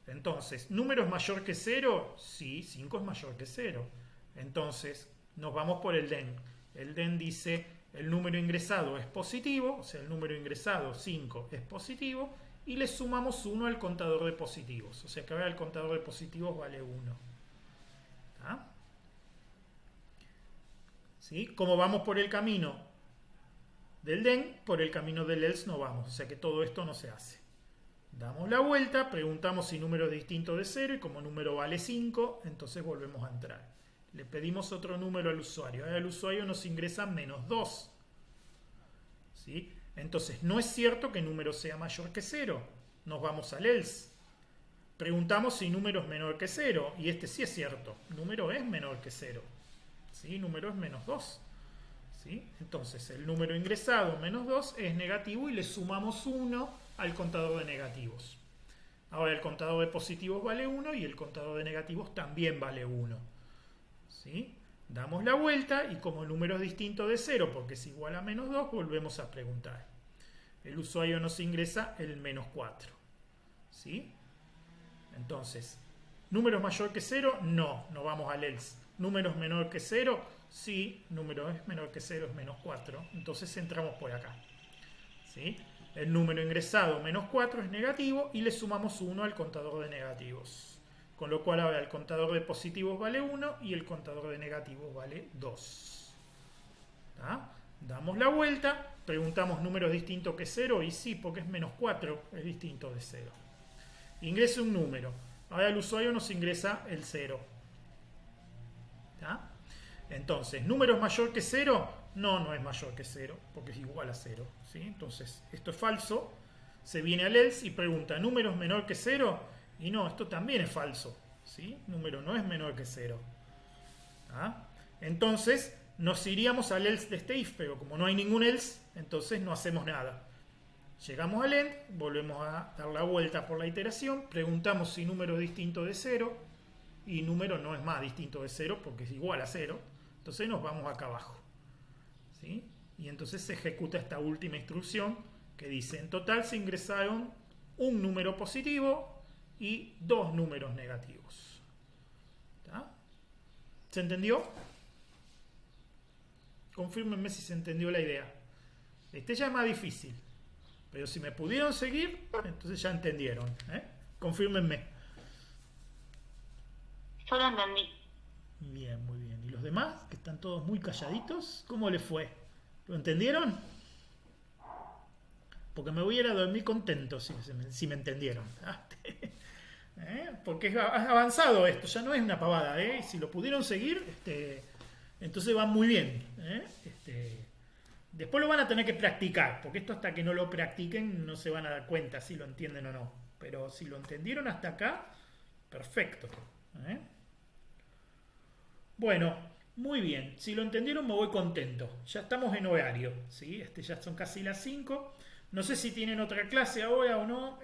Entonces, ¿número es mayor que 0? Sí, 5 es mayor que 0. Entonces, nos vamos por el DEN. El DEN dice, el número ingresado es positivo, o sea, el número ingresado 5 es positivo, y le sumamos 1 al contador de positivos. O sea que ahora el contador de positivos vale 1. ¿Tá? ¿Sí? Como vamos por el camino del DEN, por el camino del else no vamos. O sea que todo esto no se hace. Damos la vuelta, preguntamos si número es distinto de 0 y como número vale 5, entonces volvemos a entrar. Le pedimos otro número al usuario. Ahora el usuario nos ingresa menos 2. ¿Sí? Entonces no es cierto que número sea mayor que 0. Nos vamos al else. Preguntamos si número es menor que 0 y este sí es cierto. Número es menor que 0. ¿Sí? Número es menos 2. ¿Sí? Entonces el número ingresado menos 2 es negativo y le sumamos 1 al contador de negativos. Ahora el contador de positivos vale 1 y el contador de negativos también vale 1. ¿Sí? Damos la vuelta y como el número es distinto de 0 porque es igual a menos 2, volvemos a preguntar. El usuario nos ingresa el menos 4. ¿Sí? Entonces, ¿número es mayor que 0? No, no vamos al else. ¿Número es menor que 0? Sí, número es menor que 0 es menos 4. Entonces entramos por acá. ¿Sí? El número ingresado menos 4 es negativo y le sumamos 1 al contador de negativos. Con lo cual ahora el contador de positivos vale 1 y el contador de negativos vale 2. ¿Tá? Damos la vuelta, preguntamos número distinto que 0 y sí, porque es menos 4, es distinto de 0. Ingresa un número. Ahora el usuario nos ingresa el 0. ¿Tá? Entonces, ¿número es mayor que 0? No, no es mayor que 0, porque es igual a 0. ¿Sí? Entonces, esto es falso. Se viene al else y pregunta, ¿número es menor que 0? Y no, esto también es falso. ¿Sí? Número no es menor que 0. ¿Ah? Entonces, nos iríamos al else de este if, pero como no hay ningún else, entonces no hacemos nada. Llegamos al end, volvemos a dar la vuelta por la iteración, preguntamos si número es distinto de 0, y número no es más distinto de 0 porque es igual a 0. Entonces nos vamos acá abajo. ¿Sí? Y entonces se ejecuta esta última instrucción que dice, en total se ingresaron un número positivo y 2 números negativos. ¿Tá? ¿Se entendió? Confírmenme si se entendió la idea. Este ya es más difícil. Pero si me pudieron seguir, entonces ya entendieron. Confírmenme. Yo lo entendí. Bien, muy bien. ¿Y los demás, que están todos muy calladitos? ¿Cómo les fue? ¿Lo entendieron? Porque me voy a ir a dormir contento si me entendieron. Porque es avanzado esto, ya no es una pavada. Y si lo pudieron seguir, entonces va muy bien. Después lo van a tener que practicar, porque esto hasta que no lo practiquen no se van a dar cuenta si lo entienden o no. Pero si lo entendieron hasta acá, perfecto. Bueno, muy bien. Si lo entendieron me voy contento. Ya estamos en horario, ¿sí? Ya son casi las 5. No sé si tienen otra clase ahora o no.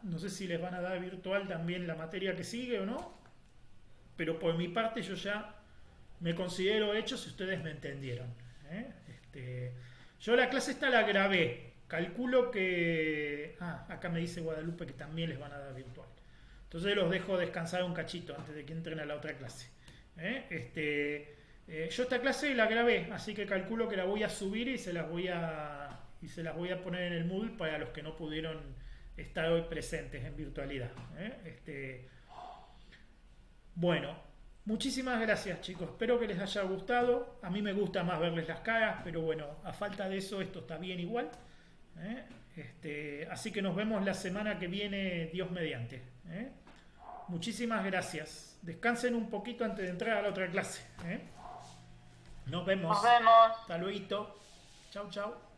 No sé si les van a dar virtual también la materia que sigue o no. Pero por mi parte yo ya me considero hecho si ustedes me entendieron. Yo la clase esta la grabé. Calculo que... acá me dice Guadalupe que también les van a dar virtual. Entonces los dejo descansar un cachito antes de que entren a la otra clase. Yo esta clase la grabé, así que calculo que la voy a subir y se las voy a poner en el Moodle para los que no pudieron estar hoy presentes en virtualidad. Bueno, muchísimas gracias, chicos. Espero que les haya gustado. A mí me gusta más verles las caras, pero bueno, a falta de eso, esto está bien igual. Así que nos vemos la semana que viene, Dios mediante. Muchísimas gracias. Descansen un poquito antes de entrar a la otra clase. Nos vemos. Nos vemos. Hasta luego. Chau, chau.